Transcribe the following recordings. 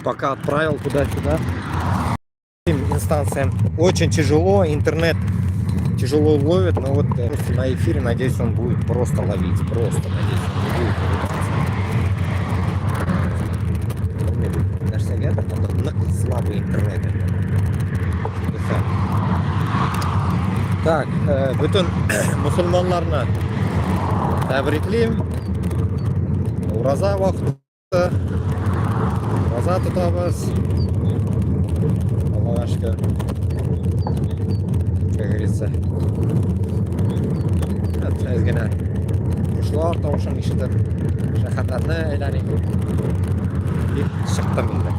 Пока отправил туда-сюда. Инстанциям очень тяжело, интернет тяжело ловит, но вот на эфире, надеюсь, он будет просто ловить. Просто, надеюсь, он не будет вырубаться. Наш совет, это слабый интернет. Так, bütün musulmonlarni tabrikleyim. Ro'za vaqtida ro'za tutamiz. Allohga shukr. Как говорится. Ozgina qushlar tovushini eshitib shaharlarni aylanib chiqdim endi.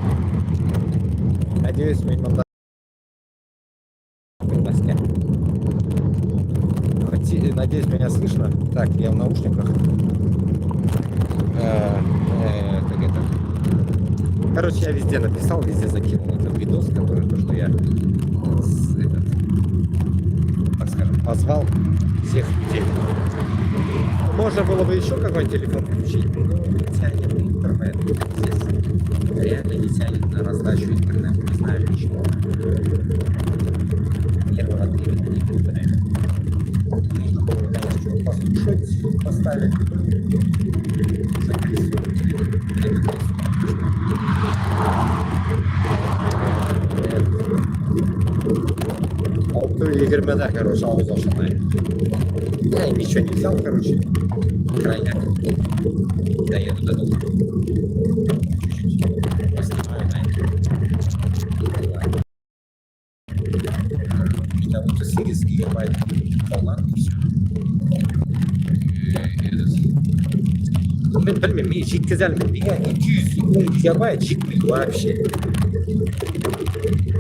Надеюсь, mehmonlar надеюсь, меня слышно. Так, я в наушниках. Как это? Короче, я везде написал, везде закинул этот видос, который то, что я так скажем, позвал всех людей. Можно было бы еще какой-нибудь телефон включить, но не тянет интернет. Здесь реально не тянет на раздачу интернета, не знаю почему. Первого ответа не выбираем. Нужно было, конечно, послушать, поставить. Алты егермеда, короче, ауыз ашамай. Я ничего не взял, короче. Крайняк. Доеду до дома. Чуть-чуть поснимаю, да. Вот 8 гигабайт полна, и все. Мен білмеймін, мен жеткіземін. Неге 210 гигабайт жетпейді вообще.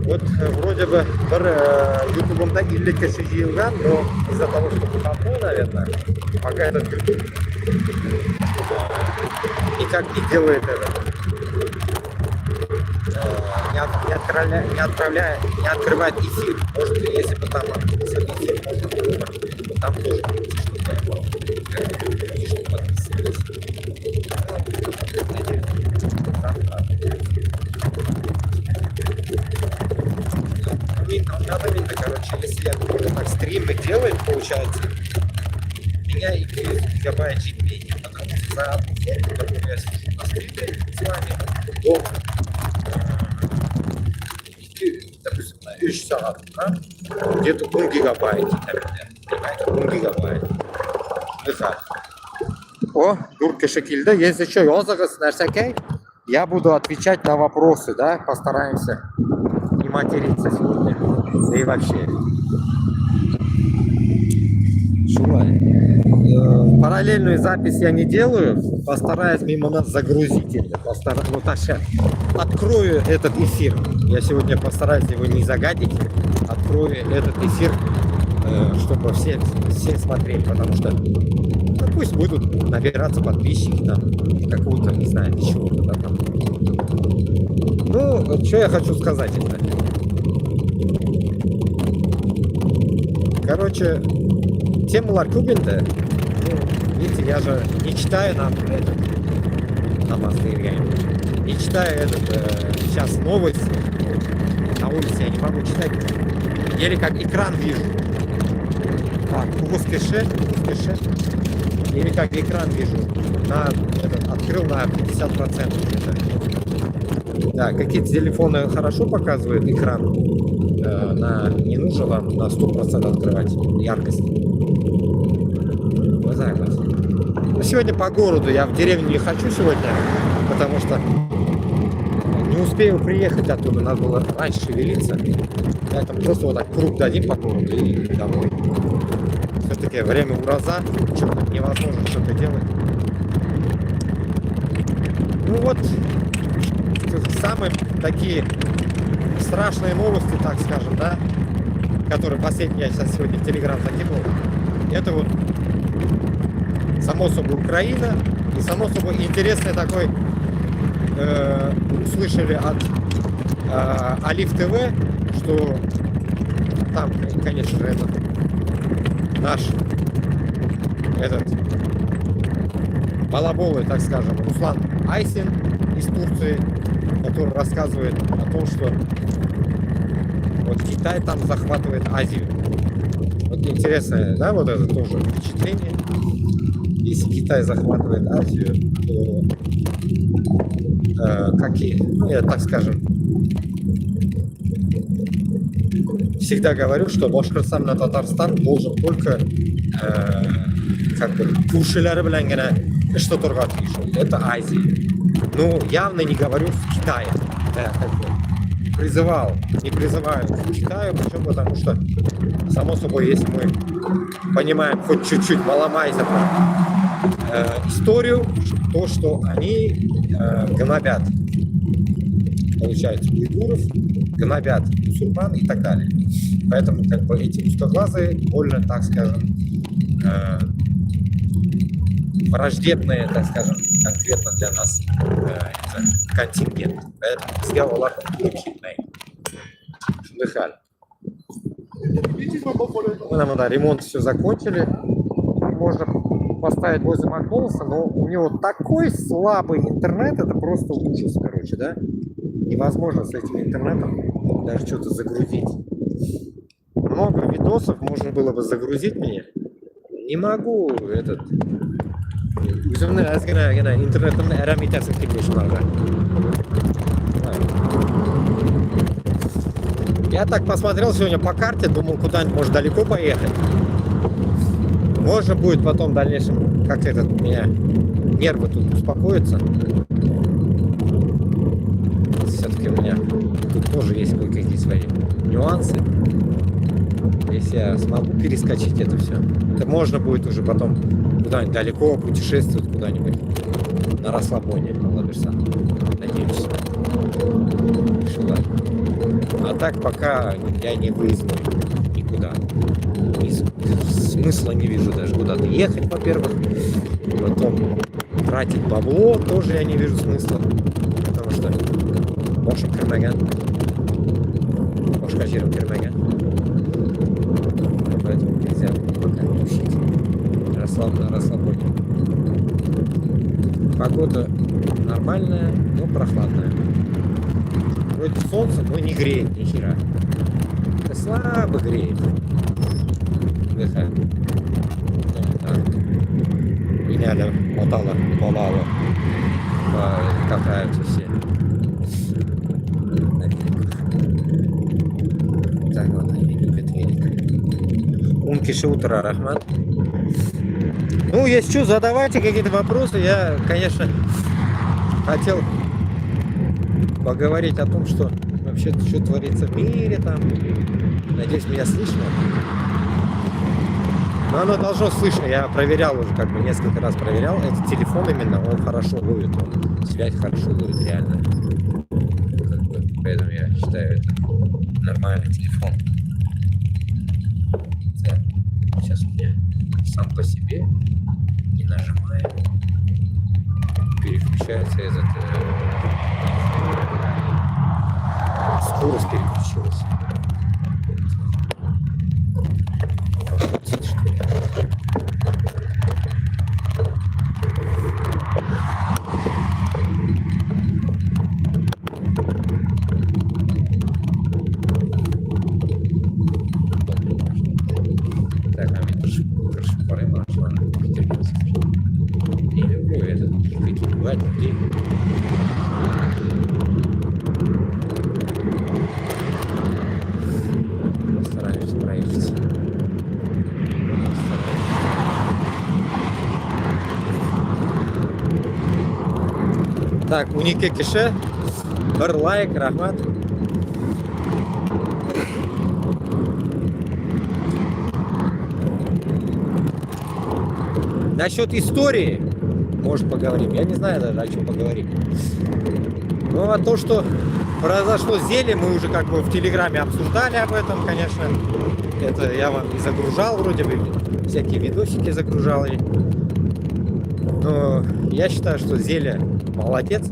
Вот вроде бы бір ютубымда 50 кіші жиылған, но из-за того, что выходной, наверное, пока этот ютуб никак не делает это. Не открывает эфир. Может, если бы там эфир можно было, там тоже что подписывались. Надо видно, короче, если я буду так стримы делать, получается, меня и 200 гигабайт GP, потому что за одну форму, которую я сижу на стриме с вами, дома, допустим, на 3 часа, да? Где-то 1 гигабайт, наверное, понимаете, 1 гигабайт. О, дурка шекильда, если что, языгыз нарсакей, я буду отвечать на вопросы, да, постараемся не материться сегодня, да и вообще. Параллельную запись я не делаю, постараюсь мимо нас загрузить это. Вот так сейчас открою этот эфир. Я сегодня постараюсь его не загадить. Открою этот эфир, чтобы все смотрели, потому что пусть будут набираться подписчики там, какого-то, не знаю, чего-то да, там. Ну, что я хочу сказать это. Короче, тему Ларкубин-то, ну, видите, я же не читаю на не читаю сейчас новости на улице, я не могу читать. Еле как экран вижу. Так, успеше. Или как экран вижу. Открыл на 50%. Да, какие-то телефоны хорошо показывают экран. Не нужно вам на 100% открывать яркость. Не знаю, ну, сегодня по городу. Я в деревню не хочу сегодня, потому что не успею приехать оттуда. Надо было раньше шевелиться. Поэтому просто вот так круг дадим по городу и домой. Все-таки время ураза, невозможно что-то делать. Ну вот, самые такие страшные новости, так скажем, да, которые последние я сейчас сегодня в Телеграм закинул, это вот само собой Украина и само собой интересный такой, услышали от Алиф ТВ, что там, конечно же, этот наш балаболы, так скажем, Руслан Айсин из Турции, который рассказывает о том, что вот Китай там захватывает Азию. Вот интересное, да, вот это тоже впечатление. Если Китай захватывает Азию, то какие, ну, я так скажем, всегда говорю, что Башкортостан на Татарстан должен только как бы кушеляры белән что торгать. Это Азия. Ну, явно не говорю в Китае. Да, как бы не призываю к Китаю, почему? Потому что, само собой, если мы понимаем хоть чуть-чуть маломайза историю, то, что они гнобят, получается, уйгуров, гнобят мусульман и так далее. Поэтому как бы эти узкоглазые больно, так скажем, враждебные, так скажем, конкретно для нас контингент. Поэтому bizga ular kelmaydi. Шындыхаль. Мы ремонт все закончили. Можно поставить возле Макдональдса, но у него такой слабый интернет, это просто ужас, короче, да? Невозможно с этим интернетом даже что-то загрузить. Много видосов можно было бы загрузить мне. Не могу этот... интернетом арамитясын кибешмага. Я так посмотрел сегодня по карте, думал, куда-нибудь может далеко поехать. Можно будет потом в дальнейшем, как этот, у меня нервы тут успокоятся. Все-таки у меня тут тоже есть кое-какие свои нюансы. Если я смогу перескочить это все, то можно будет уже потом куда-нибудь далеко путешествовать, куда-нибудь на расслабоне, надеюсь. А так пока я не выездну никуда. Смысла не вижу даже куда-то ехать, во-первых. Потом тратить бабло тоже я не вижу смысла. Потому что бошка кірмеген. Бошка жерім кірмеген. Поэтому нельзя пока тусить. Расслабоне. Погода нормальная, но прохладная. Вроде солнце, но не греет ни хера. Слабо греет. Дыхает. И реально мотало, катаются все. Так вот, они любят велик. Ункиши утра, Рахмат. Ну, если что, задавайте какие-то вопросы. Я, конечно, хотел поговорить о том, что вообще что творится в мире там. Надеюсь, меня слышно. Но оно должно слышно. Я проверял уже, как бы несколько раз проверял. Этот телефон именно, он хорошо ловит. Он связь хорошо ловит, реально. Поэтому я считаю, это нормальный телефон. Сейчас у меня сам по себе, не нажимая, переключается этот... скорость переключилась. Так, унике кеше, бір лайк, рахмат. Насчет истории, может, поговорим. Я не знаю даже, о чем поговорим. Ну, а то, что произошло с зельем, мы уже как бы в Телеграме обсуждали об этом, конечно. Это я вам и загружал, вроде бы, всякие видосики загружал. Но я считаю, что зелье молодец.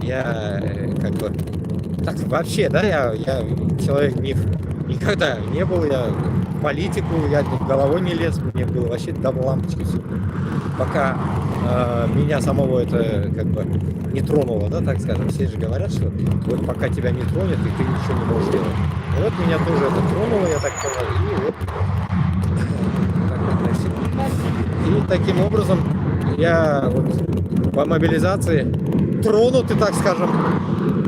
Я как бы... Так, вообще, да, я человек никогда не был, я в политику, я в головой не лез, мне было вообще до лампочки все. Пока меня самого это как бы не тронуло, да, так скажем. Все же говорят, что вот пока тебя не тронет, и ты ничего не можешь делать. И вот меня тоже это тронуло, я так понял, и вот и таким образом я вот по мобилизации тронутый, так скажем.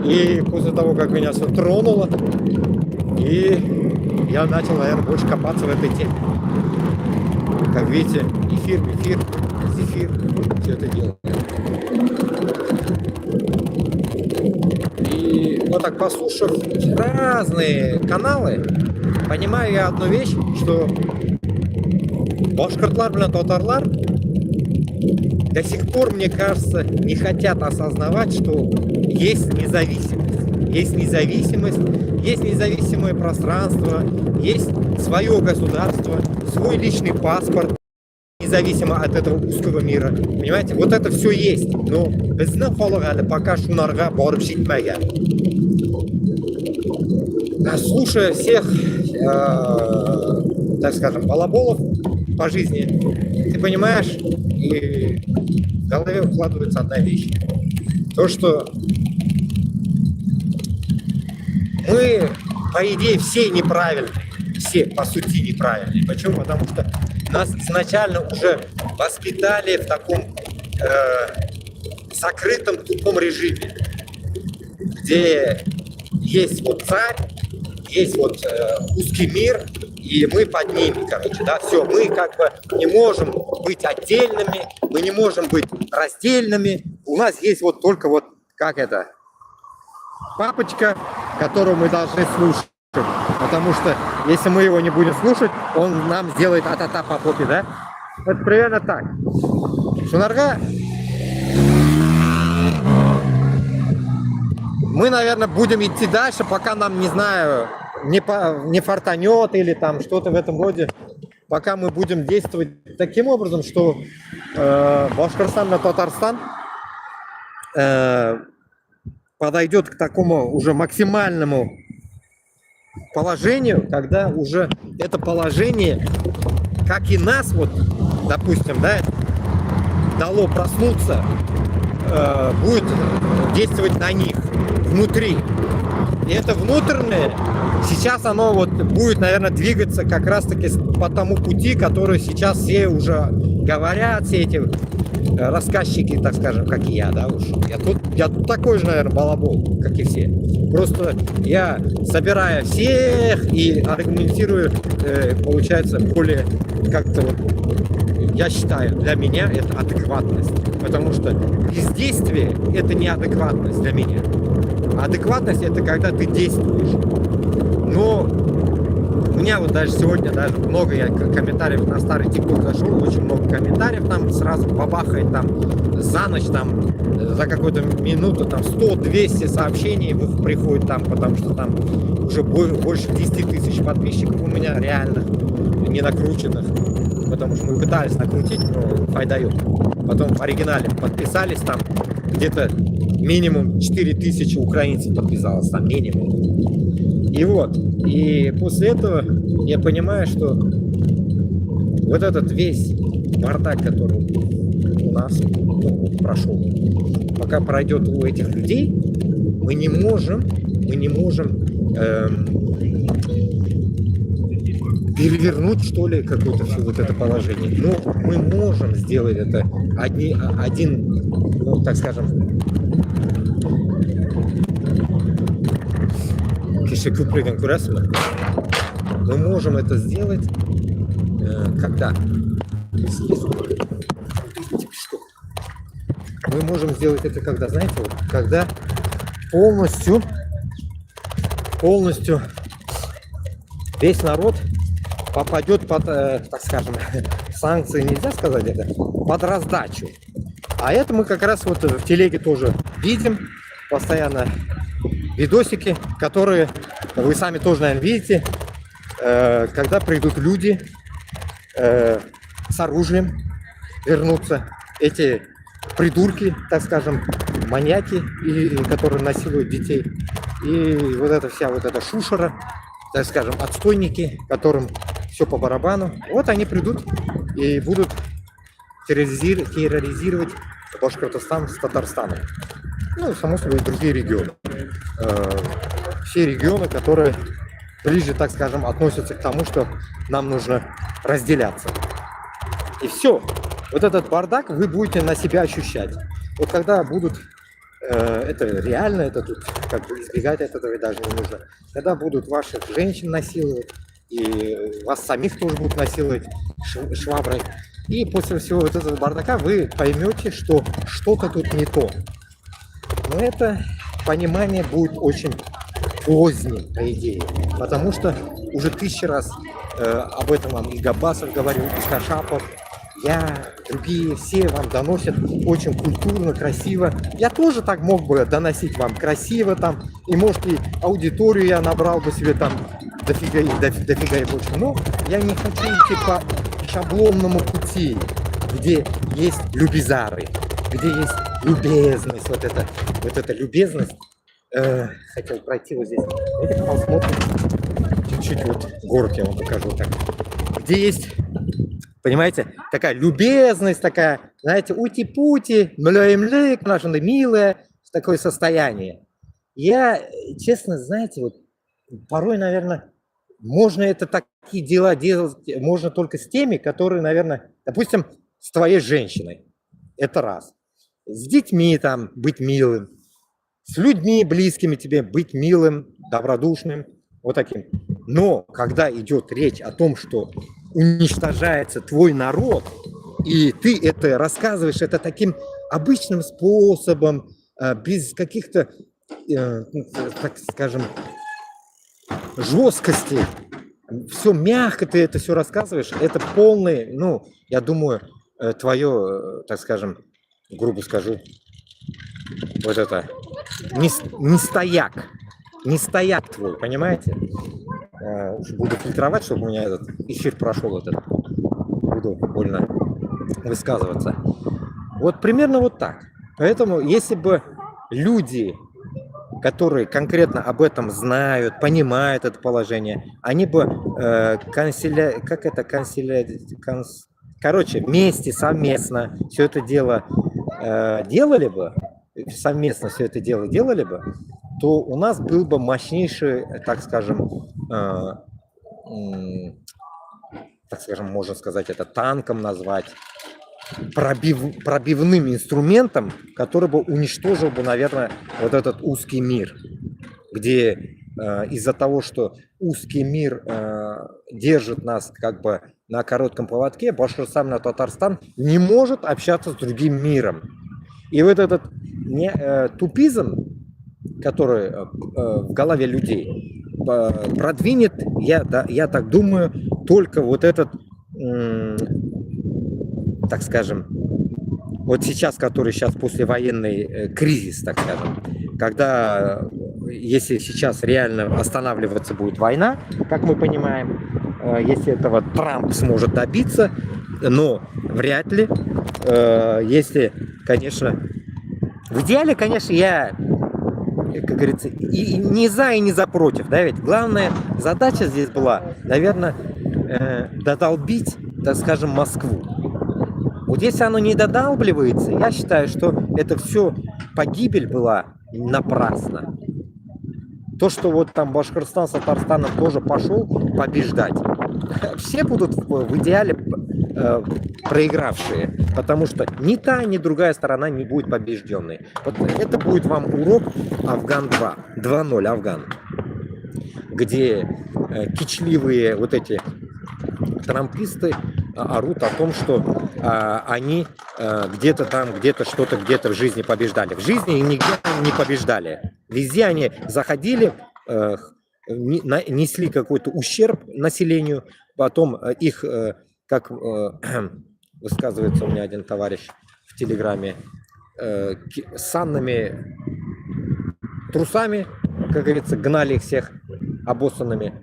И после того, как меня все тронуло, и я начал, наверное, больше копаться в этой теме. Как видите, эфир, зефир, все это дело. И вот так послушав разные каналы, понимаю я одну вещь, что башкортлар блин татарлар до сих пор, мне кажется, не хотят осознавать, что есть независимость. Есть независимость, есть независимое пространство, есть свое государство, свой личный паспорт, независимо от этого узкого мира. Понимаете, вот это все есть, но bizning xalq пока шунарга borib жетмәгән. Слушая всех, так скажем, балаболов по жизни, ты понимаешь, и в голове укладывается одна вещь. То, что мы, по идее, все неправильные. Все, по сути, неправильные. Почему? Потому что нас изначально уже воспитали в таком закрытом, тупом режиме, где есть вот царь, есть вот узкий мир, и мы под ними, короче, да, все, мы как бы не можем быть отдельными, мы не можем быть раздельными, у нас есть вот только вот, как это, папочка, которую мы должны слушать, потому что если мы его не будем слушать, он нам сделает а-та-та по попе, да, вот примерно так. Шунарга, мы, наверное, будем идти дальше, пока нам, не знаю, не фартанет или там что-то в этом роде, пока мы будем действовать таким образом, что Башкортостан на Татарстан подойдет к такому уже максимальному положению, когда уже это положение, как и нас, вот, допустим, да, дало проснуться, будет действовать на них внутри. И это внутреннее, сейчас оно вот будет, наверное, двигаться как раз-таки по тому пути, который сейчас все уже говорят, все эти рассказчики, так скажем, как и я, да, уж. Я тут такой же, наверное, балабол, как и все. Просто я собираю всех и аргументирую, получается, более как-то вот, я считаю, для меня это адекватность. Потому что бездействие – это не адекватность для меня. Адекватность – это когда ты действуешь. Но у меня вот даже сегодня даже много я комментариев на старый ТикТок зашел, очень много комментариев там сразу бабахает там за ночь, там за какую-то минуту там 100-200 сообщений приходит там, потому что там уже больше 10 тысяч подписчиков у меня реальных, не накрученных, потому что мы пытались накрутить, но файдает. Потом в оригинале подписались там где-то минимум 4000 украинцев подписалось, там минимум. И вот, и после этого я понимаю, что вот этот весь бардак, который у нас прошел, пока пройдет у этих людей, мы не можем перевернуть, что ли, какое-то все вот это положение. Но мы можем сделать это один, ну, так скажем, мы можем это сделать, когда? Мы можем сделать это когда, знаете, вот, когда полностью весь народ попадет под, так скажем, санкции, нельзя сказать это, под раздачу. А это мы как раз вот в телеге тоже видим постоянно видосики, которые вы сами тоже, наверное, видите, когда придут люди с оружием, вернутся эти придурки, так скажем, маньяки, которые насилуют детей. И вот эта вся вот эта шушера, так скажем, отстойники, которым все по барабану. Вот они придут и будут терроризировать Башкортостан с Татарстаном. Ну, само собой, другие регионы. Все регионы, которые ближе, так скажем, относятся к тому, что нам нужно разделяться. И все. Вот этот бардак вы будете на себя ощущать. Вот когда будут, это реально, это тут как бы избегать этого даже не нужно. Когда будут ваших женщин насиловать, и вас самих тоже будут насиловать шваброй. И после всего вот этого бардака вы поймете, что что-то тут не то. Но это понимание будет очень поздним, по идее. Потому что уже 1000 раз об этом вам и Габасов говорил, и Кашапов, я, другие, все вам доносят очень культурно, красиво. Я тоже так мог бы доносить вам красиво там, и может и аудиторию я набрал бы себе там дофига и больше. Но я не хочу идти по шаблонному пути, где есть любезары, где есть любезность, вот эта любезность. Хотел пройти вот здесь. Давайте посмотрим. Чуть-чуть вот город я вам покажу так. Где есть, понимаете, такая любезность, такая, знаете, ути-пути, млёй-млёй, наша милая, такое состояние. Я, честно, знаете, вот порой, наверное, можно это такие дела делать, можно только с теми, которые, наверное, допустим, с твоей женщиной. Это раз. С детьми там быть милым. С людьми близкими тебе быть милым, добродушным, вот таким. Но когда идет речь о том, что уничтожается твой народ, и ты это рассказываешь это таким обычным способом, без каких-то, так скажем, жесткости, все мягко ты это все рассказываешь, это полный, ну, я думаю, твое, так скажем, грубо скажу, вот это, не стояк твой, понимаете? Уж буду фильтровать, чтобы у меня этот эфир прошел, буду больно высказываться. Вот примерно вот так. Поэтому, если бы люди, которые конкретно об этом знают, понимают это положение, они бы вместе, совместно все это дело делали бы, то у нас был бы мощнейший, так скажем, можно сказать, это танком назвать, пробивным инструментом, который бы уничтожил бы, наверное, вот этот узкий мир, где из-за того, что узкий мир держит нас как бы на коротком поводке, Башкортостан, Татарстан не может общаться с другим миром. И вот этот тупизм, который в голове людей, продвинет, я так думаю, только вот этот, так скажем, вот сейчас, который сейчас послевоенный кризис, так скажем, когда, если сейчас реально останавливаться будет война, как мы понимаем, если этого Трамп сможет добиться, но вряд ли, если, конечно, в идеале, конечно, я, как говорится, и не за, и не за против, да, ведь главная задача здесь была, наверное, додолбить, так скажем, Москву. Вот если оно не додалбливается, я считаю, что это все погибель была напрасно. То, что вот там Башкортостан с Татарстаном тоже пошел побеждать, все будут в идеале проигравшие, потому что ни та, ни другая сторона не будет побежденной. Вот это будет вам урок Афган 2, 2:0 Афган, где кичливые вот эти трамписты орут о том, что они где-то там, где-то что-то, где-то в жизни побеждали. В жизни нигде не побеждали. Везде они заходили, несли какой-то ущерб населению, потом их, как высказывается у меня один товарищ в Телеграме, санными трусами, как говорится, гнали их всех обоссанными.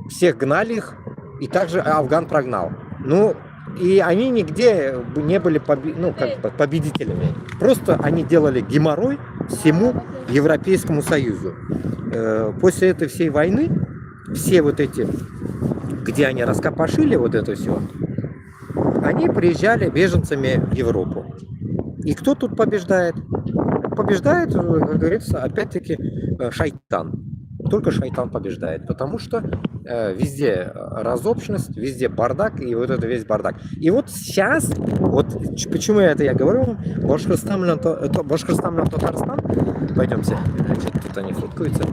Всех гнали их, и также Афган прогнал. Ну, и они нигде не были победителями. Просто они делали геморрой всему Европейскому Союзу. После этой всей войны, все вот эти, где они раскопошили вот это все, они приезжали беженцами в Европу. И кто тут побеждает? Побеждает, как говорится, опять-таки шайтан. Только шайтан побеждает, потому что везде разобщенность, везде бардак, и вот это весь бардак. И вот сейчас, вот почему я говорю, Башкортостан, Татарстан, пойдемте, тут они фоткаются,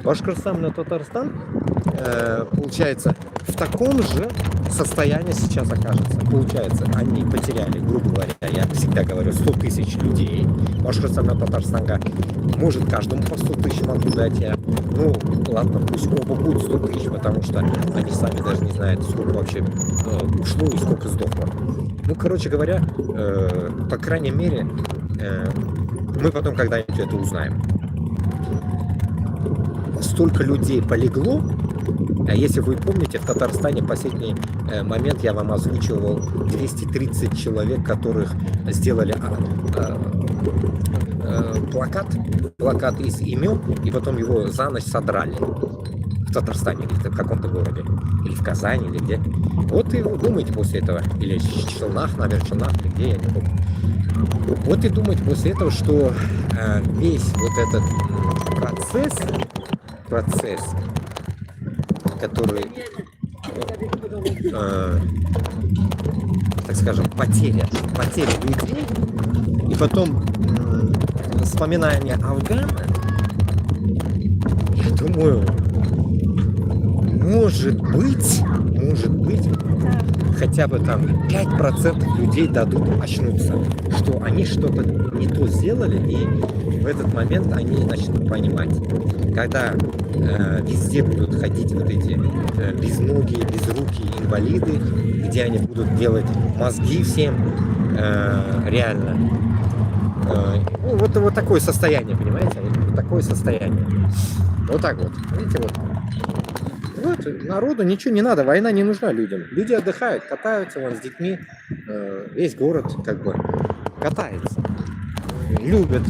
Башкортостан, Татарстан, получается, в таком же состоянии сейчас окажется. Получается, они потеряли, грубо говоря, я всегда говорю, 100 тысяч людей. Башкортостан, Татарстанга может каждому по 100 тысяч могу дать я. Ну, ладно, пусть оба будут 100 тысяч, потому что они сами даже не знают, сколько вообще ушло и сколько сдохло. Ну, короче говоря, по крайней мере, мы потом когда-нибудь это узнаем. Столько людей полегло. А если вы помните, в Татарстане в последний момент я вам озвучивал 230 человек, которых сделали плакат из имен, и потом его за ночь содрали. В Татарстане, или в каком-то городе, или в Казани, или где. Вот и вы думаете после этого, или в Челнах, наверное, Челнах, или где, я не помню. Вот и думаете после этого, что весь вот этот процесс, который, так скажем, потеря людей, и потом вспоминание Афгана, я думаю, может быть, хотя бы там 5% людей дадут очнуться, что они что-то не то сделали, и в этот момент они начнут понимать. Когда везде будут ходить вот эти безногие, безрукие инвалиды, где они будут делать мозги всем, реально. Ну, вот такое состояние, понимаете? Вот такое состояние. Вот так вот. Видите, вот. Вот, народу ничего не надо, война не нужна людям. Люди отдыхают, катаются вон с детьми. Весь город как бы катается. Любят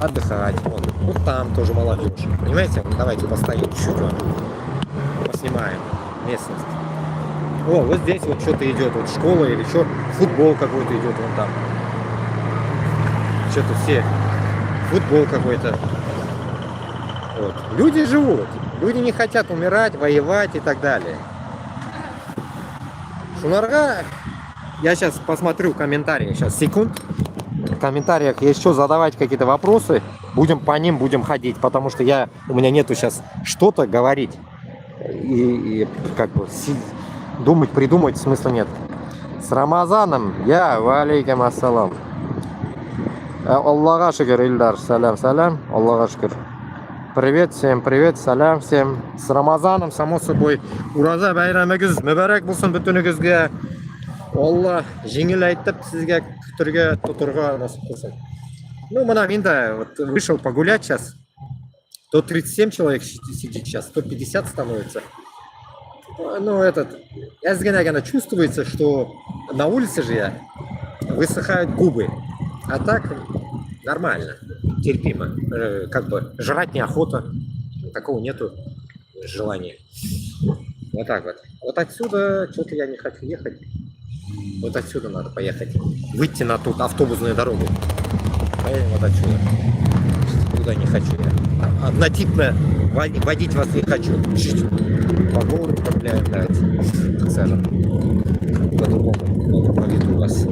отдыхать. Вот там тоже молодежь. Понимаете? Давайте постоим чуть-чуть, поснимаем местность. О, вот здесь вот что-то идет, вот школа или что, футбол какой-то идет вон там. Что-то все, футбол какой-то. Вот. Люди живут. Люди не хотят умирать, воевать и так далее. Шунарга, я сейчас посмотрю в комментариях, сейчас, секунд. В комментариях, если что, задавать какие-то вопросы, по ним будем ходить, потому что у меня нету сейчас что-то говорить. И как бы придумать смысла нет. С Рамазаном, ва алейкум ассалам. Аллаха шукр, Ильдар, салям, Аллаха шукр. Привет всем, привет, салям всем. С Рамазаном, само собой. Ураза байрамыгыз мүбәрәк булсын бүтүнүгүзгө. Алла жеңил айтып сизге күтүргө тутурга насип кылсын. Ну, мына мен вот вышел погулять сейчас. 137 человек сидит сейчас, 150 становится. Ну, я чувствуется, что на улице же я высыхают губы. А так нормально, терпимо. Как бы жрать неохота, такого нету желания. Вот так вот. Вот отсюда что-то я не хочу ехать. Вот отсюда надо поехать. Выйти на ту автобусную дорогу. Поедем вот отсюда. Туда не хочу я. Однотипно водить вас не хочу. По городу управляем, давайте. Так скажем. По-другому поведу вас.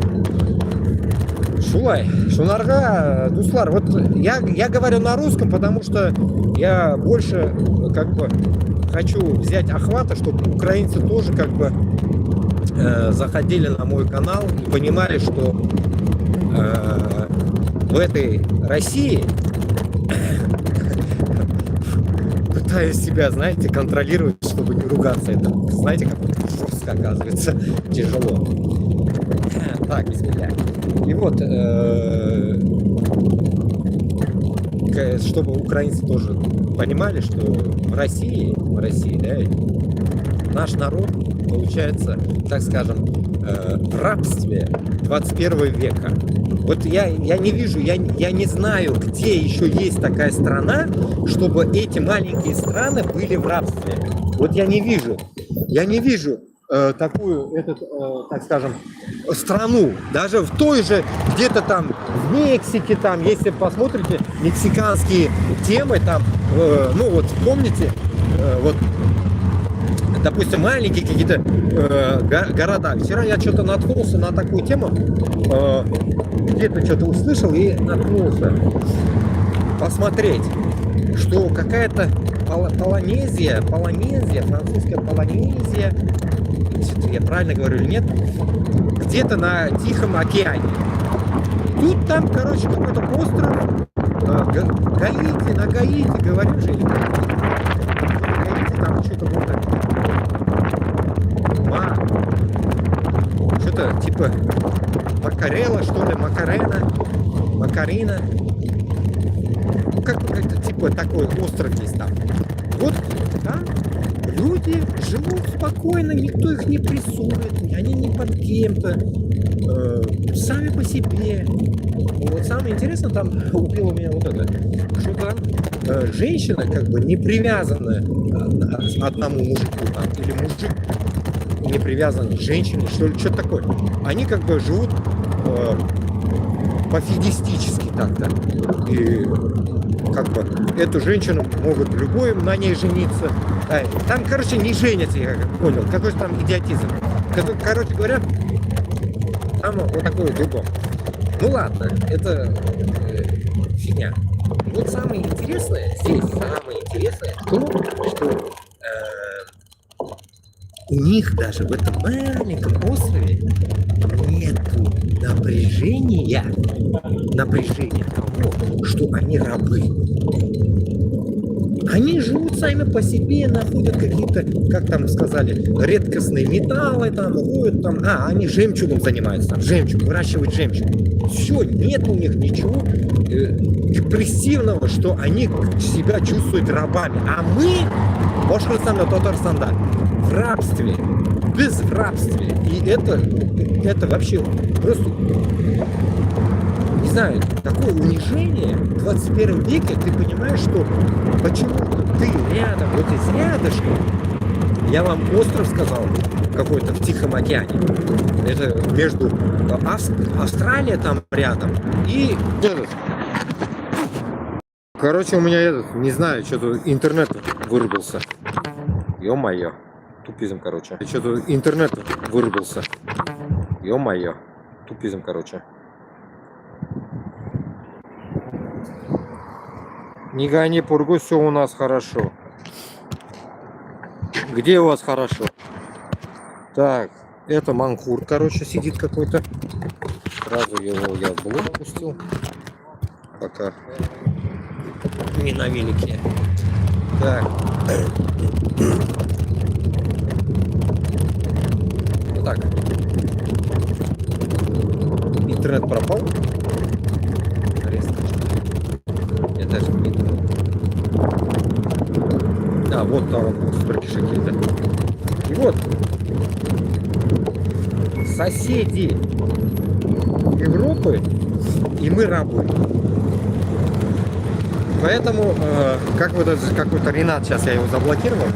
Шулай, Шунарга, Дуслар, вот я говорю на русском, потому что я больше как бы хочу взять охвата, чтобы украинцы тоже как бы заходили на мой канал и понимали, что в этой России пытаюсь себя, знаете, контролировать, чтобы не ругаться. Это, знаете, как жестко оказывается, тяжело. Так, бисмилля. И вот, чтобы украинцы тоже понимали, что в России, да, наш народ, получается, так скажем, в рабстве 21 века. Вот я не вижу, я не знаю, где еще есть такая страна, чтобы эти маленькие страны были в рабстве. Вот я не вижу такую, так скажем, страну. Даже в той же, где-то там, в Мексике, там, если посмотрите, мексиканские темы, там, ну вот, помните, вот, допустим, маленькие какие-то города. Вчера я что-то наткнулся на такую тему, где-то что-то услышал и наткнулся посмотреть, что какая-то Полинезия, французская Полинезия, я правильно говорю или нет, где-то на Тихом океане. Тут там, короче, какой-то остров, Гаити, на Гаити, говорю же, или Гаити, там что-то вот так. Что-то типа Макарела, что ли, Макарина. Ну, как-то типа такой остров есть там. Вот там люди живут спокойно, никто их не прессует, они не под кем-то, сами по себе. Вот самое интересное, там убило меня вот это, что там женщина как бы не привязана к одному мужику там, или мужик не привязан к женщине, что ли, что-то такое. Они как бы живут пофигистически так-то. И как бы эту женщину могут любой на ней жениться. Там, короче, не женятся, я как понял. Какой-то там идиотизм. Короче говоря, там вот такой вот дубом. Ну ладно, это фигня. Вот самое интересное здесь, то, что у них даже в этом маленьком острове нету напряжения того, что они рабы. Они живут сами по себе, находят какие-то, как там сказали, редкостные металлы, там, ходят, там, они жемчугом занимаются, там, выращивают жемчуг. Все, нет у них ничего депрессивного, что они себя чувствуют рабами. А мы, Башкортостан, Татарстанда, в рабстве, без рабстве. И это вообще просто, не знаю, такое унижение в 21 веке. Ты понимаешь, что почему-то ты рядом, вот из рядышком, я вам остров сказал, какой-то в Тихом океане. Это между Австралия там рядом и короче, у меня не знаю, что-то интернет вырубился. Ё-моё. Тупизм, короче. Что-то интернет вырубился. Ё-моё. Тупизм, короче. Не гони пургу, все у нас хорошо. Где у вас хорошо? Так, это манхур, короче, сидит какой-то. Сразу его я в блок пустил. Пока не на велике. Так. Вот так. Интернет пропал. Резко. Я даже не думал. Вот там спрыгишь какие-то. И вот. Соседи Европы, и мы рабы. Поэтому, как вот этот какой-то Ренат, сейчас я его заблокировал,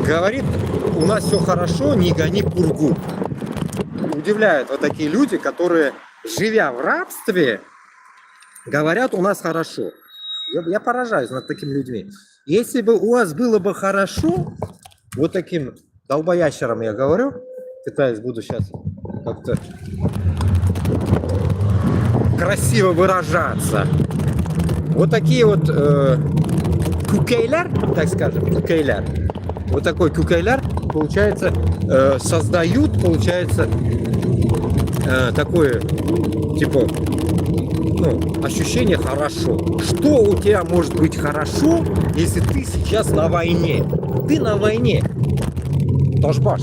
говорит, у нас все хорошо, не гони пургу. Удивляют вот такие люди, которые, живя в рабстве, говорят, у нас хорошо. Я поражаюсь над такими людьми. Если бы у вас было бы хорошо, вот таким долбоящером я говорю, пытаюсь, буду сейчас как-то красиво выражаться. Вот такие вот кукейляр, так скажем, кукейляр. Вот такой кукейляр, получается, создают, получается, такое, типа, ощущение хорошо. Что у тебя может быть хорошо, если ты сейчас на войне? Ты на войне. Ташбаш.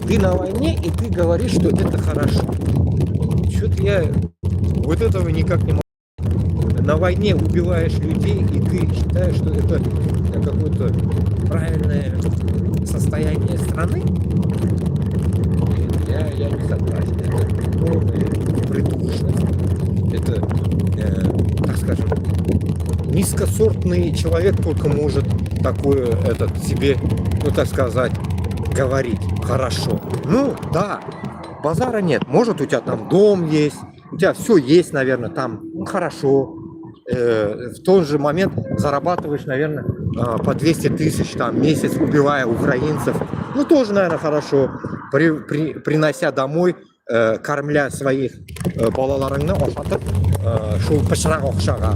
Ты на войне, и ты говоришь, что это хорошо. Что-то я вот этого никак не могу. На войне убиваешь людей, и ты считаешь, что это какое-то правильное состояние страны? Я не согласен. Это полная придушность. Это, так скажем, низкосортный человек только может такое себе, так сказать, говорить хорошо. Ну, да, базара нет. Может, у тебя там дом есть, у тебя все есть, наверное, там хорошо. В тот же момент зарабатываешь, наверное, по 200 тысяч там, в месяц, убивая украинцев. Ну, тоже, наверное, хорошо. Принося домой, кормля своих балаларыңны ошатып, шул пышрак акчага,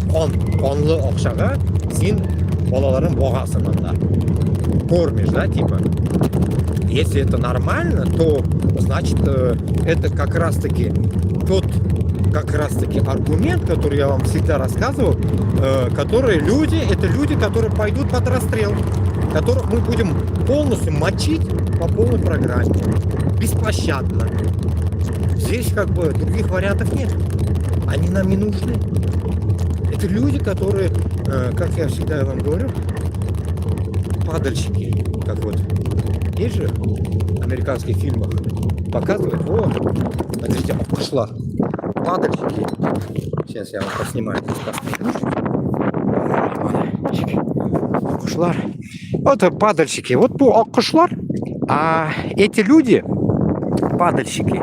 канлы акчага син балаларың боғасың анда. Кормишь, да, типа. Если это нормально, то, значит, это как раз-таки тот аргумент, который я вам всегда рассказывал, которые люди, это люди, которые пойдут под расстрел, которых мы будем полностью мочить по полной программе, беспощадно. Здесь как бы других вариантов нет. Они нам не нужны. Это люди, которые, как я всегда вам говорю, падальщики, как вот. Есть же в американских фильмах показывают, вот, смотрите, пошла. Падальщики. Сейчас я вам поснимаю. Аккушлар. Вот падальщики. Вот по аккушлар. А эти люди, падальщики,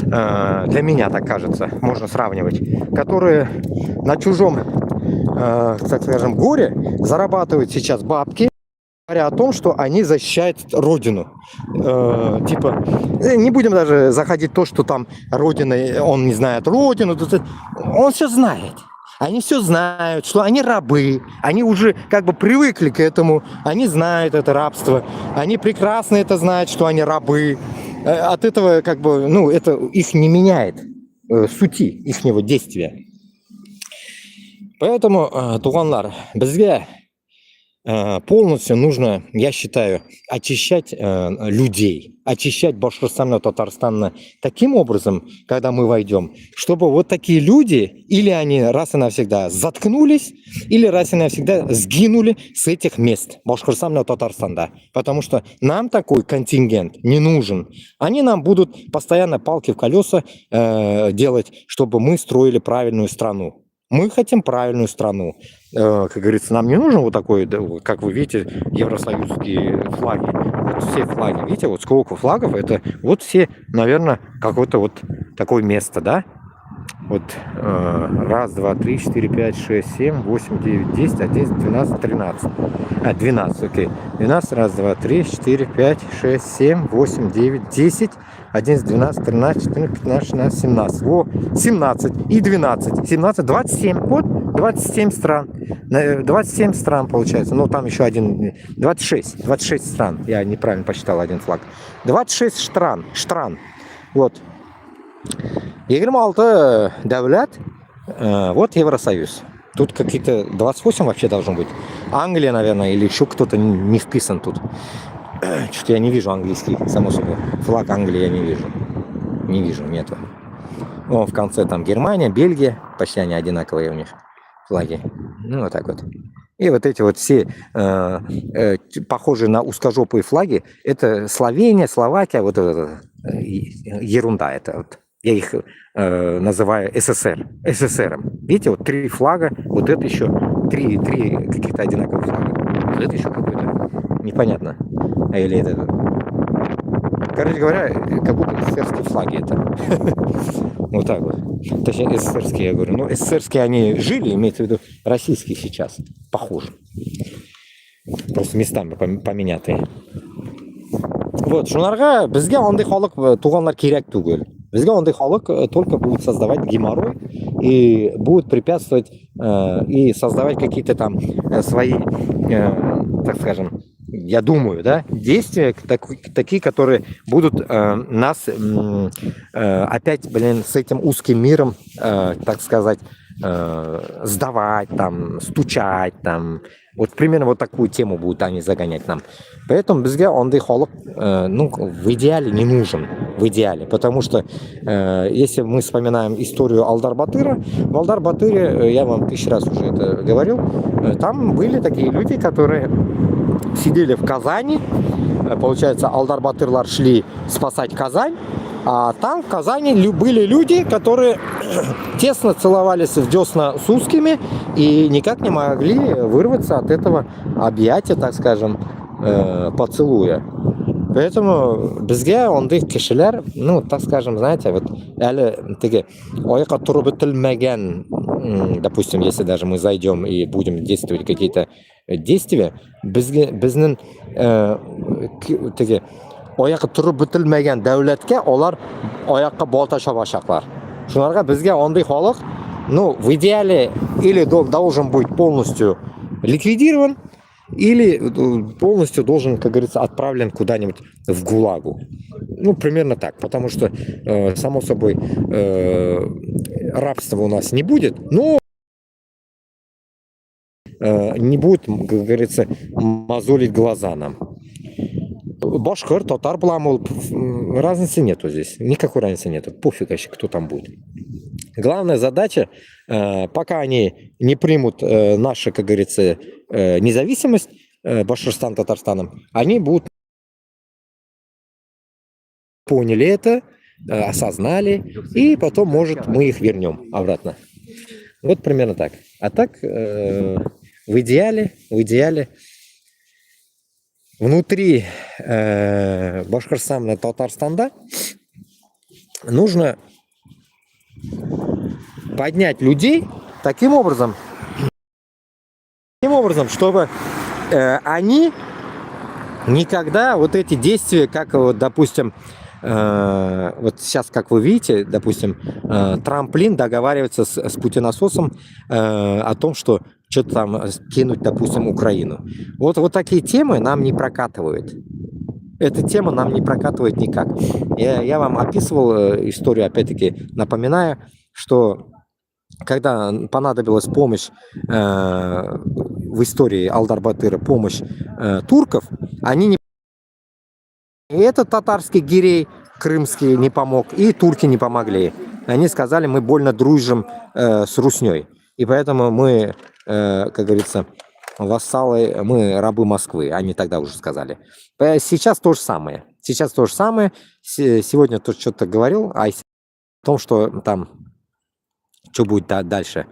для меня так кажется, можно сравнивать, которые на чужом, так скажем, горе зарабатывают сейчас бабки, говоря о том, что они защищают родину. Типа, не будем даже заходить в то, что там родина, он не знает родину, он все знает. Они все знают, что они рабы, они уже как бы привыкли к этому, они знают это рабство, они прекрасно это знают, что они рабы. От этого как бы, ну, это их не меняет сути ихнего действия. Поэтому, туганлар, бізге полностью нужно, я считаю, очищать людей, очищать Башкортостан, Татарстан таким образом, когда мы войдем, чтобы вот такие люди, или они раз и навсегда заткнулись, или раз и навсегда сгинули с этих мест Башкортостана, Татарстана. Потому что нам такой контингент не нужен. Они нам будут постоянно палки в колеса делать, чтобы мы строили правильную страну. Мы хотим правильную страну. Как говорится, нам не нужен вот такой, как вы видите, евросоюзские флаги. Вот все флаги, видите, вот сколько флагов, это вот все, наверное, какое-то вот такое место, да? Вот раз, два, три, четыре, пять, шесть, семь, восемь, девять, 10, 11, 12, 13. 12, окей. 12, раз, два, три, 4, 5, 6, 7, 8, 9, 10, 11, 12, 13, 14, 15, 16, 17. Во, 17 и 12. 17, 27. Вот, 27 стран. 27 стран получается. Ну, там еще один. 26 стран. Я неправильно посчитал один флаг. 26 стран. Вот. 26 дәулет, вот Евросоюз. Тут какие-то 28 вообще должно быть. Англия, наверное, или еще кто-то не вписан тут. Что-то я не вижу английский, само собой. Флаг Англии я не вижу. Не вижу, нету. О, в конце там Германия, Бельгия. Почти они одинаковые у них флаги. Ну, вот так вот. И вот эти вот все похожие на узкожопые флаги, это Словения, Словакия, вот это ерунда это вот. Я их называю СССРом. Видите, вот 3 флага, вот это еще 3 каких-то одинаковых флага. Вот это еще какой-то непонятно. Или это... Короче говоря, как будто СССРские флаги это. Вот так вот. Точнее, СССРские, я говорю. Но СССРские они жили, имеется в виду российские сейчас. Похожи. Просто местами поменятые. Вот, шунарға бізге ондай халық туғанлар керек түгел. Бізге ондай халық только будет создавать геморрой и будет препятствовать и создавать какие-то там свои, так скажем, я думаю, да, действия такие, которые будут нас опять, с этим узким миром, так сказать, сдавать, там, стучать, там. Вот примерно вот такую тему будут они загонять нам. Поэтому бізге ондай халық, ну, в идеале не нужен. В идеале. Потому что, если мы вспоминаем историю Алдар-Батыра, в Алдар-Батыре, я вам 1000 раз уже это говорил, там были такие люди, которые сидели в Казани. Получается, Алдар-Батырлар шли спасать Казань. А там в Казани были люди, которые тесно целовались в десна с узкими и никак не могли вырваться от этого объятия, так скажем, поцелуя. Поэтому бізге ондай кишилер, ну, так скажем, знаете, вот әлі теге аяққа тұрып бітілмеген, допустим, если даже мы зайдем и будем действовать какие-то действия, біздің теге аяққа тұрып бітілмеген дәулетке олар аяққа болта шабашақлар. Шуларға бізге ондай халық, ну, в идеале или должен быть полностью ликвидирован, или полностью должен, как говорится, отправлен куда-нибудь в ГУЛАГу. Ну, примерно так, потому что, само собой, рабства у нас не будет, но не будет, как говорится, мозолить глаза нам. Башкир, татар, бламул, разницы нету здесь, никакой разницы нету, пофиг вообще, кто там будет. Главная задача, пока они не примут нашу, как говорится, независимость, Башкортостан, Татарстаном, они будут поняли это, осознали, и потом, может, мы их вернем обратно. Вот примерно так. А так, в идеале, внутри Башкортостана, Татарстана нужно поднять людей таким образом, чтобы они никогда вот эти действия, как вот, допустим, вот сейчас, как вы видите, допустим, Трамплин договаривается с путинососом о том, что что-то там кинуть, допустим, Украину. Вот такие темы нам не прокатывают. Эта тема нам не прокатывает никак. Я вам описывал историю, опять-таки, напоминаю, что когда понадобилась помощь в истории Алдар-Батыра, помощь турков, они не... И этот татарский гирей крымский не помог, и турки не помогли. Они сказали, мы больно дружим с русней. И поэтому мы, как говорится, вассалы, мы рабы Москвы, они тогда уже сказали. Сейчас то же самое. Сегодня тут что-то говорил о том, что там, что будет дальше.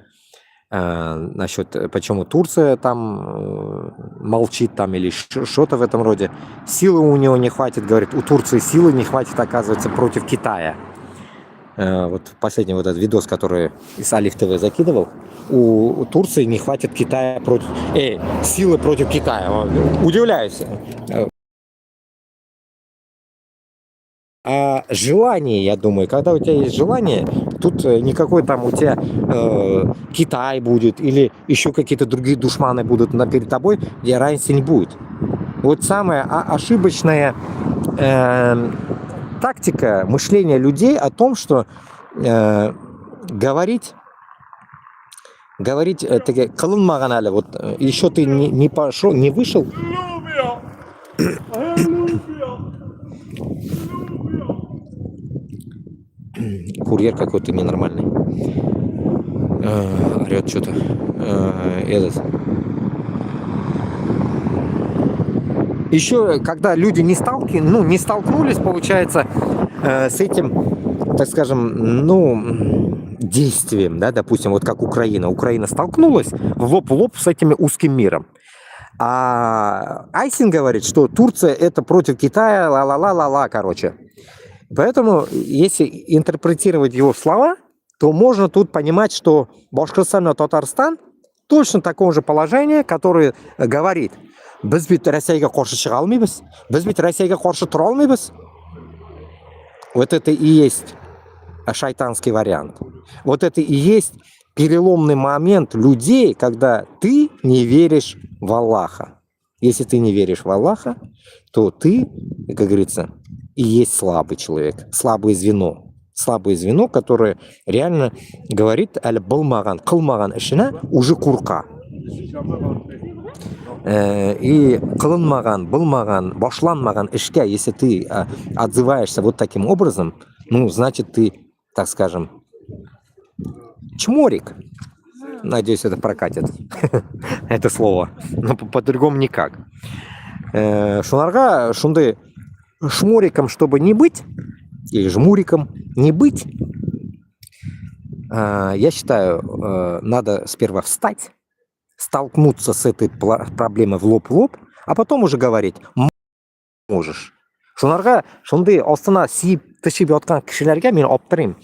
Насчет, почему Турция там молчит там или что-то в этом роде. Силы у него не хватит, говорит, у Турции силы не хватит, оказывается, против Китая. Вот последний вот этот видос, который из Алиф ТВ закидывал, у Турции не хватит Китая против... силы против Китая. Удивляюсь. А желание, я думаю, когда у тебя есть желание, тут никакой там у тебя Китай будет или еще какие-то другие душманы будут перед тобой, где разницы не будет. Вот самая ошибочная тактика мышления людей о том, что говорить кылынмаган әле, вот еще ты не пошел, не вышел. Курьер какой-то ненормальный. Орет что-то. Еще, когда люди не столкнулись, получается, с этим, так скажем, действием, да, допустим, вот как Украина. Украина столкнулась в лоб с этим узким миром. А Айсин говорит, что Турция это против Китая, ла-ла-ла-ла-ла, короче. Поэтому, если интерпретировать его слова, то можно тут понимать, что Башкортостан и Татарстан точно в таком же положении, который говорит, біз бит Россияға қарсы шыға алмаймыз, біз бит Россияға қарсы тұра алмаймыз. Вот это и есть шайтанский вариант. Вот это и есть переломный момент людей, когда ты не веришь в Аллаха. Если ты не веришь в Аллаха, то ты, как говорится, и есть слабый человек, слабое звено, которое реально говорит аль-булмаган, кылмаган ишина уже курка. И кылынмаган, булмаган, башланмаган ишке, если ты отзываешься вот таким образом, значит ты, так скажем, чморик. Надеюсь, это прокатит, это слово, но по-другому никак. Шунарга, шунды, шмориком, чтобы не быть, или жмуриком не быть, я считаю, надо сперва встать, столкнуться с этой проблемой в лоб, а потом уже говорить, можешь. Шуларга шундай астына сиіп тышып яткан кишилерге мен алып берейин.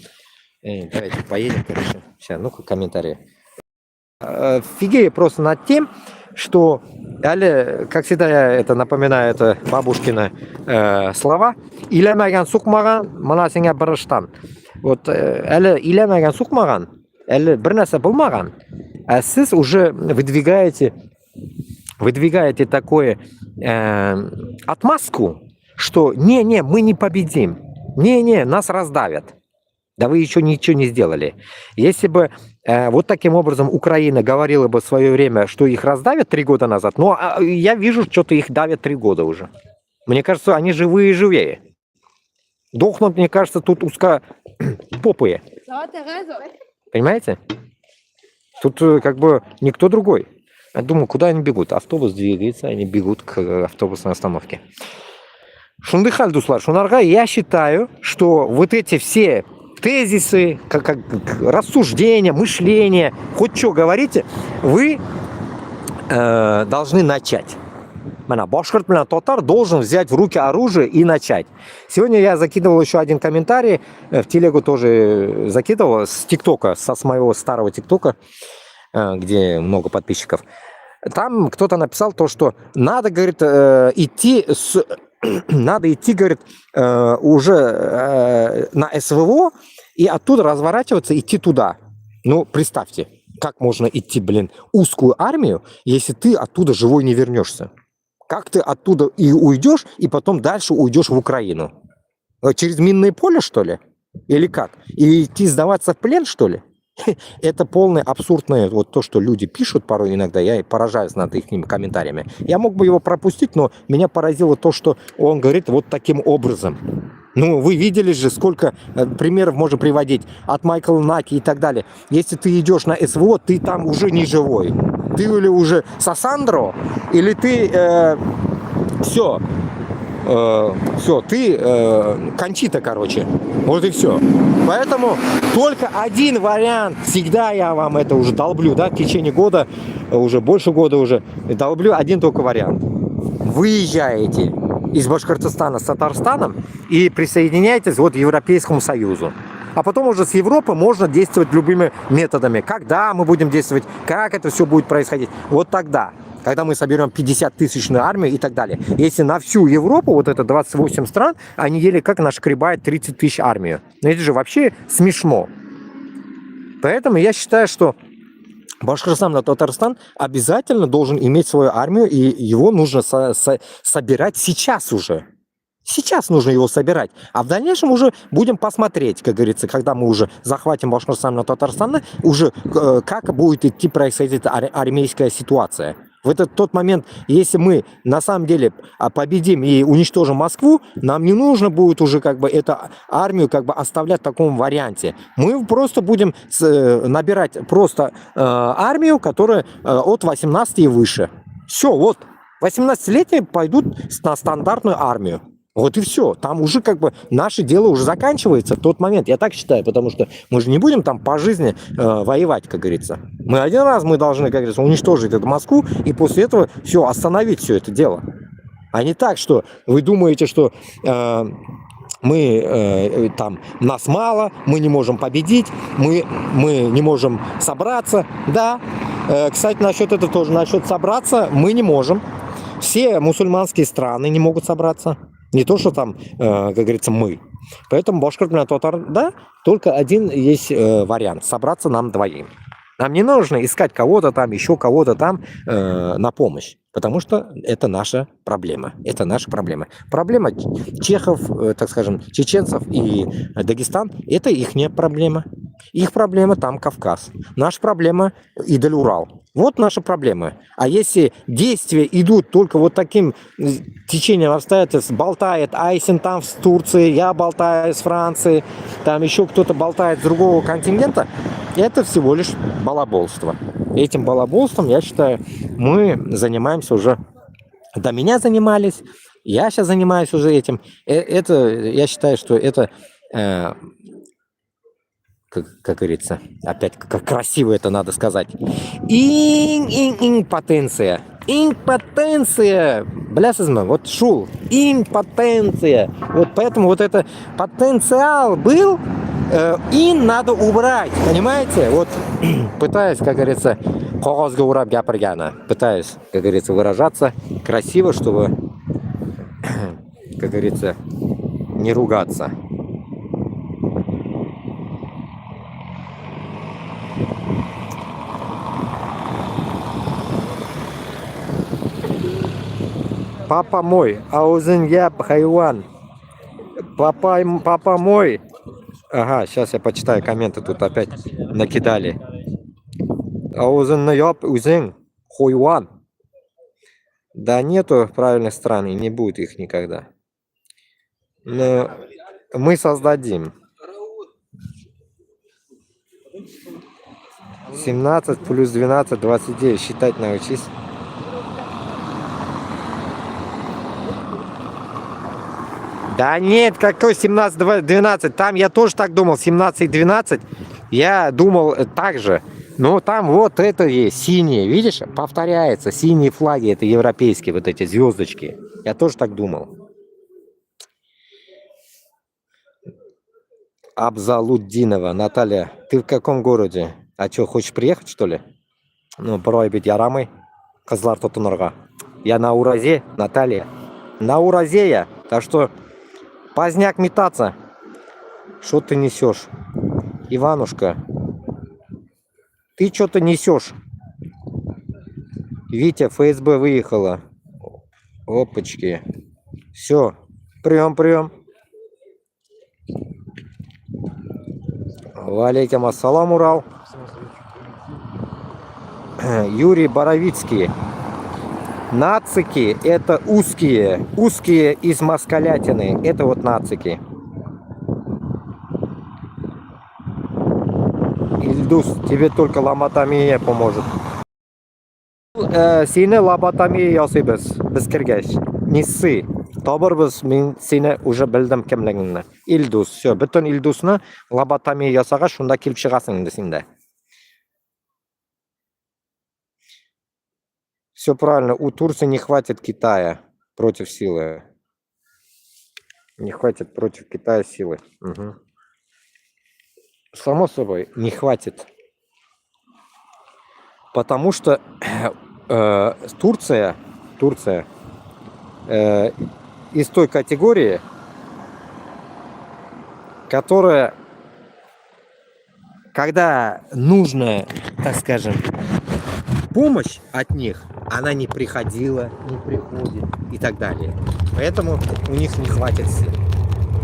Давайте поедем, короче. Сейчас, ну-ка, комментарии. Фигею просто над тем, что, как всегда, я это напоминаю, это бабушкины слова. Илемеген сукмаган, мана сеңе бірыштан. Вот, илемеген сукмаган, бір нәрсе булмаган, а сіз уже выдвигаете такое отмазку, что не, мы не победим, не, нас раздавят. Да вы еще ничего не сделали. Если бы вот таким образом Украина говорила бы в свое время, что их раздавят 3 года назад, но я вижу, что-то их давят 3 года уже. Мне кажется, они живые и живее. Дохнут, мне кажется, тут узкопопые. Понимаете? Тут как бы никто другой. Я думаю, куда они бегут? Автобус двигается, они бегут к автобусной остановке. Шундыхаль дуслар, шунарга, я считаю, что вот эти все тезисы, как рассуждения, мышление, хоть что говорите, вы должны начать. Башкирт или татар должен взять в руки оружие и начать. Сегодня я закидывал еще один комментарий, в телегу тоже закидывал, с ТикТока, с моего старого ТикТока, где много подписчиков. Там кто-то написал то, что надо, говорит, идти, говорит, уже на СВО и оттуда разворачиваться, идти туда. Ну, представьте, как можно идти, узкую армию, если ты оттуда живой не вернешься. Как ты оттуда и уйдешь, и потом дальше уйдешь в Украину? Через минное поле, что ли? Или как? Или идти сдаваться в плен, что ли? Это полное абсурдное, вот то, что люди пишут порой иногда, я поражаюсь над их комментариями. Я мог бы его пропустить, но меня поразило то, что он говорит вот таким образом. Ну, вы видели же, сколько примеров можно приводить от Майкла Наки и так далее. Если ты идешь на СВО, ты там уже не живой. Ты или уже Сасандро, или ты все, ты Кончита, короче. Вот и все. Поэтому только один вариант, всегда я вам это уже долблю, да, в течение года, уже больше года уже, долблю один только вариант. Выезжаете из Башкортостана с Татарстаном и присоединяйтесь вот к Европейскому Союзу. А потом уже с Европы можно действовать любыми методами. Когда мы будем действовать, как это все будет происходить. Вот тогда, когда мы соберем 50-тысячную армию и так далее. Если на всю Европу, вот это 28 стран, они еле как нашкребают 30 тысяч армию. Ну это же вообще смешно. Поэтому я считаю, что Башкортостан и Татарстан обязательно должен иметь свою армию, и его нужно собирать сейчас уже. Сейчас нужно его собирать. А в дальнейшем уже будем посмотреть, как говорится, когда мы уже захватим Башкортостан и Татарстан, уже как будет идти происходить армейская ситуация. В этот тот момент, если мы на самом деле победим и уничтожим Москву, нам не нужно будет уже как бы эту армию как бы оставлять в таком варианте. Мы просто будем набирать просто армию, которая от 18 и выше. Все, вот 18-летние пойдут на стандартную армию. Вот и все. Там уже как бы наше дело уже заканчивается в тот момент. Я так считаю, потому что мы же не будем там по жизни воевать, как говорится. Мы один раз должны, как говорится, уничтожить эту Москву и после этого все, остановить все это дело. А не так, что вы думаете, что мы там нас мало, мы не можем победить, мы не можем собраться. Да, кстати, насчет этого тоже, насчет собраться мы не можем. Все мусульманские страны не могут собраться. Не то, что там, как говорится, мы. Поэтому Башкирт и татар, да, только один есть вариант. Собраться нам двоим. Нам не нужно искать кого-то там, еще кого-то там на помощь. Потому что это наша проблема. Это наша проблема. Проблема чехов, так скажем, чеченцев и Дагестан, это их не проблема. Их проблема там Кавказ. Наша проблема Идаль-Урал. Вот наша проблема. А если действия идут только вот таким течением обстоятельств, болтает Айсен там в Турции, я болтаю с Франции, там еще кто-то болтает с другого континента, это всего лишь балаболство. Этим балаболством, я считаю, мы занимаемся уже, до меня занимались, я сейчас занимаюсь уже этим. Это, я считаю, что это, как говорится, опять как красиво это надо сказать, импотенция. Импотенция. Блясизма, вот шул. Импотенция. Вот поэтому вот это потенциал был, и надо убрать. Понимаете? Вот пытаюсь, как говорится, qog'ozga urab gapirgani. Пытаюсь, как говорится, выражаться красиво, чтобы, как говорится, не ругаться. Папа мой, аузынья хайван. Папа мой. Ага, сейчас я почитаю комменты, тут опять накидали. Аузынья узын хайван. Да нету правильных стран и не будет их никогда. Но мы создадим. 17 плюс 12, 29. Считать научись. Да нет, какой 17, 12? Там я тоже так думал, 17, 12. Я думал так же. Но там вот это есть, синие, видишь? Повторяется, синие флаги, это европейские, вот эти звездочки. Я тоже так думал. Абзалуддинова, Наталья, ты в каком городе? А что, хочешь приехать, что ли? Ну, проебить ярамы. Козлар Тотунорга. Я на Уразе, Наталья. На Уразе я. Так что поздняк метаться. Что ты несешь? Иванушка. Ты что-то несешь. Витя, ФСБ выехала. Опачки. Все. Прием. Валейкум ассалам, Урал. Юрий Боровицкий. Нацики это узкие из москалятины. Это вот нацики. Ильдус, тебе только лоботомия поможет. Сені лоботомия ясыйбыз, біз кіргеш. Несі. Табырбыз, мен сені уже білдім кімлігіңні. Ильдус, все. Бүтін Ильдусны лоботомия ясаға шунда келіп шығасың енді сенде. Все правильно. У Турции не хватит Китая против силы. Не хватит против Китая силы. Угу. Само собой, не хватит. Потому что Турция из той категории, которая, когда нужно, так скажем, помощь от них, она не приходила, не приходит и так далее. Поэтому у них не хватит сил.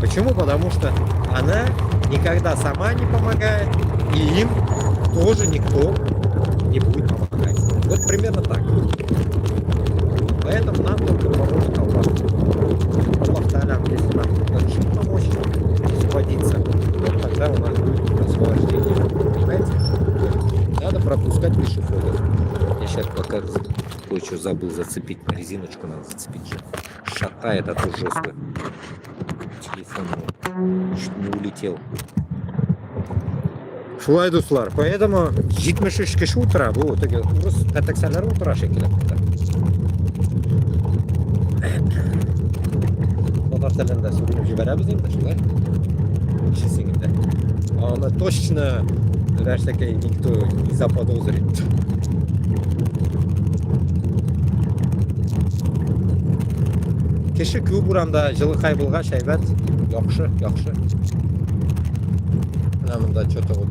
Почему? Потому что она никогда сама не помогает, и им тоже никто не будет помогать. Вот примерно так. Поэтому нам только поможет Аллах. Аллах Та'аля, если нам решит помочь освободиться, вот тогда у нас будет освобождение. Понимаете? Надо пропускать пешеходов. Я сейчас пока кое-что забыл зацепить. Резиночку надо зацепить же. Шатает, а то жестко. Телефон чуть не улетел. Шулай дуслар. Поэтому 73 кеше утра. Bu urus tataksanlar o'tira shekilli. Xudo tilida so'rab yuboramiz endi shulay. Ishingizda. Она точно, знаешь, такая никто не заподозрит. Кеше көп урамда жылқай болған шайбат. Яхшы. Нам что-то вот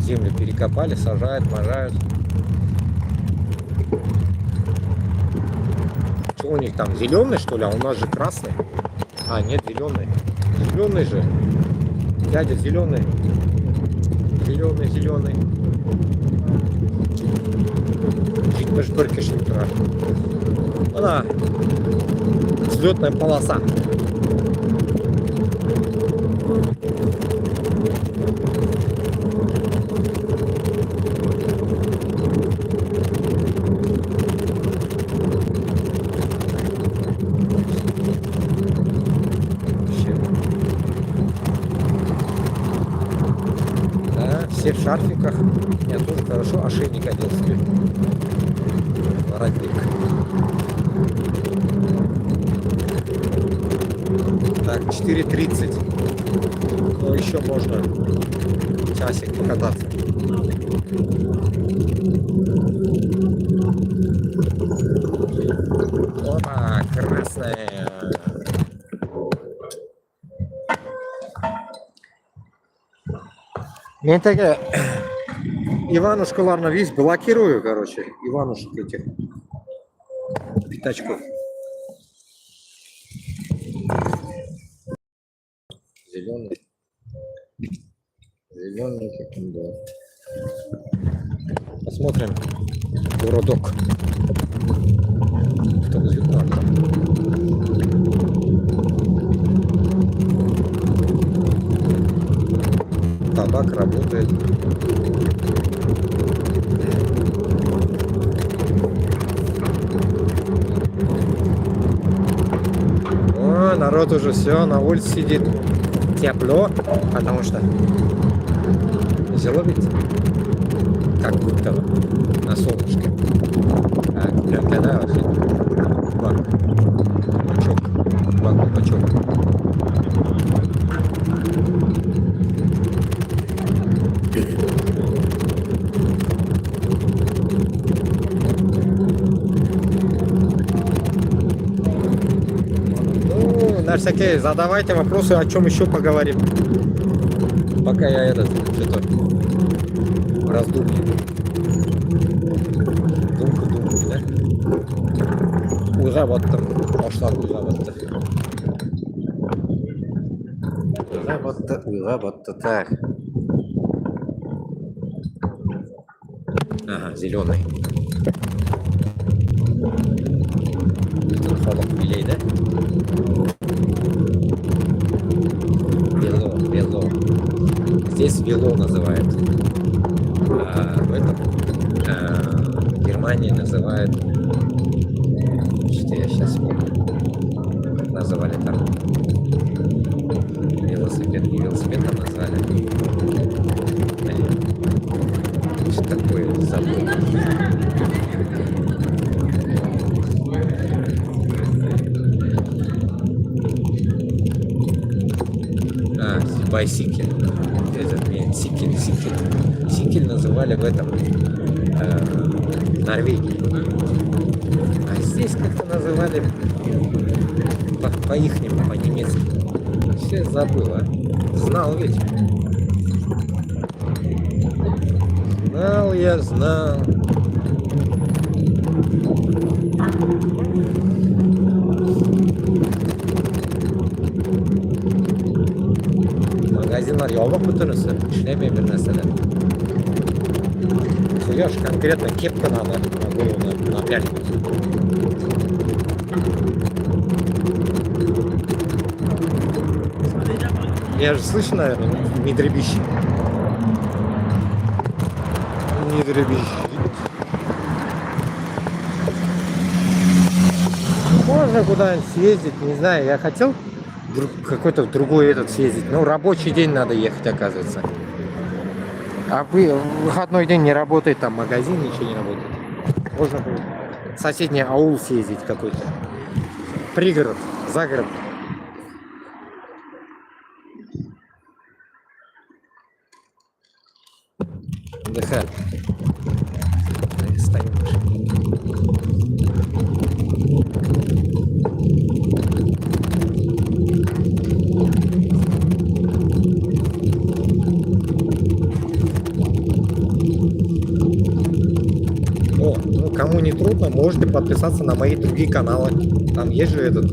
землю перекопали, сажают, мажают. Что у них там, зеленый что ли? А у нас же красный. А, нет, зеленый. Зеленый же. Дядя зеленый. Зеленый. Житмеш бір кеше утра. Она взлетная полоса. Все в шарфиках. Я тоже, Хорошо, ошейник одел себе. Воротник. Так, 4:30. Ну, еще можно часик покататься. Опа, красная. Я такая Иванушка, ладно, весь блокирую, короче, Иванушек этих пятачков. Зеленый. Зелененький, да. Посмотрим городок. Кто будет нам? Табак работает. О, народ уже все на улице сидит. Тепло, потому что взяло ведь как будто на солнышке. Так, прям тогда вообще бачок. Ну, на всякие задавайте вопросы, о чем еще поговорим. Пока я этот что-то раздумью. Думку, да? Uyg'oqyaptim. Boshlar uyg'oqyapti. Так. Ага, зеленый. Холод белей, да? Вело. Здесь вело называют. А в этом Германии называют. Что я сейчас помню. Как называли там? Велосипед. Не велосипед там назвали. Что такое? Забыл. Байсикель. Сикель называли в этом Норвегии. А здесь как-то называли по-ихнему, по-немецки. Все забыл, а? Знал ведь. Знал. Magazinlar yopiq butunisi, ishlamay bir narsalar. Quyosh конкретно кепка надо на голову напялить. Я же слышу, наверное, не дребищи. Можно куда-нибудь съездить, не знаю, я хотел какой-то другой этот съездить. Ну, рабочий день надо ехать, оказывается. А в выходной день не работает, там магазин, ничего не работает. Можно будет в соседний аул съездить какой-то. Пригород, загород. Отдыхать. Кому не трудно, можете подписаться на мои другие каналы. Там есть же этот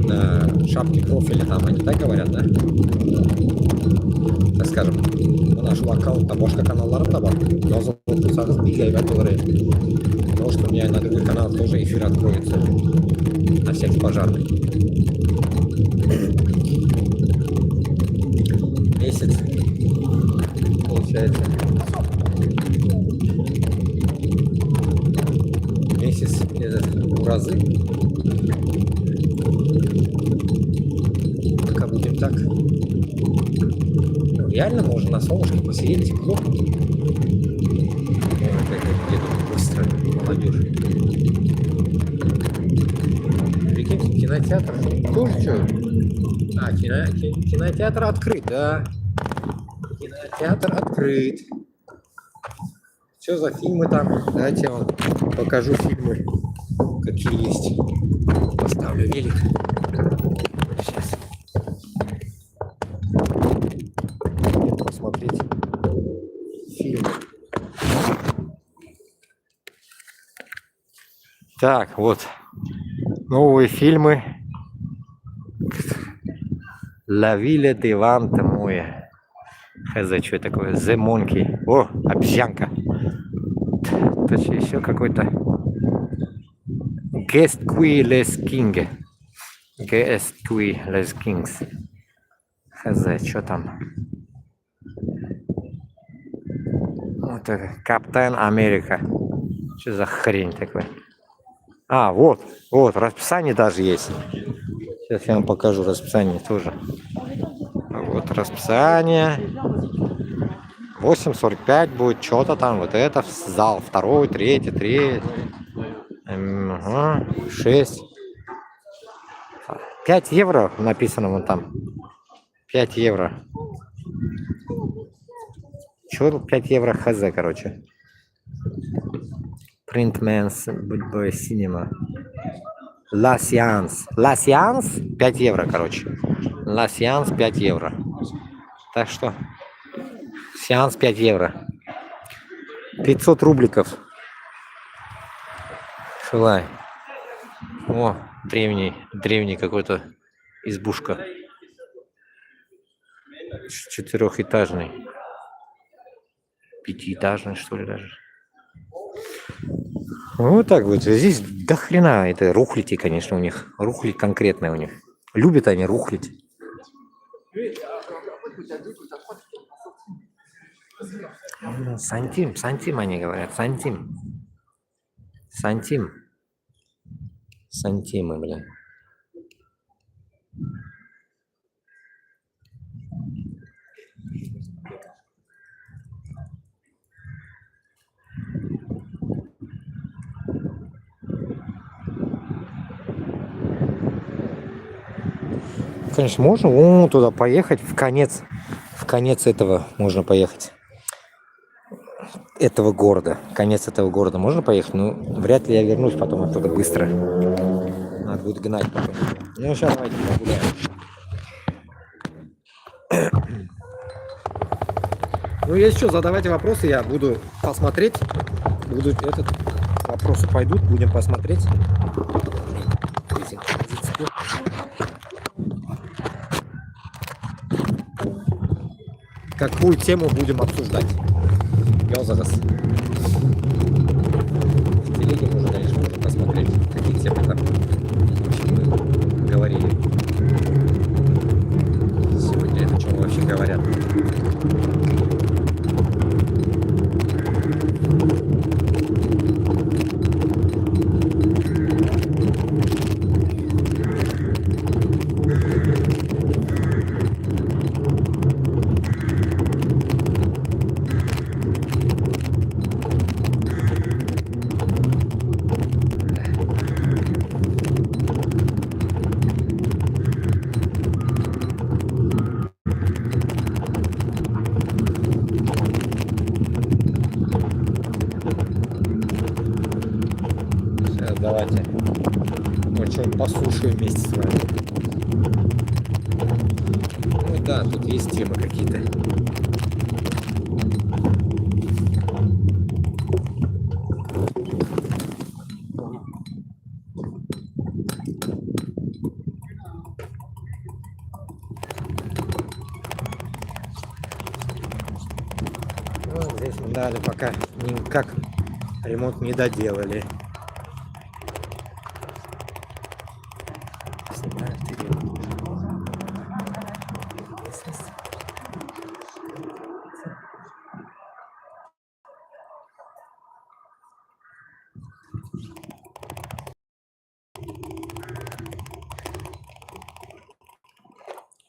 на шапке профиля, там они так говорят, да? Так скажем, нашего аккаунта башка каналларым да бар. Жазып отырсаңыз бик әйбәт булыр еді. Потому что у меня на другой канал тоже эфир откроется. На всякий пожарный. Месяц. Получается. Месяц разы. Пока будем так. Реально можно на солнышке посидеть тепло. кинотеатр тоже что? А, кинотеатр открыт, да. Кинотеатр открыт. Что за фильмы там? Давайте я вам покажу фильмы, какие есть. Поставлю велик. Сейчас. Посмотреть фильмы. Так, вот. Новые фильмы. La Ville de Ventimiglia. Хз, что это такое? The Monkey. О, обезьянка. Точнее, еще какой-то. Guest Qui Les King. Guest Qui Les Kings. Хз, что там? Вот это. Капитан Америка. Что за хрень такой? А, вот, расписание даже есть. Сейчас я вам покажу расписание тоже. Вот расписание. 8:45 будет что-то там, вот это, зал 2, 3, 3. 6. 5 евро написано вон там. 5 евро. Чего 5 евро хз, короче. Printman's Boy Cinema. La Séance. La Séance 5 евро, короче. La Séance 5 евро. Так что сеанс 5 евро. 500 рубликов. Шилай. О, древний какой-то избушка. 4-этажный. 5-этажный, что ли, даже. Вот так вот. Здесь до хрена это рухлити, конечно, у них. Рухлить конкретная у них. Любят они рухлить. Сантим они говорят. Сантимы, блин. Конечно, можно вон туда поехать, в конец этого можно поехать. Этого города. Конец этого города можно поехать, но вряд ли я вернусь потом оттуда быстро. Надо будет гнать потом. Ну, сейчас давайте погуляем. Ну, если что, задавайте вопросы, я буду посмотреть. Вопросы пойдут, будем посмотреть. Какую тему будем обсуждать? Я зараз. В телеге можно, конечно, посмотреть, какие темы там мы говорили. Сегодня это что вообще говорят? Давайте вот что-нибудь послушаем вместе с вами. Ну да, тут есть темы какие-то. Ну, здесь мы дали пока никак ремонт не доделали.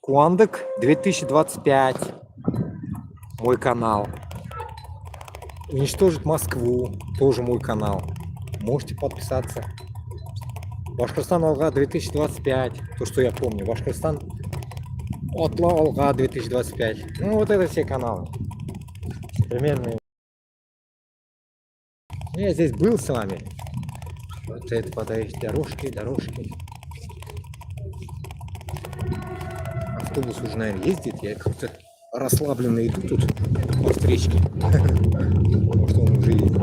Куандык 2025. Мой канал. Уничтожить Москву. Тоже мой канал. Можете подписаться. Башкортостан Алга 2025. То, что я помню. Башкортостан Отла Алга 2025. Ну, вот это все каналы. Примерно. Я здесь был с вами. Вот это подают дорожки. Автобус уже, наверное, ездит. Я как-то расслабленно иду тут по встречке. Может, он уже ездит.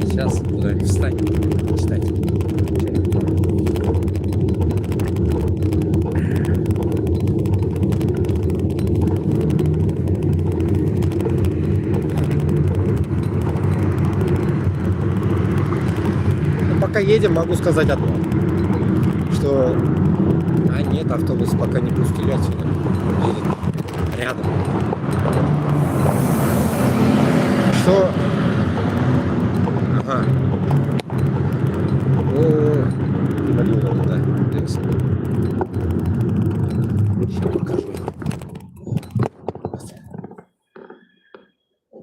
Сейчас куда-нибудь встань, читать. Ну, пока едем, могу сказать одно, что... А нет, автобус пока не пустили отсюда. Едет рядом. Что... Ага. О, блин, да, дивись. Сейчас покажу.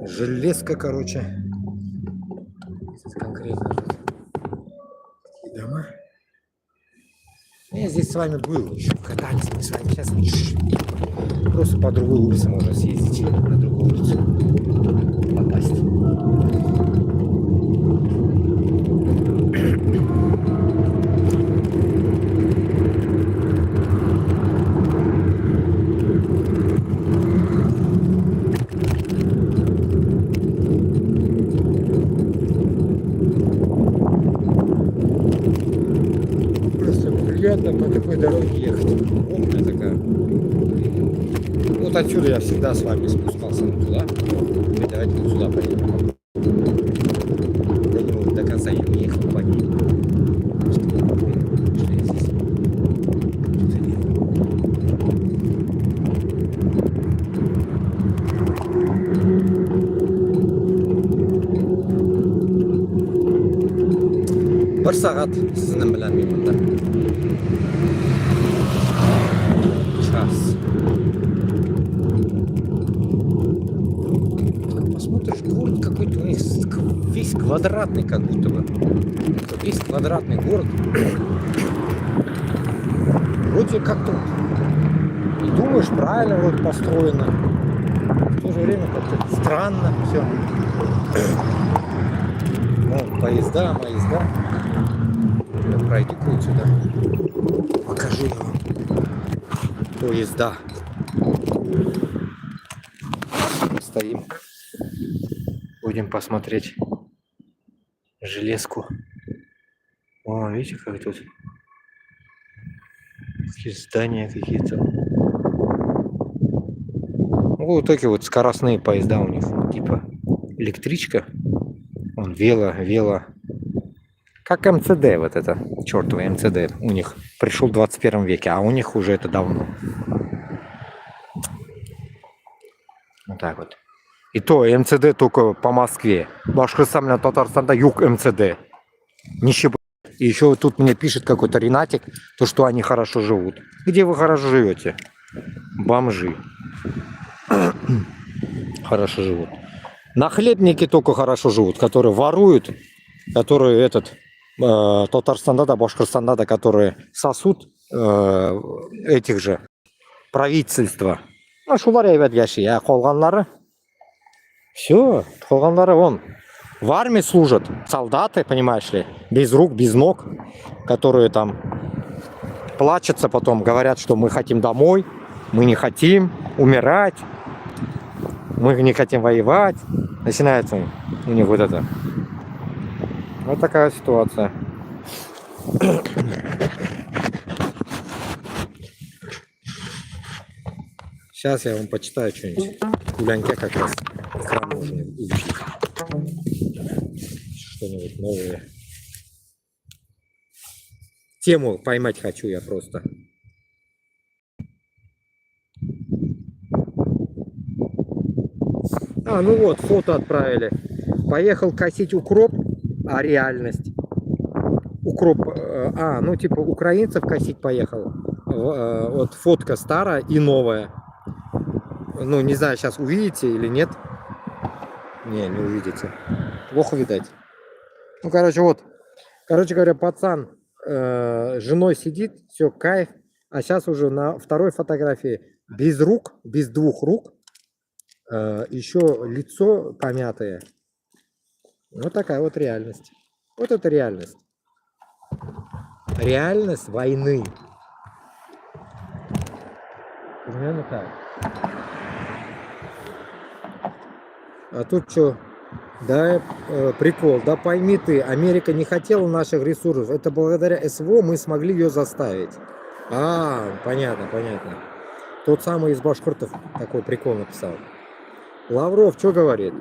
Железка, короче. Здесь конкретно такие дома. Я здесь с вами был еще, катались мы с вами. Сейчас просто по другой улице можно съездить, на другую улицу попасть. Приятно по такой дороге ехать. Умная такая. Вот отсюда я всегда с вами спускался туда. И давайте вот сюда поедем. До него до конца я не ехал по ним. Что я здесь? Что-то делаю. Bir saat sizin bilan menda. Час. Посмотришь, город какой-то у них весь квадратный, как будто бы. Весь квадратный город. Вроде как-то и думаешь, правильно вроде построено. В то же время как-то странно все. Ну, поезда. Я пройду куда сюда. Покажу вам. Поезда. Стоим. Будем посмотреть железку. О, видите, как тут такие здания какие-то. Ну, вот такие вот скоростные поезда у них. Типа электричка. Вон вело. Как МЦД вот это. Чёртово МЦД у них пришел в 21 веке, а у них уже это давно. Вот так вот. И то МЦД только по Москве. Башкортостан, Татарстанда юг МЦД. Нищеб... И еще тут мне пишет какой-то Ренатик, то что они хорошо живут. Где вы хорошо живете? Бомжи. Хорошо живут. Нахлебники только хорошо живут, которые воруют, которые Татарстанда да, Башкортостанда да, которые сосут этих же правительства. Ну, шулар әйбәт яши, а калганнары все, калганнары вон в армии служат, солдаты, понимаешь ли, без рук, без ног, которые там плачутся потом, говорят, что мы хотим домой, мы не хотим умирать, мы не хотим воевать. Начинается у них вот это. Вот такая ситуация. Сейчас я вам почитаю что-нибудь. Гуляньке как раз экран можно увидеть. Что-нибудь новое. Тему поймать хочу я просто. А, ну вот, фото отправили. Поехал косить укроп, а реальность. Укроп, ну типа украинцев косить поехал. Вот фотка старая и новая. Ну, не знаю, сейчас увидите или нет. Не увидите. Плохо видать. Ну, короче, вот. Короче говоря, пацан с женой сидит, все, кайф. А сейчас уже на второй фотографии без рук, без двух рук, еще лицо помятое. Вот такая вот реальность. Вот это реальность. Реальность войны. Примерно так. А тут что? Да, прикол. Да пойми ты, Америка не хотела наших ресурсов. Это благодаря СВО мы смогли ее заставить. Понятно. Тот самый из башкиртов такой прикол написал. Лавров что говорит?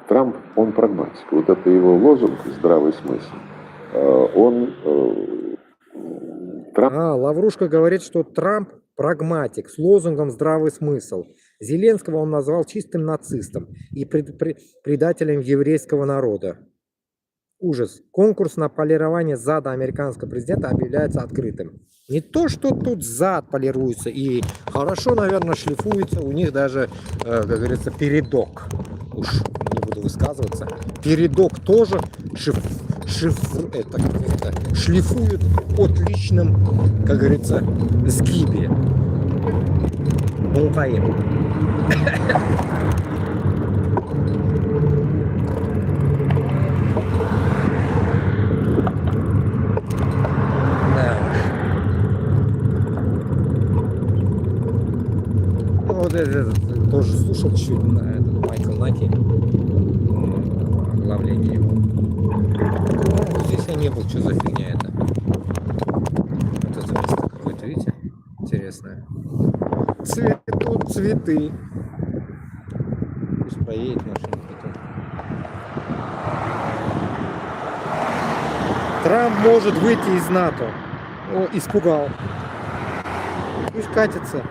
Трамп, он прагматик. Вот это его лозунг «здравый смысл». Лаврушка говорит, что Трамп прагматик с лозунгом «здравый смысл». Зеленского он назвал чистым нацистом и предателем еврейского народа. Ужас. Конкурс на полирование зада американского президента объявляется открытым. Не то, что тут зад полируется и хорошо, наверное, шлифуется. У них даже, как говорится, передок. Уж не буду высказываться. Передок тоже шлифуют от личном, как говорится, сгибе. Вот это тоже слушал чуть Майкл Наки, оглавление его. Здесь я не был, что за фигня это. Вот это место какое-то, видите? Интересное. Цветут цветы. Пусть поедет машина. Трамп может выйти из НАТО. О, испугал. Пусть катится.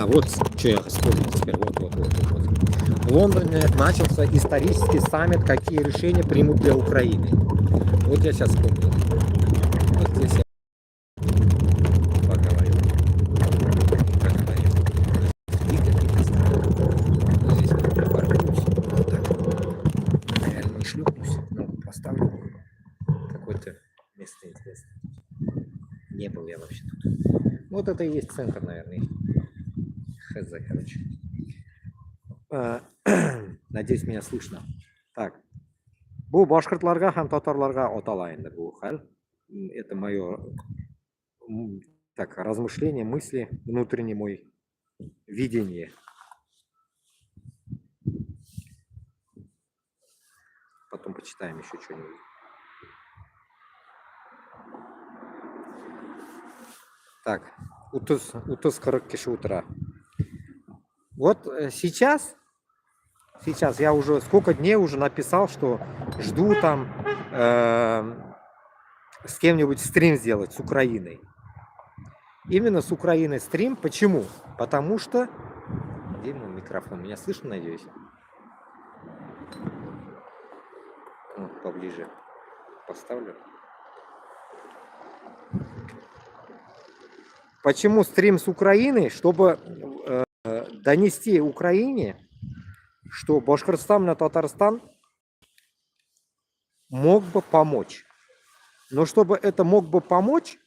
Вот что я вспомнил теперь. Вот. В Лондоне начался исторический саммит, какие решения примут для Украины. Вот я сейчас вспомнил. Вот здесь я поговорю. Здесь вот припаркуюсь. Вот так. Наверное, не шлюпнусь, но поставлю какое-то место интересное. Не был я вообще тут. Вот это и есть центр, наверное. Хз, короче. Надеюсь, меня слышно. Так. Бу башкортларга һәм татарларга аталайынды бу хәл. Это мое так размышление, мысли, внутренний мой видение. Потом почитаем еще что-нибудь. Так. 30-40 киши утра. Вот сейчас я уже сколько дней уже написал, что жду там с кем-нибудь стрим сделать с Украиной. Именно с Украиной стрим. Почему? Потому что... Где мой микрофон? Меня слышно, надеюсь? Вот, поближе поставлю. Почему стрим с Украины? Чтобы донести Украине, что Башкортостан и Татарстан мог бы помочь. Но чтобы это мог бы помочь,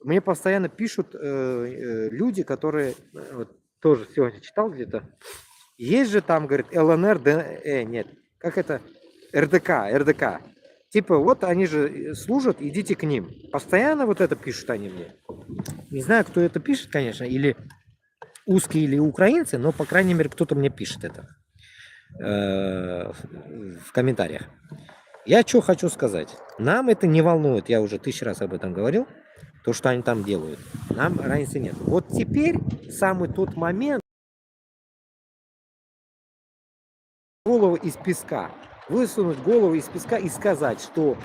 мне постоянно пишут люди, которые тоже сегодня читал где-то. Есть же там, говорит, ЛНР, нет, как это, РДК. Типа, вот они же служат, идите к ним. Постоянно вот это пишут они мне. Не знаю, кто это пишет, конечно, или узкие, или украинцы, но, по крайней мере, кто-то мне пишет это в комментариях. Я что хочу сказать. Нам это не волнует, я уже 1000 раз об этом говорил, то, что они там делают. Нам разницы нет. Вот теперь самый тот момент, голову из песка, высунуть голову из песка и сказать, что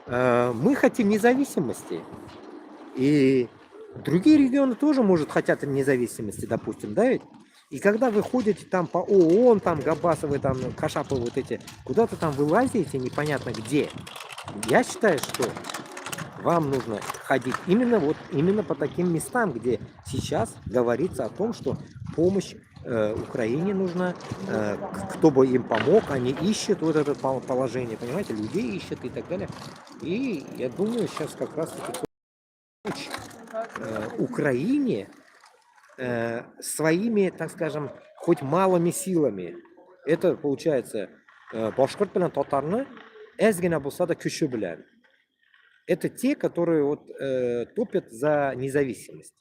мы хотим независимости. И другие регионы тоже, может, хотят независимости, допустим, да ведь? И когда вы ходите там по ООН, там Габасовы, там Кашаповы вот эти, куда-то там вылазите непонятно где. Я считаю, что вам нужно ходить именно по таким местам, где сейчас говорится о том, что помощь Украине нужна, кто бы им помог, они ищут вот это положение, понимаете, людей ищут и так далее. И я думаю, сейчас как раз таки помочь Украине своими, так скажем, хоть малыми силами. Это получается башкорт белән татарны әз генә булса да көче белән. Это те, которые вот топят за независимость.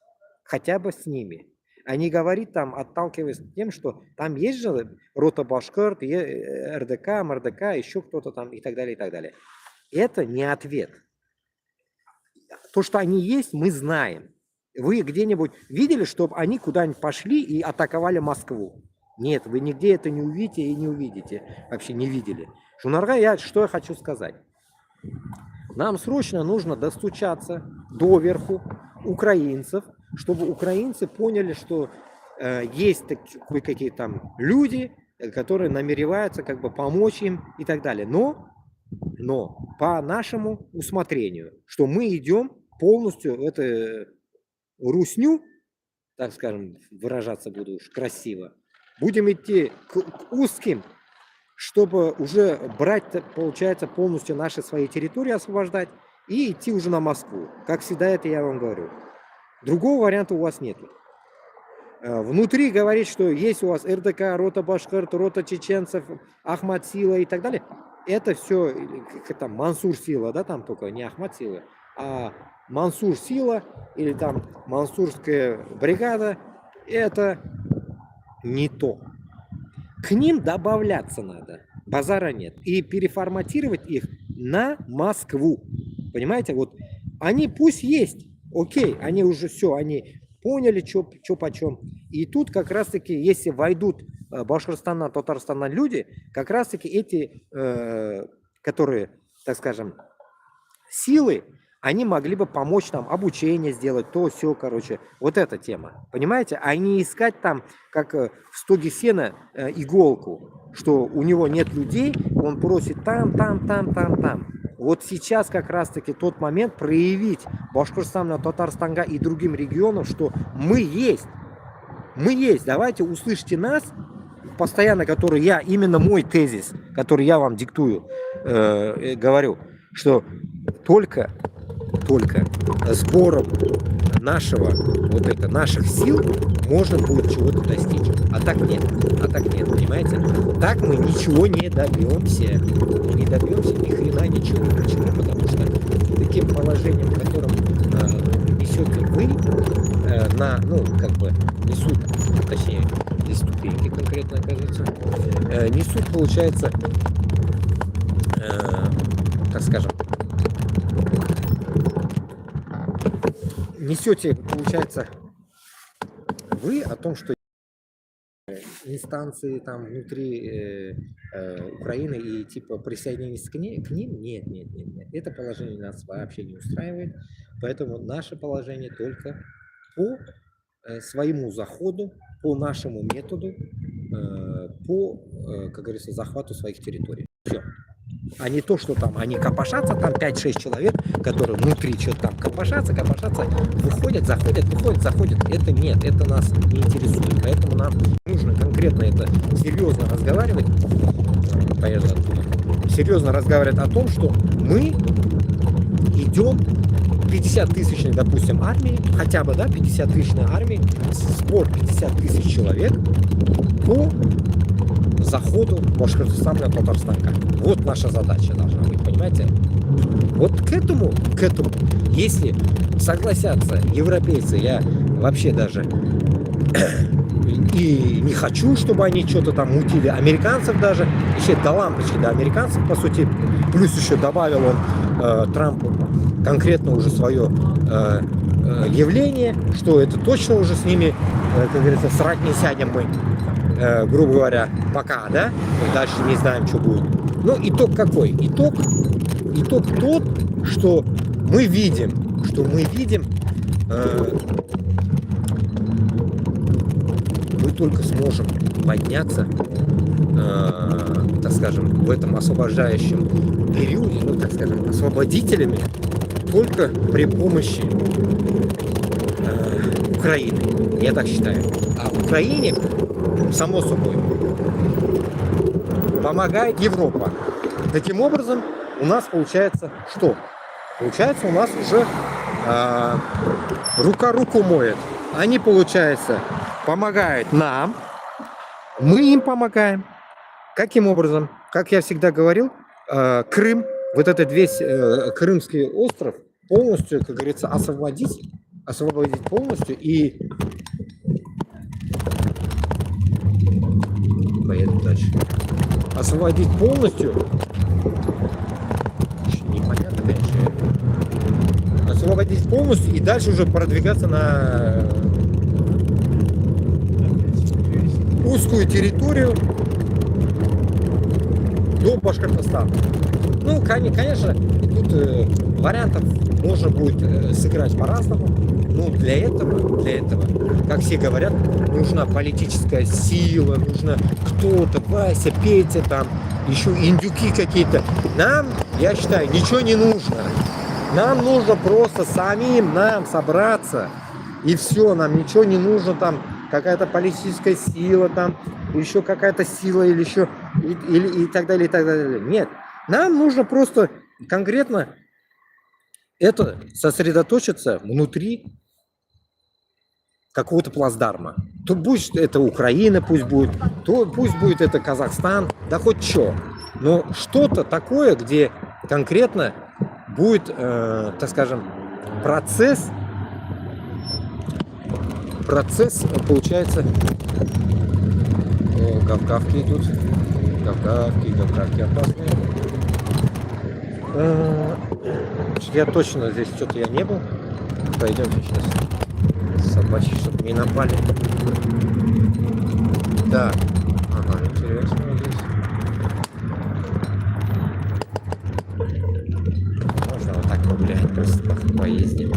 Хотя бы с ними. А не говорит там, отталкиваясь тем, что там есть же рота башкорт, РДК, МРДК, еще кто-то там и так далее, и так далее. Это не ответ. То, что они есть, мы знаем. Вы где-нибудь видели, чтобы они куда-нибудь пошли и атаковали Москву? Нет, вы нигде это не увидите и не увидите. Вообще не видели. Шунарга, что я хочу сказать. Нам срочно нужно достучаться доверху украинцев, чтобы украинцы поняли, что есть какие-то там люди, которые намереваются как бы помочь им и так далее. Но по нашему усмотрению, что мы идем полностью в эту русню, так скажем, выражаться буду уж красиво, будем идти к узким, чтобы уже брать, получается, полностью наши свои территории освобождать и идти уже на Москву. Как всегда, это я вам говорю. Другого варианта у вас нет. Внутри говорить, что есть у вас РДК, рота башкорт, рота чеченцев, Ахмат Сила и так далее. Это все, как там, Мансур Сила, да, там только не Ахмат Сила, а Мансур Сила или там Мансурская бригада. Это не то. К ним добавляться надо, базара нет. И переформатировать их на Москву. Понимаете, вот они пусть есть, окей, они уже все, они поняли, что почем. И тут как раз-таки, если войдут Башкортостана, Татарстана люди, как раз-таки эти, которые, так скажем, силы, они могли бы помочь нам обучение сделать, то все, короче, вот эта тема, понимаете? А не искать там, как в стоге сена, иголку, что у него нет людей, он просит там. Вот сейчас как раз-таки тот момент проявить Башкортостану, Татарстанга и другим регионам, что мы есть, давайте услышьте нас, постоянно, который я, именно мой тезис, который я вам диктую, говорю, что только сбором наших сил можно будет чего-то достичь. А так нет, понимаете? Так мы ничего не добьемся. Не добьемся ни хрена ничего. Почему? Потому что таким положением, которым несете вы, несут, точнее, здесь ступеньки конкретно оказывается, несут, получается, так скажем, несете, получается, вы о том, что инстанции там внутри Украины и типа присоединились к ним, нет. Это положение нас вообще не устраивает, поэтому наше положение только по своему заходу, по нашему методу, по, как говорится, захвату своих территорий. Все. А не то, что там они копошатся, там 5-6 человек, которые внутри что-то там копошатся, выходят, заходят. Это нет, это нас не интересует. Поэтому нам нужно конкретно это серьезно разговаривать. Поехали оттуда. Серьезно разговаривать о том, что мы идем 50-тысячной, допустим, армии, хотя бы, да, 50-тысячной армии, сбор 50 тысяч человек по заходу Башкортостана и Татарстана. Вот наша задача должна быть, понимаете? Вот к этому, если согласятся европейцы, я вообще даже и не хочу, чтобы они что-то там мутили, американцев даже, еще до лампочки, до американцев, по сути, плюс еще добавил он Трампу конкретно уже свое явление, что это точно уже с ними, как говорится, срать не сядем мы, грубо говоря, пока, да, дальше не знаем, что будет. Ну, итог какой? Итог тот, что мы видим, мы только сможем подняться, так скажем, в этом освобождающем периоде, ну, так скажем, освободителями, только при помощи Украины. Я так считаю. А Украине, само собой, помогает Европа. Таким образом, у нас получается что? Получается, у нас уже рука руку моет. Они, получается, помогают нам, мы им помогаем. Каким образом? Как я всегда говорил, Крым, вот этот весь Крымский остров полностью, как говорится, освободить полностью и поеду дальше. Освободить полностью. Непонятно, конечно. Освободить полностью и дальше уже продвигаться на узкую территорию до Башкортостана. Ну, конечно, тут вариантов можно будет сыграть по-разному. Но для этого, как все говорят, нужна политическая сила, нужно кто-то, Вася, Петя, там, еще индюки какие-то. Нам, я считаю, ничего не нужно. Нам нужно просто самим нам собраться, и все, нам ничего не нужно, там, какая-то политическая сила, там, еще какая-то сила, или еще, и так далее, и так далее. Нет, нам нужно просто конкретно это сосредоточиться внутри какого-то плацдарма. То пусть это Украина, пусть будет это Казахстан, да хоть что. Но что-то такое, где конкретно будет, так скажем, процесс, получается, гавгавки идут, гавгавки опасные. Я точно здесь что-то я не был. Пойдемте сейчас. Собачьи, чтобы не напали. Да. Ага, интересно здесь. Можно вот так погулять, просто поездим.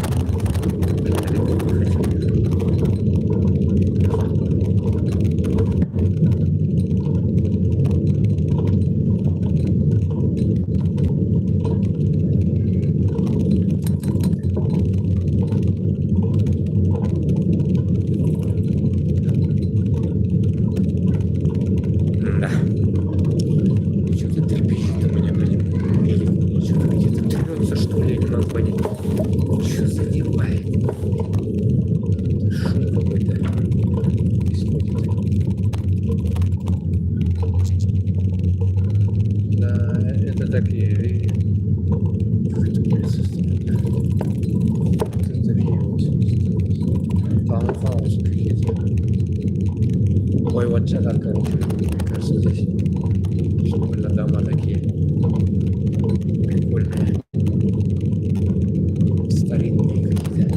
Ой, вот жарко, мне кажется, здесь прикольно, дома такие прикольные, старинные какие-то.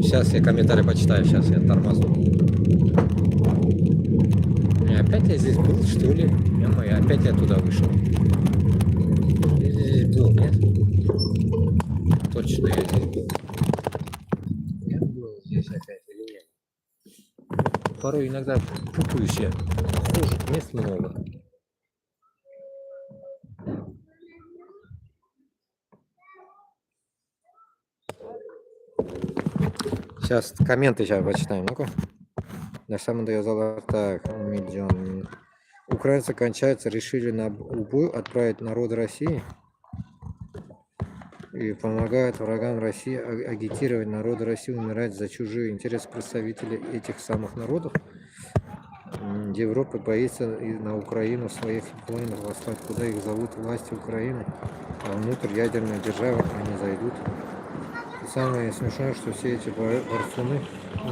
Сейчас я комментарий почитаю, сейчас я тормозну. И опять я здесь был, что ли? Опять я туда вышел. Я здесь был, нет? Точно я здесь был. Я был здесь опять или нет? Порой иногда путаюсь я. Похоже, мест много. Сейчас комменты сейчас почитаем. Ну-ка. На самом деле так, миллион. Украинцы кончаются, решили на убой отправить народ России и помогают врагам России агитировать народ России умирать за чужие интересы представителей этих самых народов. Европа боится на Украину своих воинов послать, куда их зовут власти Украины, а внутрь ядерной державы они зайдут. И самое смешное, что все эти борцуны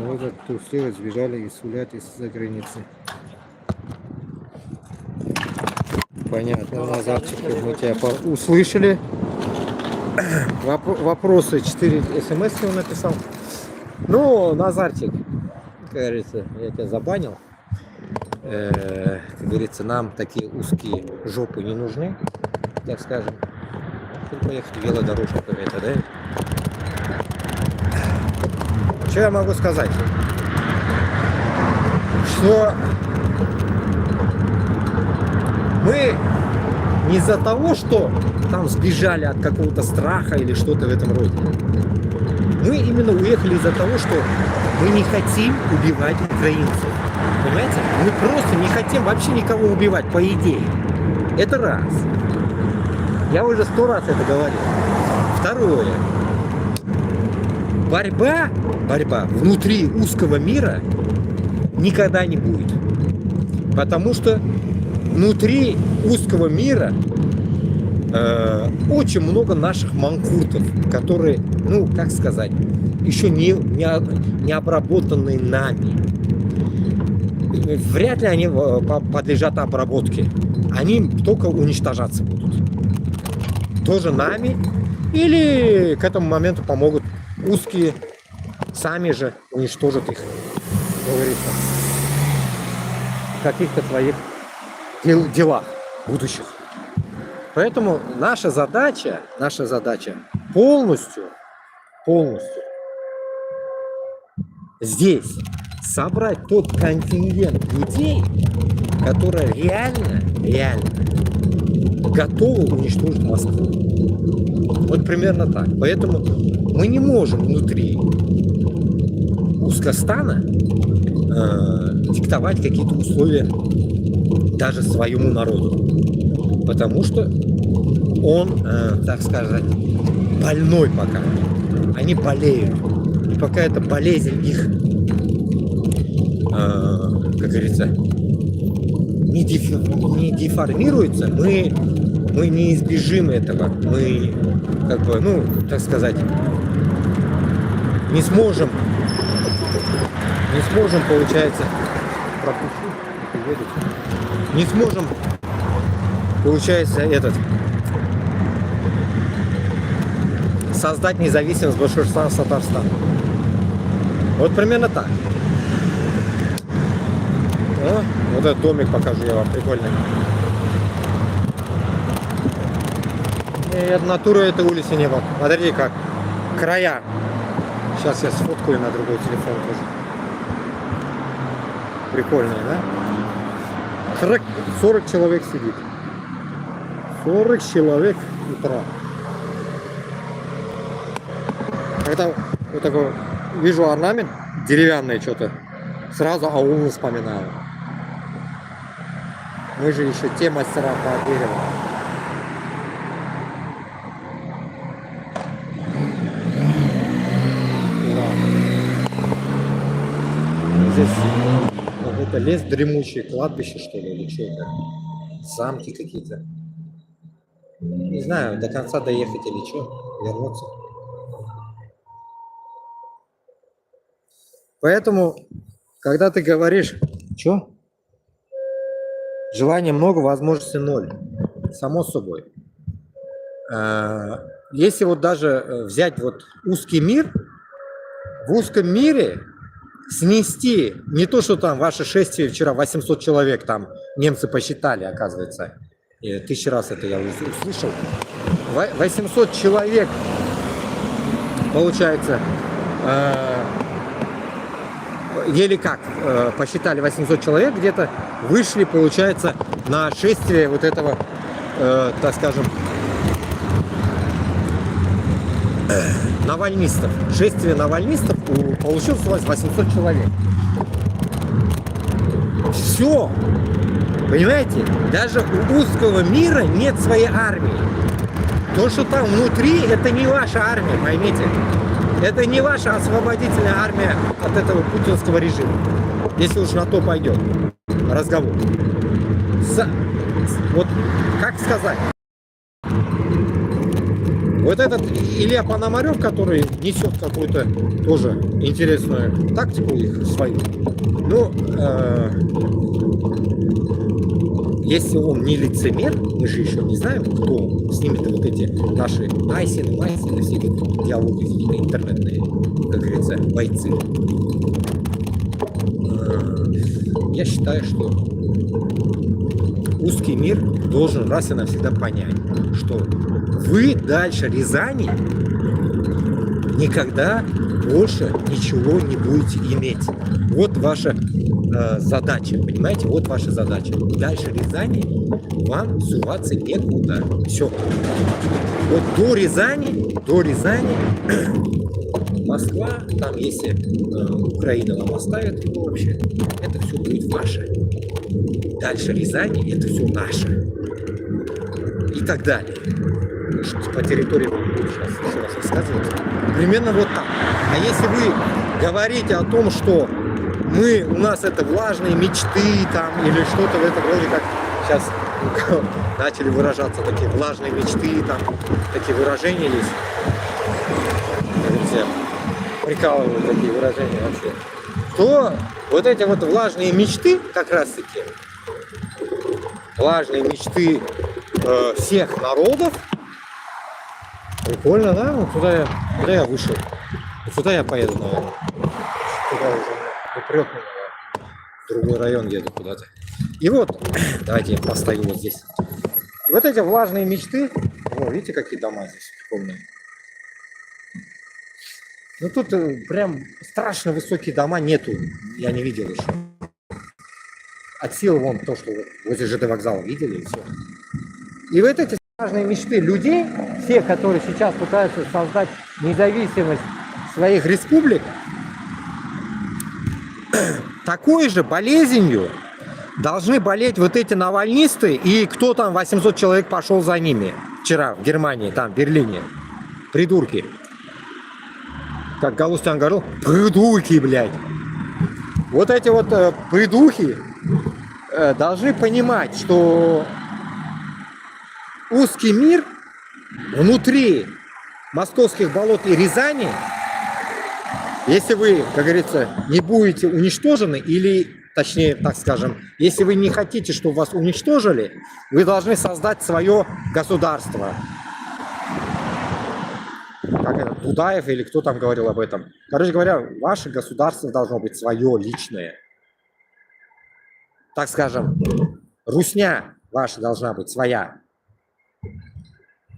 вот трусливо сбежали и сулят из-за границы. Понятно, Назарчик, мы тебя услышали. Вопросы 4 смс он написал. Ну, Назарчик, как говорится, я тебя забанил. Как говорится, нам такие узкие жопы не нужны, так скажем. Поехать велодорожниками, это, да? Что я могу сказать? что мы не из-за того, что там сбежали от какого-то страха или что-то в этом роде. Мы именно уехали из-за того, что мы не хотим убивать украинцев. Понимаете? Мы просто не хотим вообще никого убивать, по идее. Это раз. Я уже 100 раз это говорил. Второе. Борьба внутри узкого мира никогда не будет. Потому что внутри узкого мира очень много наших манкуртов, которые, ну, как сказать, еще не обработанные нами. Вряд ли они подлежат обработке. Они только уничтожаться будут. Тоже нами. Или к этому моменту помогут узкие, сами же уничтожат их, как говорится, в каких-то своих делах будущих. Поэтому наша задача полностью здесь собрать тот контингент людей, которые реально готовы уничтожить Москву. Вот примерно так. Поэтому мы не можем внутри Узкостана диктовать какие-то условия даже своему народу. Потому что он, так сказать, больной пока. Они болеют. И пока эта болезнь их, как говорится, не деформируется, мы не избежим этого. Мы, как бы, ну, так сказать, не сможем, получается, не сможем, получается, создать независимость Башкортостана с Татарстаном. Вот примерно так. О, вот этот домик покажу я вам, прикольный. И натуры этой улицы не было. Смотрите как. Края. Сейчас я сфоткаю на другой телефон тоже. Прикольные, да? 40 человек сидит. 40 человек утра. Когда вот такой вижу орнамент деревянный что-то, сразу аул вспоминаю. Мы же еще те мастера по дереву. Здесь какой-то лес дремучий, кладбище что ли, или что это? Замки какие-то. Не знаю, до конца доехать или что, вернуться. Поэтому, когда ты говоришь, что? Желания много, возможностей ноль. Само собой. Если вот даже взять вот узкий мир, в узком мире снести не то, что там ваше шествие вчера 800 человек там немцы посчитали, оказывается. И 1000 раз это я услышал. 800 человек, получается, еле как посчитали 800 человек, где-то вышли, получается, на шествие вот этого, так скажем, навальнистов. Шествие навальнистов получилось у вас 800 человек. Все. Понимаете? Даже у узкого мира нет своей армии. То, что там внутри, это не ваша армия, поймите. Это не ваша освободительная армия от этого путинского режима. Если уж на то пойдет разговор. Вот как сказать? Вот этот Илья Пономарев, который несет какую-то тоже интересную тактику их свою, ну, если он не лицемер, мы же еще не знаем, кто он, снимет вот эти наши Айсины, все эти диалоги, какие-то интернетные, как говорится, бойцы. Я считаю, что узкий мир должен раз и навсегда понять, что вы дальше Рязани никогда больше ничего не будете иметь. Вот ваша задачи, понимаете? Вот ваша задача. Дальше Рязани вам суваться некуда. Все. Вот до Рязани Москва, там если Украина вам оставит его вообще, это все будет ваше. Дальше Рязани это все наше. И так далее. По территории сейчас еще раз рассказывать. Примерно вот так. А если вы говорите о том, что у нас это влажные мечты там или что-то в этом роде, как сейчас начали выражаться такие влажные мечты, там такие выражения есть. Все прикалывают такие выражения вообще. То вот эти вот влажные мечты, как раз таки, влажные мечты всех народов. Прикольно, да? Вот куда я вышел. Вот сюда я поеду, наверное. Туда уже упрет меня. В другой район еду куда-то. И вот, давайте я постою вот здесь. И вот эти влажные мечты. О, видите, какие дома здесь прикольные. Ну тут прям страшно высокие дома нету. Я не видел еще. От силы вон то, что возле ЖД вокзала видели, и все. И вот эти важные мечты людей, все, которые сейчас пытаются создать независимость своих республик, такой же болезнью должны болеть вот эти навальнисты и кто там 800 человек пошел за ними вчера в Германии, там, в Берлине. Придурки. Как Галустян говорил, придурки, блядь. Вот эти вот придурки должны понимать, что узкий мир внутри московских болот и Рязани, если вы, как говорится, не будете уничтожены, или, точнее, так скажем, если вы не хотите, чтобы вас уничтожили, вы должны создать свое государство. Как это, Дудаев или кто там говорил об этом. Короче говоря, ваше государство должно быть свое, личное. Так скажем, русня ваша должна быть своя.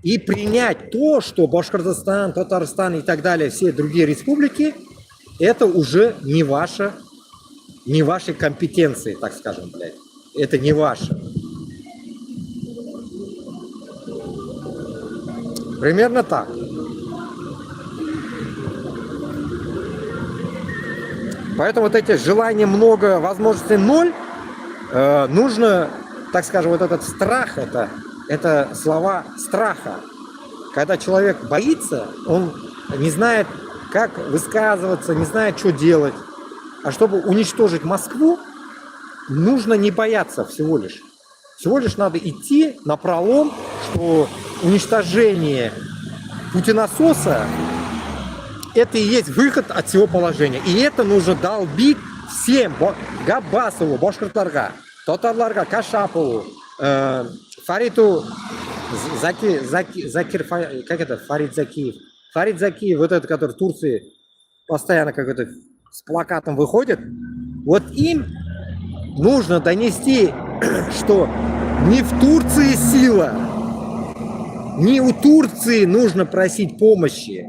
И принять то, что Башкортостан, Татарстан и так далее, все другие республики, это уже не ваши компетенции, так скажем, блядь. Это не ваше. Примерно так. Поэтому вот эти желания много, возможностей ноль, нужно, так скажем, вот этот страх, это слова страха. Когда человек боится, он не знает, как высказываться, не знает, что делать. А чтобы уничтожить Москву, нужно не бояться всего лишь. Всего лишь надо идти напролом, что уничтожение путинасоса это и есть выход от всего положения. И это нужно долбить всем. Габбасову, Башкортларга, Татарларга, Кашапову, Фариту, Закир, как это, Фарид Закиев. Фарид Закиев, вот этот, который в Турции постоянно как это с плакатом выходит. Вот им нужно донести, что не в Турции сила, не у Турции нужно просить помощи,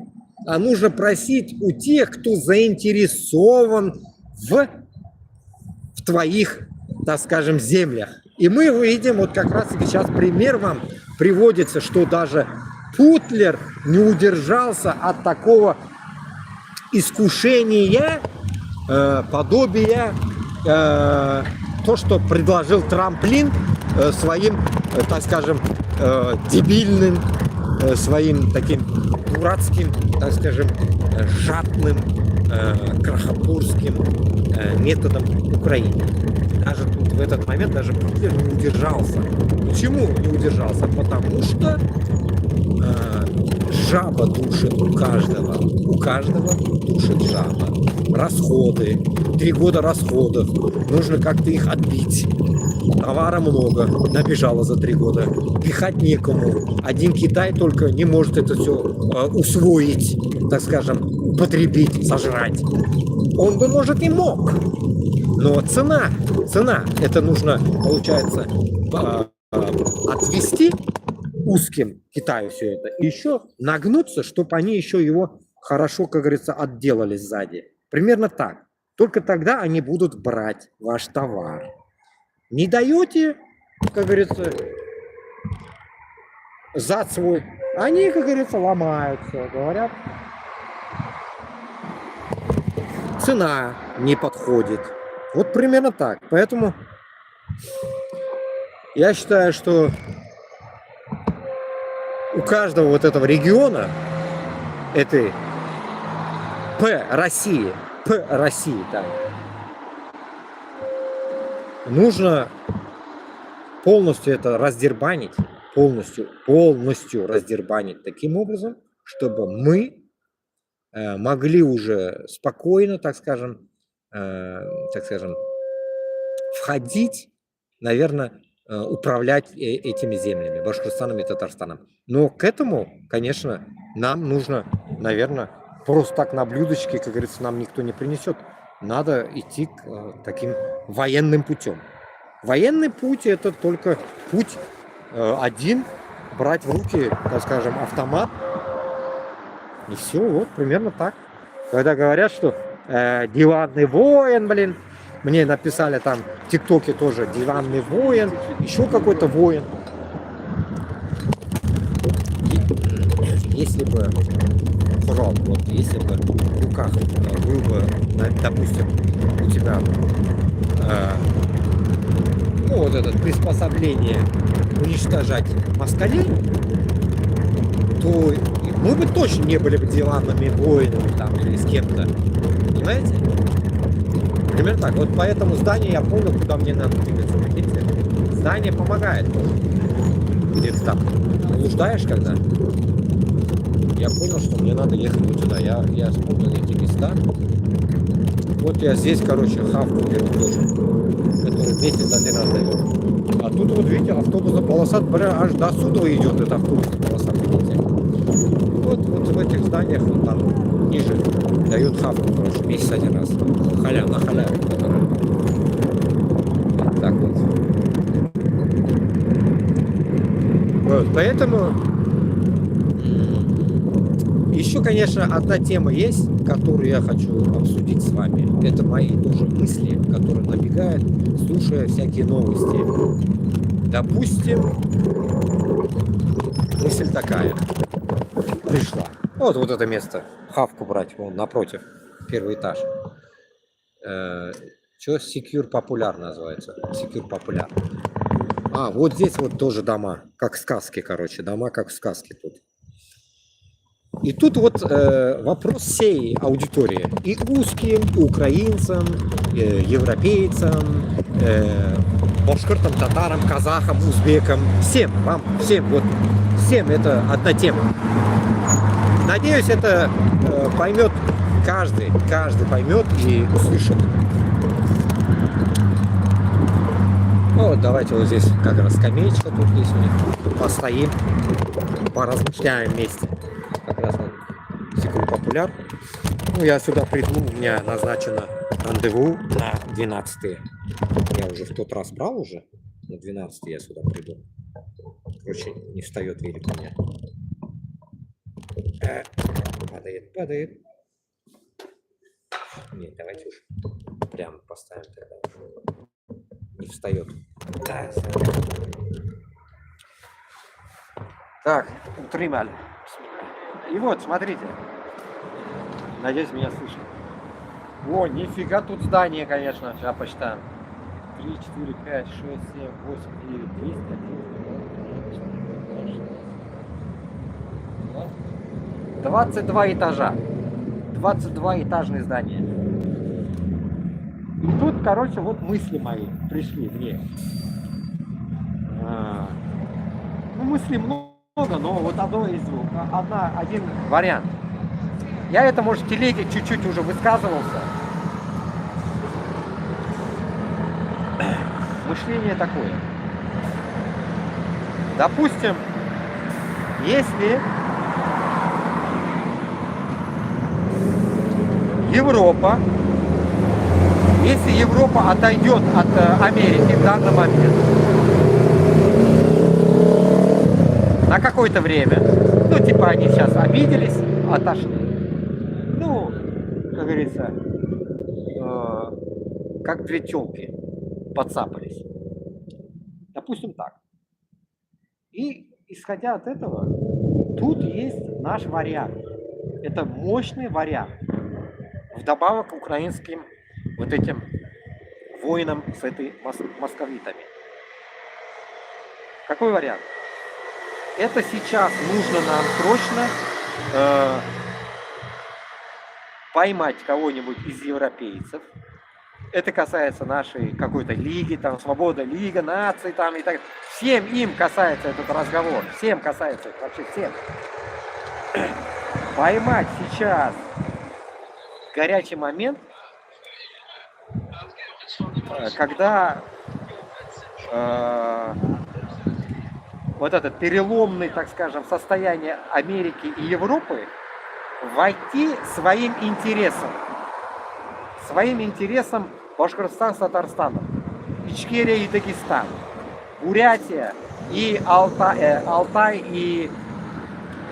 а нужно просить у тех, кто заинтересован в твоих, так скажем, землях. И мы увидим, вот как раз сейчас пример вам приводится, что даже Путлер не удержался от такого искушения, подобия, то, что предложил Трамплин своим, так скажем, дебильным, своим таким дурацким, так скажем, жадным, крахопурским методом Украины. Даже тут в этот момент даже Путлер не удержался. Почему не удержался? Потому что жаба душит у каждого душит жаба. Расходы, 3 года расходов, нужно как-то их отбить. Товара много, набежало за 3 года, пихать некому. Один Китай только не может это все усвоить, так скажем, употребить, сожрать. Он бы, может, и мог, но цена, это нужно, получается, отвести узким Китаю все это, и еще нагнуться, чтобы они еще его хорошо, как говорится, отделали сзади. Примерно так. только тогда они будут брать ваш товар. Не даете, как говорится, зад свой, они, как говорится, ломаются, говорят, цена не подходит. Вот примерно так. Поэтому я считаю, что у каждого вот этого региона, этой России, так, нужно полностью это раздербанить, полностью раздербанить таким образом, чтобы мы могли уже спокойно, так скажем, входить, наверное, управлять этими землями, Башкортоном и Татарстаном. Но к этому, конечно, нам нужно, наверное, просто так на блюдечке, как говорится, нам никто не принесет. Надо идти к таким военным путем. Военный путь — это только путь один, брать в руки, так скажем, автомат. И все, вот примерно так. Когда говорят, что диванный воин, блин, мне написали там в ТикТоке тоже диванный воин, еще какой-то воин. Если бы, пожалуйста, вот если бы в руках был бы, допустим, у тебя ну, вот это приспособление уничтожать москалей, то мы бы точно не были бы диванными воинами там или с кем-то. Понимаете? Примерно так. Вот поэтому здание я понял, куда мне надо двигаться. Видите? Здание помогает. Где-то там блуждаешь когда. Я понял, что мне надо ехать вот сюда. Я вспомнил эти места. Вот я здесь, короче, хавку беру тоже, который вместе один раз дает. А тут вот видите, автобусная полоса, аж до сюда идет эта автобусная полоса, видите? Вот в этих зданиях, вот там ниже, дают хавку, короче, месяц один раз. На халяву. Вот так вот. Вот, поэтому еще, конечно, одна тема есть, которую я хочу обсудить с вами. Это мои тоже мысли, которые набегают, слушая всякие новости. Допустим, мысль такая пришла. Вот это место, хавку брать, вон напротив, первый этаж. Что Secure Popular называется? Secure Popular. А, вот здесь вот тоже дома, как в сказке, короче, дома как в сказке тут. И тут вот вопрос всей аудитории. И русским, и украинцам, европейцам, башкиртам, татарам, казахам, узбекам. Всем, вам, всем, вот, всем это одна тема. Надеюсь, это поймет каждый поймет и услышит. Вот, давайте вот здесь как раз скамеечка тут есть у них. Постоим, поразмышляем вместе. Как раз вот Secure Popular. Ну, я сюда приду, у меня назначено рандеву на 12. Я уже в тот раз брал уже. На 12 я сюда приду. Короче, не встает велик у меня. Падает. Нет, давайте уж прямо поставим тогда. Не встает. Да, так, утримали. И вот, смотрите. Надеюсь, меня слышно. О, нифига тут здание, конечно. Сейчас посчитаем. 3, 4, 5, 6, 7, 8, 9, 200. 22 этажа. 22 этажные здания. И тут, короче, вот мысли мои пришли мне. Ну, мыслей много, но вот один вариант. Я это, может, в телеге чуть-чуть уже высказывался. Мышление такое. Допустим, если Европа отойдет от Америки в данный момент на какое-то время, ну, типа они сейчас обиделись, отошли, ну, как говорится, как две тёлки подцапались. Допустим так. И исходя от этого, тут есть наш вариант. Это мощный вариант. Вдобавок к украинским вот этим воинам с этой московитами. Какой вариант? Это сейчас нужно нам срочно поймать кого-нибудь из европейцев. Это касается нашей какой-то лиги, там, Свобода, Лига, наций, там, и так. Всем им касается этот разговор. Всем касается, вообще всем. Поймать сейчас горячий момент, когда вот этот переломный, так скажем, состояние Америки и Европы войти своим интересом Башкортостан с Татарстаном, Ичкерия и Дагестан, Бурятия и Алтай и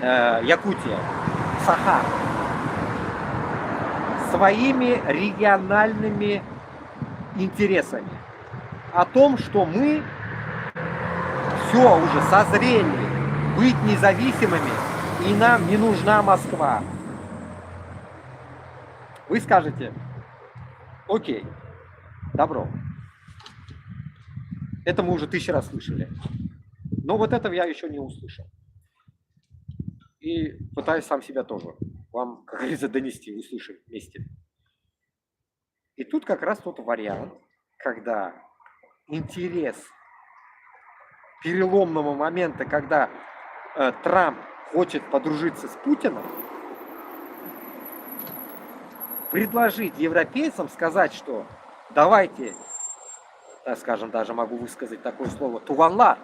Якутия, Саха, своими региональными интересами. О том, что мы все уже созрели быть независимыми, и нам не нужна Москва. Вы скажете: окей, добро. Это мы уже 1000 раз слышали. Но вот этого я еще не услышал. И пытаюсь сам себя тоже вам, как говорится, донести, услышать вместе. И тут как раз тот вариант, когда интерес переломного момента, когда Трамп хочет подружиться с Путиным, предложить европейцам, сказать, что давайте, так скажем, даже могу высказать такое слово, туванлар.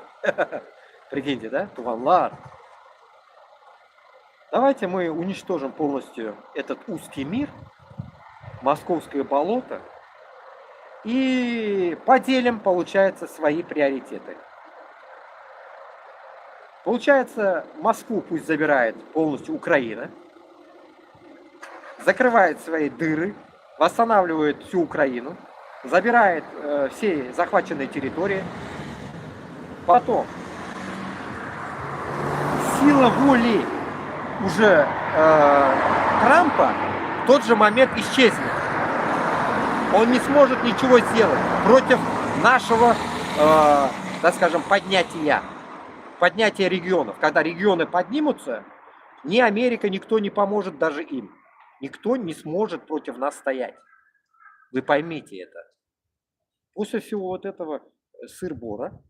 Прикиньте, да? Туванлар. Давайте мы уничтожим полностью этот узкий мир, московское болото, и поделим, получается, свои приоритеты. Получается, Москву пусть забирает полностью Украина, закрывает свои дыры, восстанавливает всю Украину, забирает все захваченные территории. Потом сила воли уже Трампа в тот же момент исчезнет. Он не сможет ничего сделать против нашего, так скажем, поднятия регионов. Когда регионы поднимутся, ни Америка, никто не поможет даже им. Никто не сможет против нас стоять. Вы поймите это. После всего вот этого сыр-бора,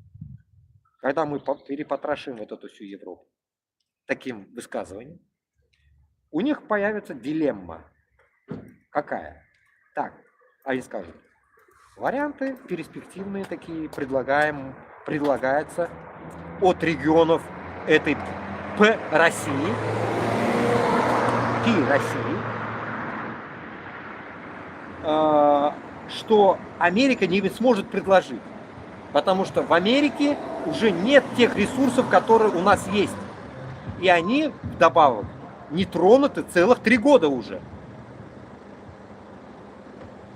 когда мы перепотрошим вот эту всю Европу таким высказыванием, у них появится дилемма. Какая? Так, они скажут: варианты перспективные такие предлагаются от регионов этой России, России, что Америка не сможет предложить. Потому что в Америке уже нет тех ресурсов, которые у нас есть. И они, вдобавок, не тронуты целых 3 года уже.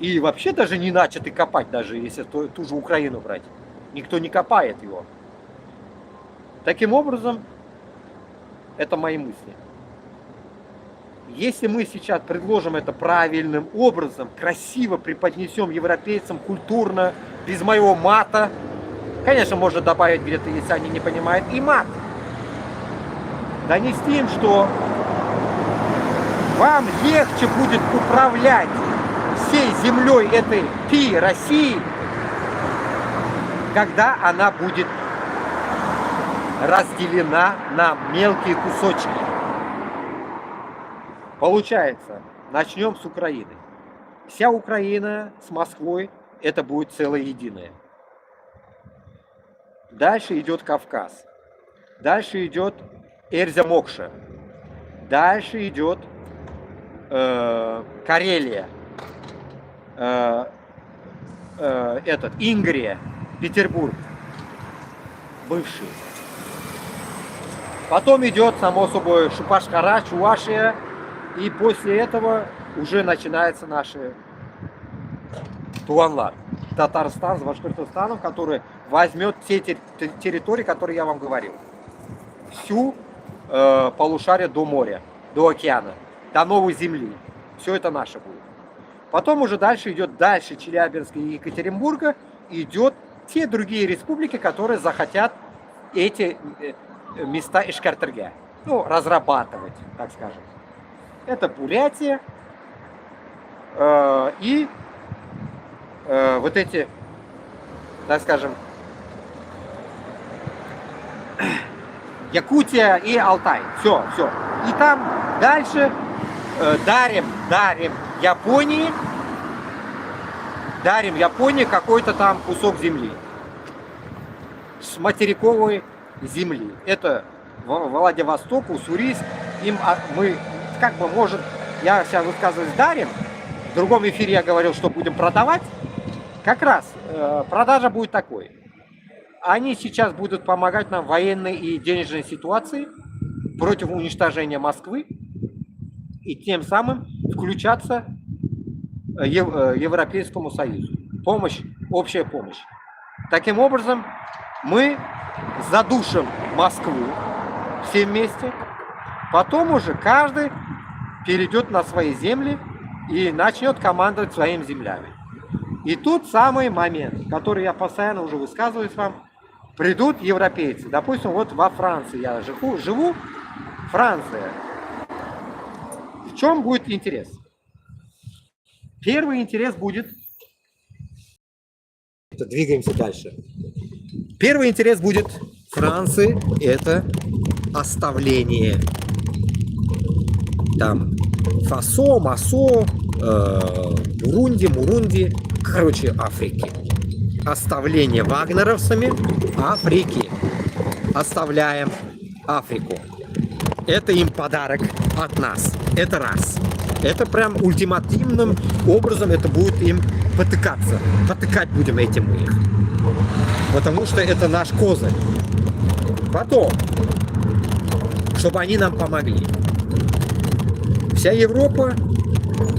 И вообще даже не начаты копать, даже если ту же Украину брать. Никто не копает его. Таким образом, это мои мысли. Если мы сейчас предложим это правильным образом, красиво преподнесем европейцам, культурно, без моего мата, конечно, можно добавить где-то, если они не понимают, и мат. Донести им, что вам легче будет управлять всей землей этой России, когда она будет разделена на мелкие кусочки. Получается, начнем с Украины. Вся Украина с Москвой — это будет целое единое. Дальше идет Кавказ. Дальше идет Эрзя-Мокша. Дальше идет Карелия. Ингрия, Петербург. Бывший. Потом идет, само собой, Шупашкара, Чувашия. И после этого уже начинаются наши Туанлар. Татарстан с Башкортостаном, который возьмет те территории, которые я вам говорил. Всю полушарие до моря, до океана, до новой земли. Все это наше будет. Потом уже дальше идет дальше Челябинска и Екатеринбурга, идет те другие республики, которые захотят эти места Ишкартырга, ну, разрабатывать, так скажем. Это Бурятия и вот эти, так скажем, Якутия и Алтай. Все. И там дальше дарим Японии какой-то там кусок земли. С материковой земли. Это Владивосток, Уссурийск. Мы, как бы, может, я сейчас высказываюсь, дарим. В другом эфире я говорил, что будем продавать. Как раз продажа будет такой. Они сейчас будут помогать нам в военной и денежной ситуации против уничтожения Москвы и тем самым включаться Европейскому Союзу. Общая помощь. Таким образом, мы задушим Москву все вместе, потом уже каждый перейдет на свои земли и начнет командовать своими землями. И тут самый момент, который я постоянно уже высказываюсь вам, придут европейцы. Допустим, вот во Франции я живу. Франция. В чем будет интерес? Первый интерес будет... Двигаемся дальше. Первый интерес будет Франции, это оставление там Фасо, Масо, Бурунди, короче, Африки. Оставление вагнеровцами Африки. Оставляем Африку. Это им подарок от нас. Это раз. Это прям ультимативным образом это будет им потыкаться. Потыкать будем этим мы их. Потому что это наш козырь. Потом, чтобы они нам помогли. Вся Европа,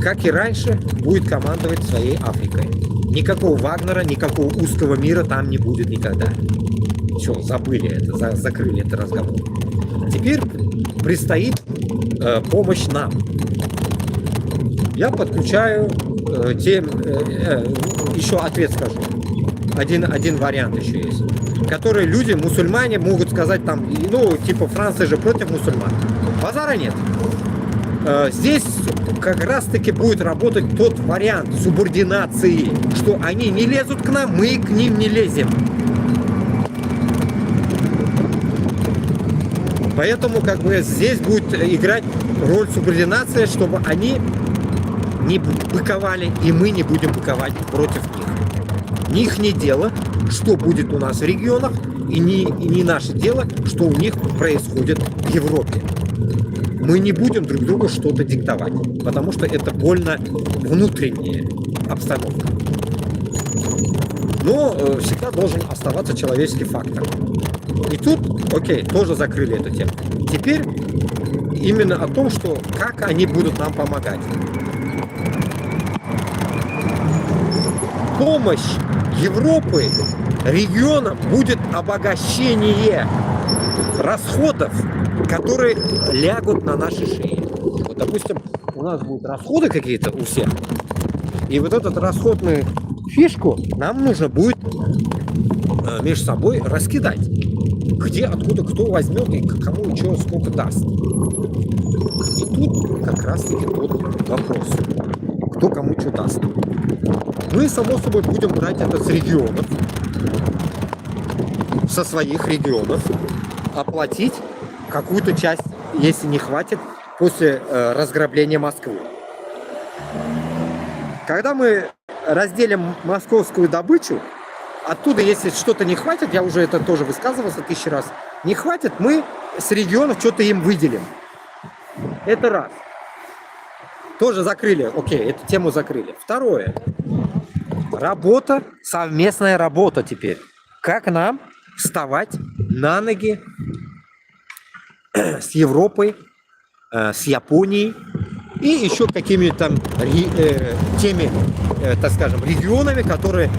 как и раньше, будет командовать своей Африкой. Никакого Вагнера, никакого узкого мира там не будет никогда. Все, забыли это, закрыли этот разговор. Теперь предстоит помощь нам. Я подключаю еще ответ скажу. Один вариант еще есть. Который люди, мусульмане, могут сказать там, ну, типа Франция же против мусульман. Базара нет. Здесь как раз таки будет работать тот вариант субординации, что они не лезут к нам, мы к ним не лезем. Поэтому как бы здесь будет играть роль субординации, чтобы они не быковали, и мы не будем быковать против них. Не их не дело, что будет у нас в регионах, и не наше дело, что у них происходит в Европе. Мы не будем друг другу что-то диктовать, потому что это больно внутренняя обстановка. Но всегда должен оставаться человеческий фактор. И тут, окей, тоже закрыли эту тему. Теперь именно о том, что как они будут нам помогать. Помощь Европы регионам будет обогащение расходов, которые лягут на наши шеи. Вот, допустим, у нас будут расходы какие-то у всех, и вот эту расходную фишку нам нужно будет между собой раскидать. Где, откуда, кто возьмет и кому что, сколько даст. И тут как раз таки тот вопрос. Кто кому что даст. Мы, само собой, будем брать это с регионов, со своих регионов, оплатить какую-то часть, если не хватит, после разграбления Москвы. Когда мы разделим московскую добычу, оттуда, если что-то не хватит, я уже это тоже высказывался 1000 раз, не хватит, мы с регионов что-то им выделим. Это раз. Тоже закрыли, окей, эту тему закрыли. Второе. Работа, совместная работа теперь. Как нам вставать на ноги с Европой, с Японией и еще какими-то там теми так скажем, регионами, которые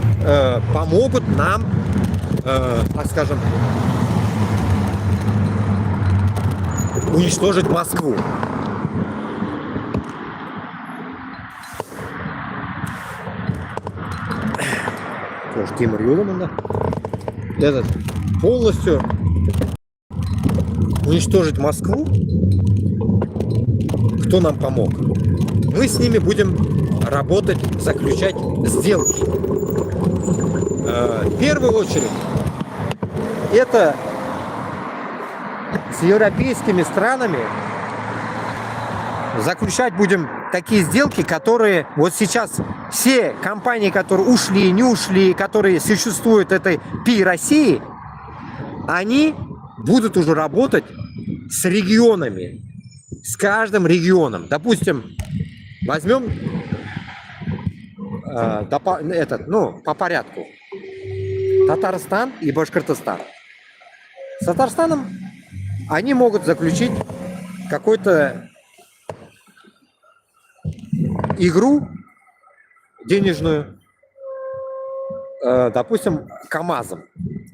помогут нам, так скажем, уничтожить Москву. Тоже Тимур Юлман, этот полностью уничтожить Москву. Кто нам помог? Мы с ними будем работать, заключать сделки. В первую очередь это с европейскими странами заключать будем такие сделки, которые вот сейчас все компании, которые ушли, не ушли, которые существуют этой ПИ России, они будут уже работать с регионами, с каждым регионом. Допустим, возьмем по порядку. Татарстан и Башкортостан. С Татарстаном они могут заключить какую-то игру денежную, допустим, КАМАЗом.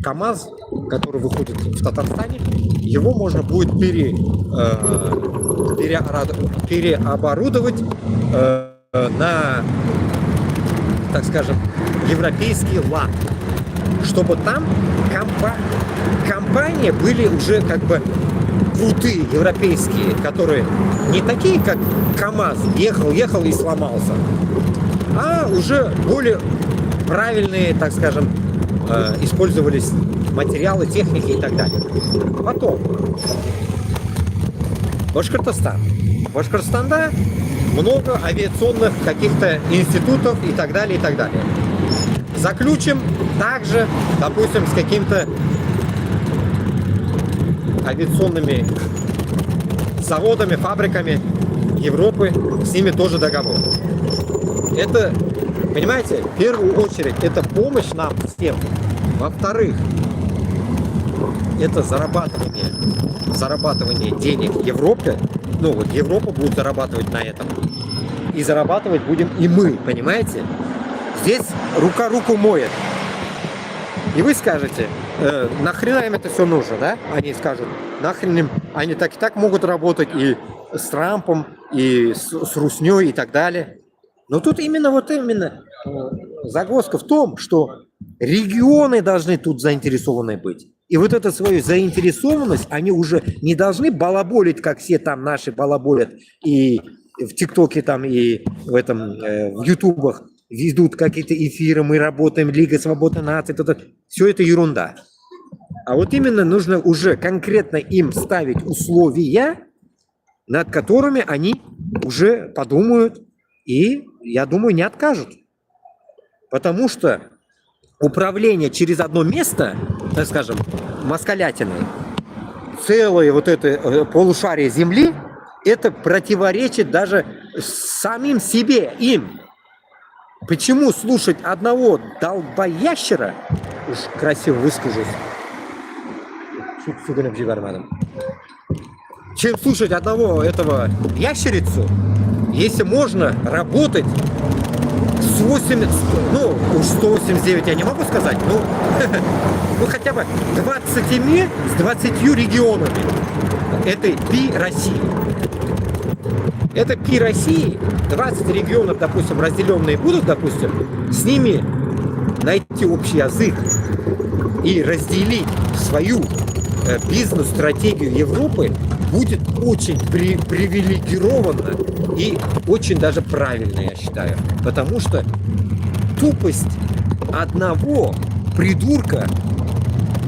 КАМАЗ, который выходит в Татарстане, его можно будет переоборудовать на, так скажем, европейский лад, чтобы там компании были уже как бы крутые, европейские, которые не такие, как КАМАЗ, ехал и сломался, а уже более правильные, так скажем, использовались материалы, техники и так далее. Потом Башкортостан. Башкортостанда много авиационных каких-то институтов и так далее, и так далее. Заключим также, допустим, с какими-то авиационными заводами, фабриками Европы, с ними тоже договор. Это, понимаете, в первую очередь, это помощь нам всем. Во-вторых, это зарабатывание денег в Европе. Ну, вот Европа будет зарабатывать на этом. И зарабатывать будем и мы, понимаете? Здесь рука руку моет. И вы скажете, нахрена им это все нужно, да? Они скажут, нахрен им, они так и так могут работать и с Трампом, и с Русней и так далее. Но тут именно загвоздка в том, что регионы должны тут заинтересованы быть. И вот эту свою заинтересованность они уже не должны балаболить, как все там наши балаболят и в ТикТоке там, и в Ютубах ведут какие-то эфиры, мы работаем, Лига Свободы Наций, все это ерунда. А вот именно нужно уже конкретно им ставить условия, над которыми они уже подумают и, я думаю, не откажут. Потому что управление через одно место, так скажем, москалятиной, целое вот это полушарие земли, это противоречит даже самим себе, им. Почему слушать одного долбоящера, уж красиво выскажусь, чем слушать одного этого ящерицу, если можно работать с 80, ну, уж 189 я не могу сказать, ну хотя бы 20 регионами этой ПИ России. Это ПИ России, 20 регионов, допустим, разделенные будут, допустим, с ними найти общий язык и разделить свою бизнес-стратегию Европы будет очень привилегированно и очень даже правильно, я считаю. Потому что тупость одного придурка,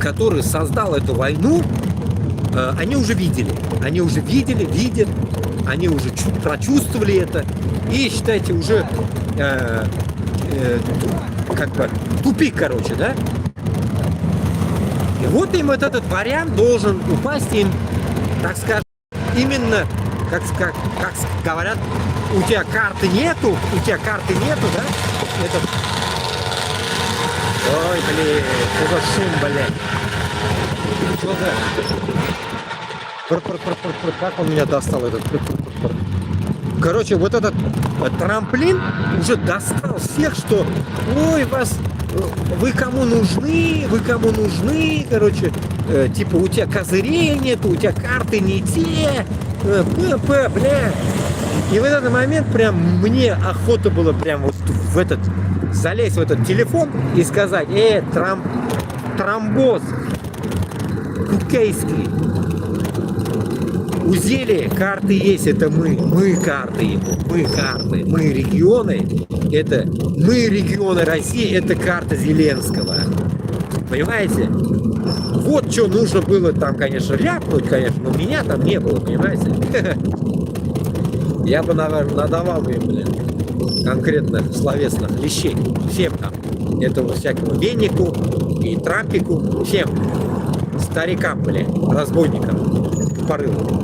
который создал эту войну, они уже видели. Они уже видят, они уже прочувствовали это. И, считайте, уже как бы тупик, короче, да? И вот им вот этот вариант должен упасть им, так скажем, именно, как говорят, у тебя карты нету, да? Этот... Ой, блин, что за шум, блядь? Что за... Как он меня достал, этот... короче, вот этот трамплин уже достал всех, что ой, вы кому нужны, короче, типа у тебя козырей нет, у тебя карты не те, бля. И в этот момент прям мне охота было прям вот залезть в этот телефон и сказать, тромбоз кукейский. У Зели карты есть, это мы карты ему, мы регионы, это мы регионы России, это карта Зеленского. Понимаете? Вот что нужно было там, конечно, ляпнуть, конечно, но меня там не было, понимаете? Я бы, наверное, надавал им, блин, конкретно словесных лещей всем там, этому всякому Веннику и Трампику, всем старикам, блин, разбойникам порыву.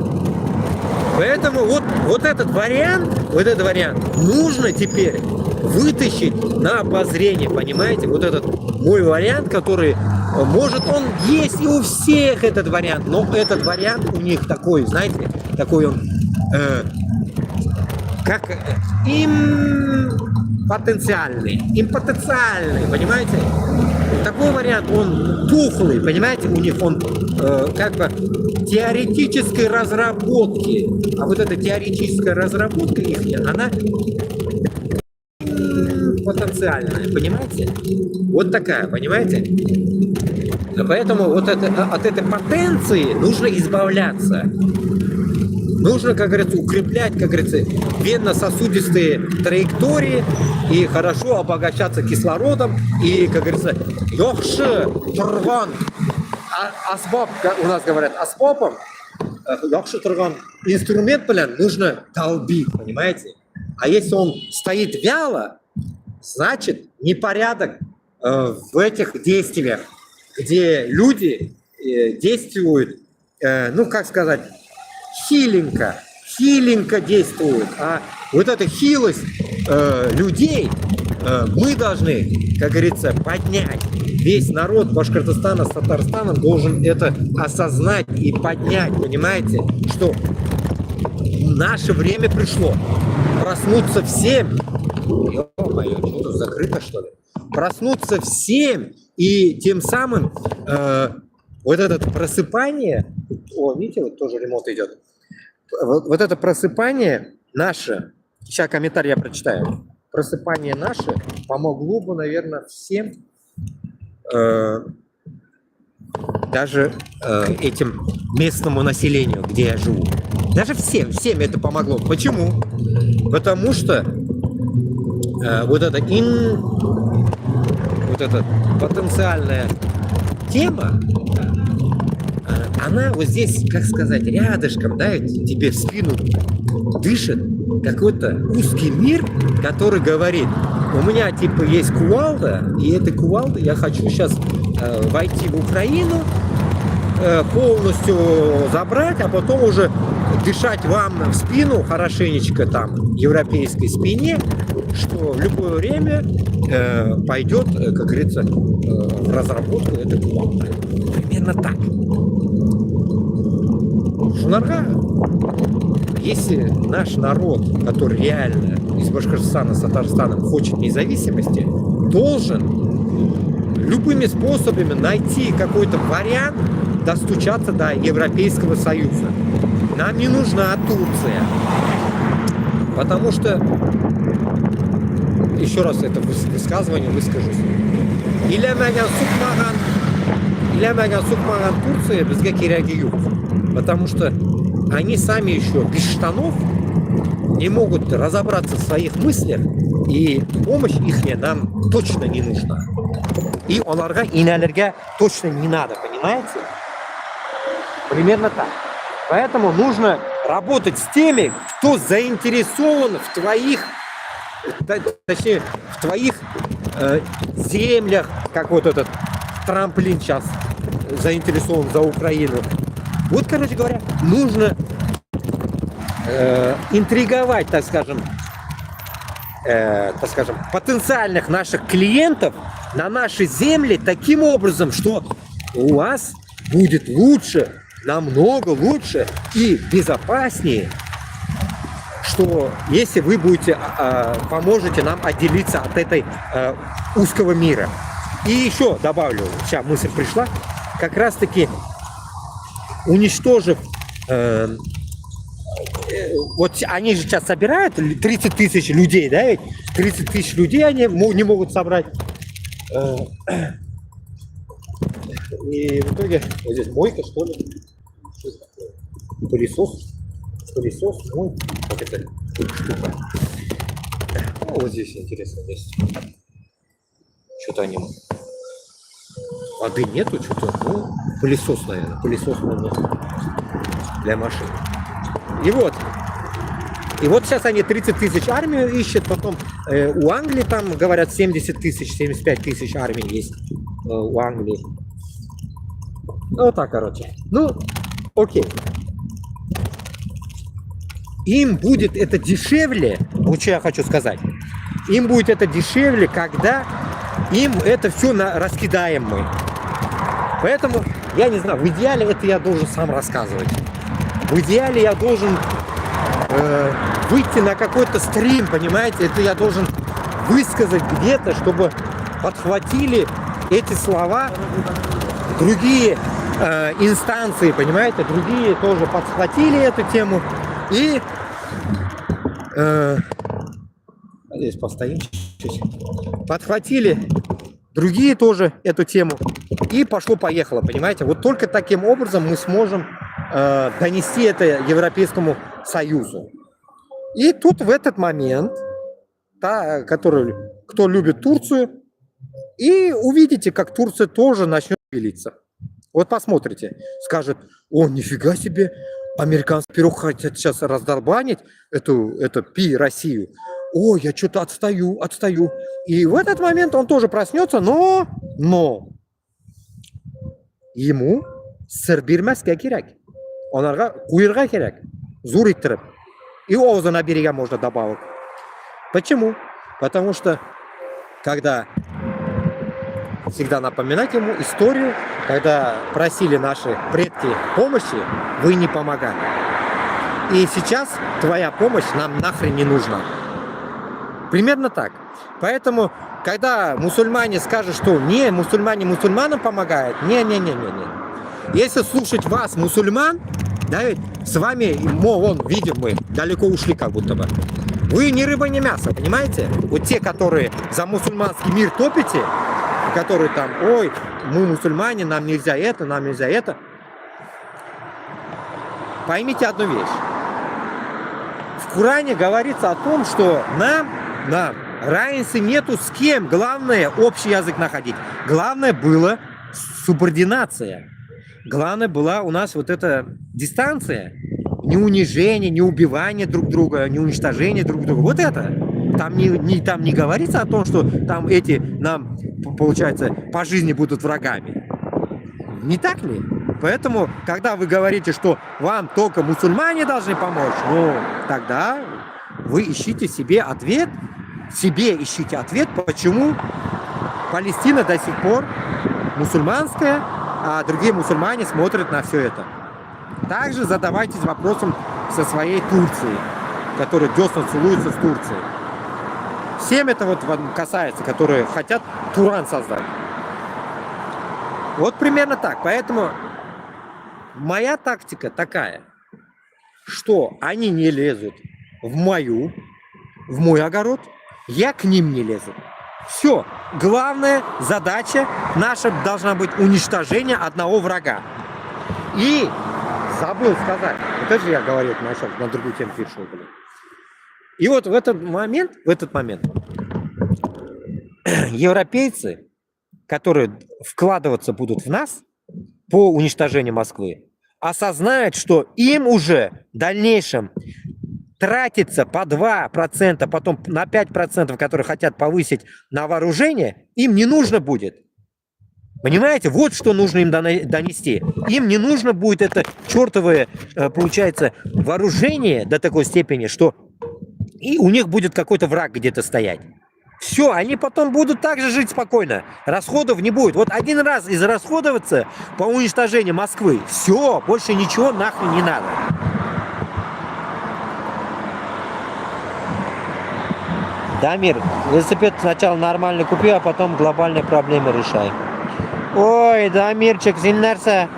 Поэтому вот этот вариант нужно теперь вытащить на обозрение, понимаете? Вот этот мой вариант, который, может, он есть и у всех этот вариант, но этот вариант у них такой, знаете, такой он, как импотенциальный, понимаете? Такой вариант, он тухлый, понимаете, у них он как бы теоретической разработки. А вот эта теоретическая разработка их, она потенциальная, понимаете? Вот такая, понимаете? Поэтому вот от этой потенции нужно избавляться. Нужно, как говорится, укреплять, как говорится, венно-сосудистые траектории и хорошо обогащаться кислородом и, как говорится, йохши турган асбаб, у нас говорят, асбабом, йохши турган инструмент, блин, нужно долбить, понимаете? А если он стоит вяло, значит непорядок в этих действиях, где люди действуют, ну, как сказать, хиленько действует, а вот эта хилость людей мы должны, как говорится, поднять. Весь народ Башкортостана с Татарстаном должен это осознать и поднять, понимаете, что наше время пришло. Проснуться всем, ё-моё, что тут закрыто, что ли? Проснуться всем и тем самым вот это просыпание, видите, вот тоже ремонт идет. Вот это просыпание наше, сейчас комментарий я прочитаю, просыпание наше помогло бы, наверное, всем, даже этим местному населению, где я живу. Даже всем это помогло. Почему? Потому что вот эта потенциальная тема, она вот здесь, как сказать, рядышком, да, тебе в спину дышит какой-то узкий мир, который говорит, у меня типа есть кувалда, и этой кувалды я хочу сейчас войти в Украину, полностью забрать, а потом уже дышать вам в спину хорошенечко там, европейской спине, что в любое время пойдет, как говорится, в разработку этой кувалды. Примерно так. Шунарга, если наш народ, который реально из Башкортостана с Татарстаном хочет независимости, должен любыми способами найти какой-то вариант достучаться до Европейского Союза. Нам не нужна Турция. Потому что, еще раз это высказывание выскажусь. Илемеген сукмаган Турция безге кереги юк. Потому что они сами еще без штанов не могут разобраться в своих мыслях, и помощь их нам точно не нужна. И оларга инелерге точно не надо, понимаете? Примерно так. Поэтому нужно работать с теми, кто заинтересован в твоих, точнее, в твоих землях, как вот этот трамплин сейчас заинтересован за Украину. Вот, короче говоря, нужно интриговать, так скажем, потенциальных наших клиентов на наши земли таким образом, что у вас будет лучше, намного лучше и безопаснее, что если вы будете, поможете нам отделиться от этой узкого мира. И еще добавлю, сейчас мысль пришла, как раз таки уничтожив, вот они же сейчас собирают 30 тысяч людей, да, ведь 30 тысяч людей они не могут собрать. И в итоге вот здесь мойка, что ли, что это такое? Пылесос, мой, вот эта штука. Ну, вот здесь интересно есть. Что-то они, воды нету, что-то, ну, пылесос, наверное, пылесос можно для машин. И вот сейчас они 30 тысяч армию ищут, потом у Англии там, говорят, 70 тысяч, 75 тысяч армий есть у Англии. Ну, вот так, короче. Ну, окей. Им будет это дешевле, вот что я хочу сказать, им будет это дешевле, когда им это все раскидаем мы. Поэтому, я не знаю, в идеале это я должен сам рассказывать. В идеале я должен выйти на какой-то стрим, понимаете, это я должен высказать где-то, чтобы подхватили эти слова другие инстанции, понимаете, другие тоже подхватили эту тему и здесь постоим чуть-чуть, подхватили другие тоже эту тему и пошло-поехало, понимаете, вот только таким образом мы сможем донести это Европейскому Союзу. И тут в этот момент, кто любит Турцию, и увидите, как Турция тоже начнет пилиться. Вот посмотрите, скажет: о, нифига себе, американцы пирог хотят сейчас раздолбанить эту Россию. О, я что-то отстаю. И в этот момент он тоже проснется, но ему сырбирмәскә кирәк. Онарға куырға кирәк. Зур иттереп. И овзана берега можно добавить. Почему? Потому что когда всегда напоминать ему историю, когда просили наши предки помощи, вы не помогали. И сейчас твоя помощь нам нахрен не нужна. Примерно так. Поэтому, когда мусульмане скажут, что не, мусульмане мусульманам помогают, не. Если слушать вас, мусульман, да, ведь с вами, вон, видим мы, далеко ушли как будто бы. Вы ни рыба, ни мясо, понимаете? Вот те, которые за мусульманский мир топите, которые там, ой, мы мусульмане, нам нельзя это. Поймите одну вещь. В Коране говорится о том, что нам разницы нету с кем. Главное общий язык находить. Главное было субординация. Главное была у нас вот эта дистанция. Не унижение, не убивание друг друга, не уничтожение друг друга. Вот это. Там не говорится о том, что там эти нам, получается, по жизни будут врагами. Не так ли? Поэтому, когда вы говорите, что вам только мусульмане должны помочь, ну, тогда вы ищите себе ответ, почему Палестина до сих пор мусульманская, а другие мусульмане смотрят на все это. Также задавайтесь вопросом со своей Турцией, которая десна целуется с Турцией. Всем это вот касается, которые хотят Туран создать. Вот примерно так. Поэтому моя тактика такая, что они не лезут в мой огород, я к ним не лезу. Все. Главная задача наша должна быть уничтожение одного врага. И забыл сказать, вот это же я говорил на другую тему перешел, блин. И вот в этот момент европейцы, которые вкладываться будут в нас по уничтожению Москвы, осознают, что им уже в дальнейшем тратится по 2%, потом на 5%, которые хотят повысить на вооружение, им не нужно будет. Понимаете, вот что нужно им донести. Им не нужно будет это чертовое, получается, вооружение до такой степени, что и у них будет какой-то враг где-то стоять. Все, они потом будут также жить спокойно. Расходов не будет. Вот один раз израсходоваться по уничтожению Москвы. Все, больше ничего нахрен не надо. Дамир, велосипед сначала нормально купи, а потом глобальные проблемы решай. Ой, Дамирчик, Зиннерса,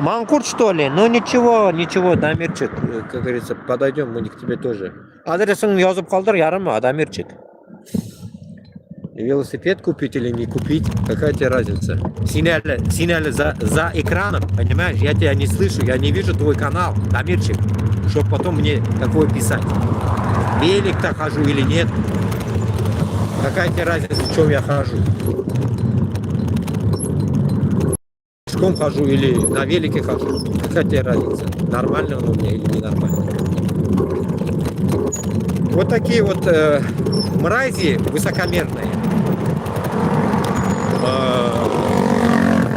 Манкурт что ли? Ну ничего, ничего, Дамирчик, как говорится, подойдем мы к тебе тоже. Адресini yazıp kaldır yarım mı, Дамирчик? Велосипед купить или не купить, какая тебе разница? Синяли за экраном, понимаешь? Я тебя не слышу, я не вижу твой канал, Дамирчик, чтобы потом мне такое писать. Велик-то хожу или нет? Какая тебе разница, в чем я хожу? Пешком хожу или на велике хожу? Какая тебе разница? Нормально он у меня или не нормально? Вот такие вот мрази высокомерные.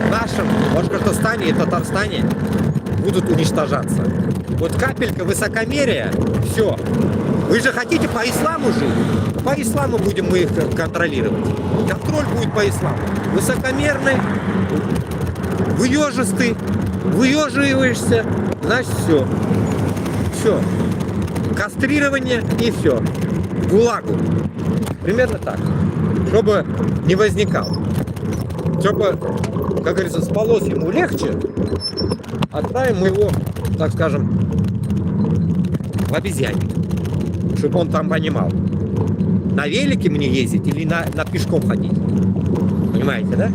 В нашем Башкортостане и Татарстане будут уничтожаться. Вот капелька высокомерия, все. Вы же хотите по исламу жить? По исламу будем мы их контролировать. Контроль будет по исламу. Высокомерный, выежистый, выеживаешься, значит все. Все. Кастрирование и все. ГУЛАГу. Примерно так. Чтобы не возникал. Чтобы, как говорится, спалось ему легче, отправим мы его, так скажем, в обезьянник. Чтобы он там понимал, на велике мне ездить или на пешком ходить. Понимаете, да?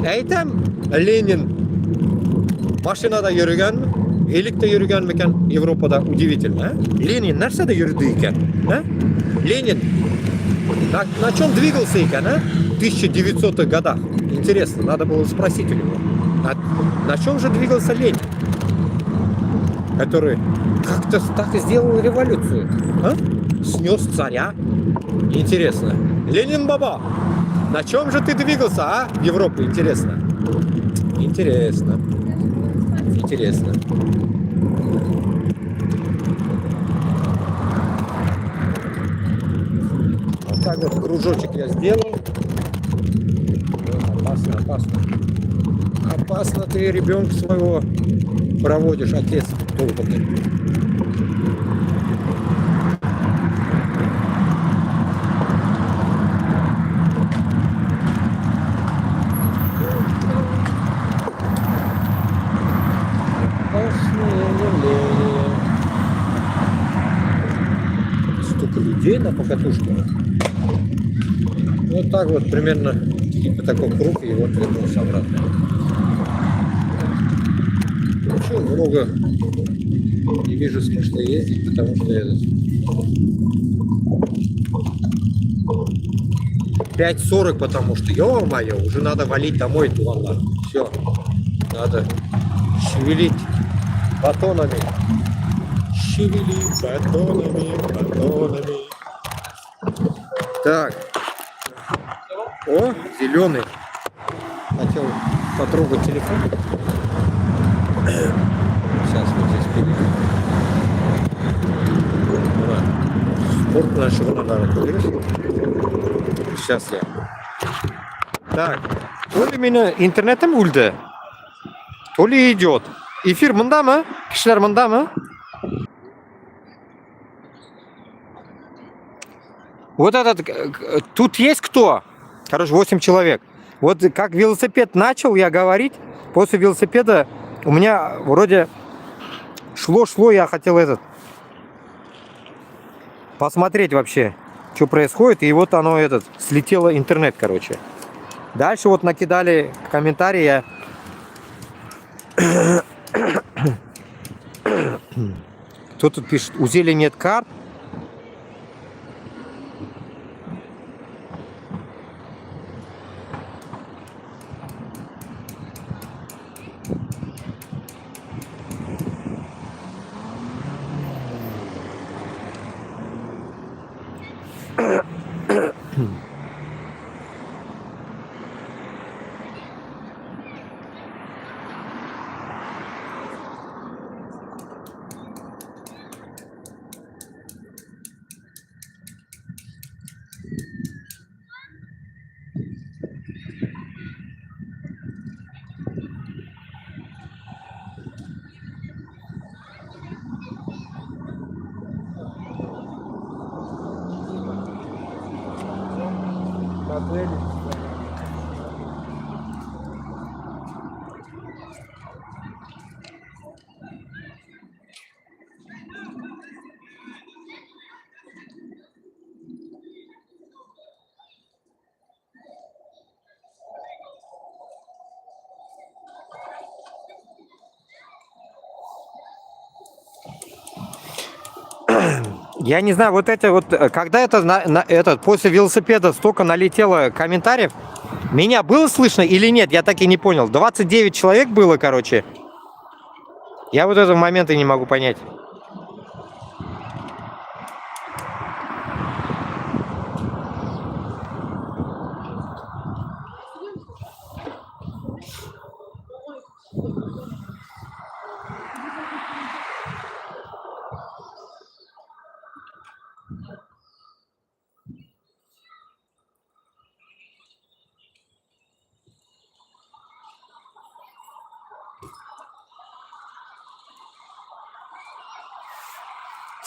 Айтам Ленин машинада yürügen, великте yürügen мекен Европада, удивительно, а? Ленин нәрседе yürüdü екен, а? Ленин на чем двигался екен, а? В 1900-х годах. Интересно, надо было спросить у него. На чем же двигался Ленин? Который как-то так и сделал революцию, а? Снес царя. Интересно. Ленин баба, на чем же ты двигался, а? В Европу, интересно. Интересно. Интересно. Вот так вот кружочек я сделал. Опасно, опасно. Опасно ты ребенка своего проводишь, отец долбанный. Столько людей на покатушке. Вот так вот примерно, типа такой круг, и вот вернулся обратно. Ничего, много не вижу смысла ездить, потому что я 5:40, потому что, ё-моё, уже надо валить домой, ладно. Все, надо шевелить батонами. Шевелить батонами. Так. О, зеленый. Хотел потрогать телефон. Сейчас вот здесь перейдем. Спорт нашего надо. Сейчас я. Так. То ли меня интернетом ульды, то ли идет. Эфир мында мı? Kişiler мында mı? Вот этот, тут есть кто? Короче, 8 человек. Вот как велосипед начал я говорить, после велосипеда у меня вроде шло, я хотел посмотреть вообще, что происходит, и вот оно слетело интернет, короче. Дальше вот накидали комментарии, я... Кто тут пишет? У Зели нет карт. модели. Я не знаю, вот эти вот, когда это, этот, после велосипеда столько налетело комментариев, меня было слышно или нет, я так и не понял. 29 человек было, короче. Я вот этого момента не могу понять.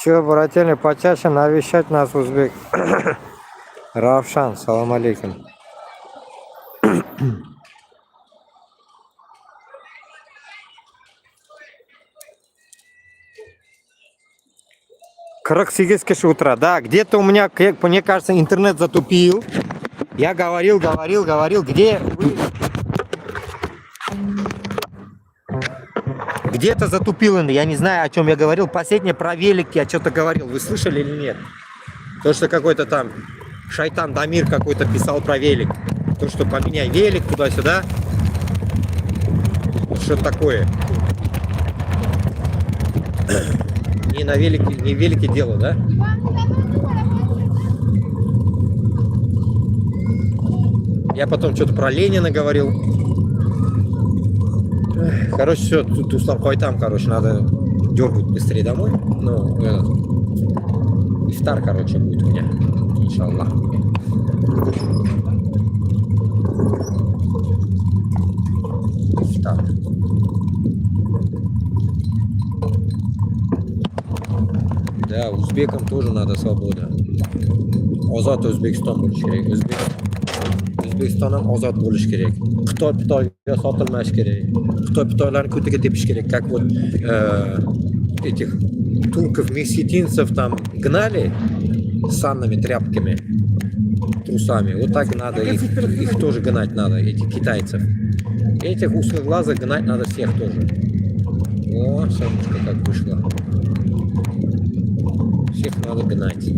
Че, брательня, почаще навещать нас, узбек. Равшан, салам алейкум. Кроксигис кеш утра. Да, где-то у меня, мне кажется, интернет затупил. Я говорил, где вы? Где-то затупил, я не знаю, о чем я говорил. Последнее про велик я что-то говорил. Вы слышали или нет? То, что какой-то там Шайтан Дамир какой-то писал про велик. То, что поменяй велик туда-сюда. Что такое? Не на велике, не в велике дело, да? Я потом что-то про Ленина говорил. Короче, все, тут Услам Кайтам, короче, надо дергать быстрее домой. Ну, ифтар, короче, будет у меня. Иншаллах. Ифтар. Да, узбекам тоже надо свобода. Озат O'zbekiston bo'lishi kerak. O'zbekistondan ozod bo'lish kerak. Xitoyga sotilmash kerak. Xitoylarni ko'tiga tepish kerak. Как вот этих турков, месхетинцев там гнали санными тряпками, трусами. Вот так надо их тоже гнать надо, этих китайцев. Этих узкоглазых гнать надо всех тоже. О, солнышко как вышло. Всех надо гнать.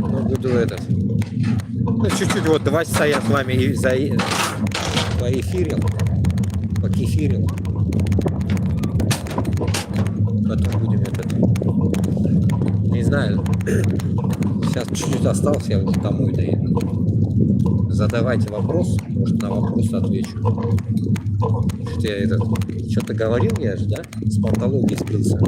Ну, буду этот. Ну, чуть-чуть, вот 2 часа я с вами покефирил. Потом будем этот. Не знаю. Сейчас чуть-чуть осталось, я уже домой доеду. Задавайте вопрос, может на вопрос отвечу. Что я этот. Что-то говорил я же, да? С пантологии сбился.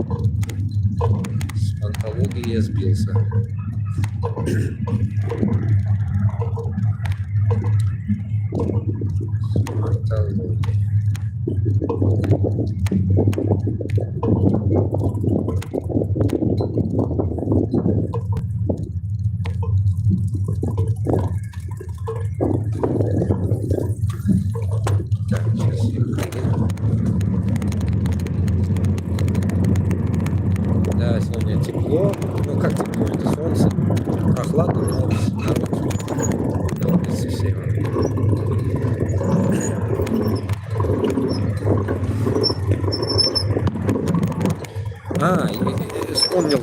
Так, сейчас я приеду. Да, сегодня тепло. Ну как тепло, это солнце. Прохладно на улице все. Вспомнил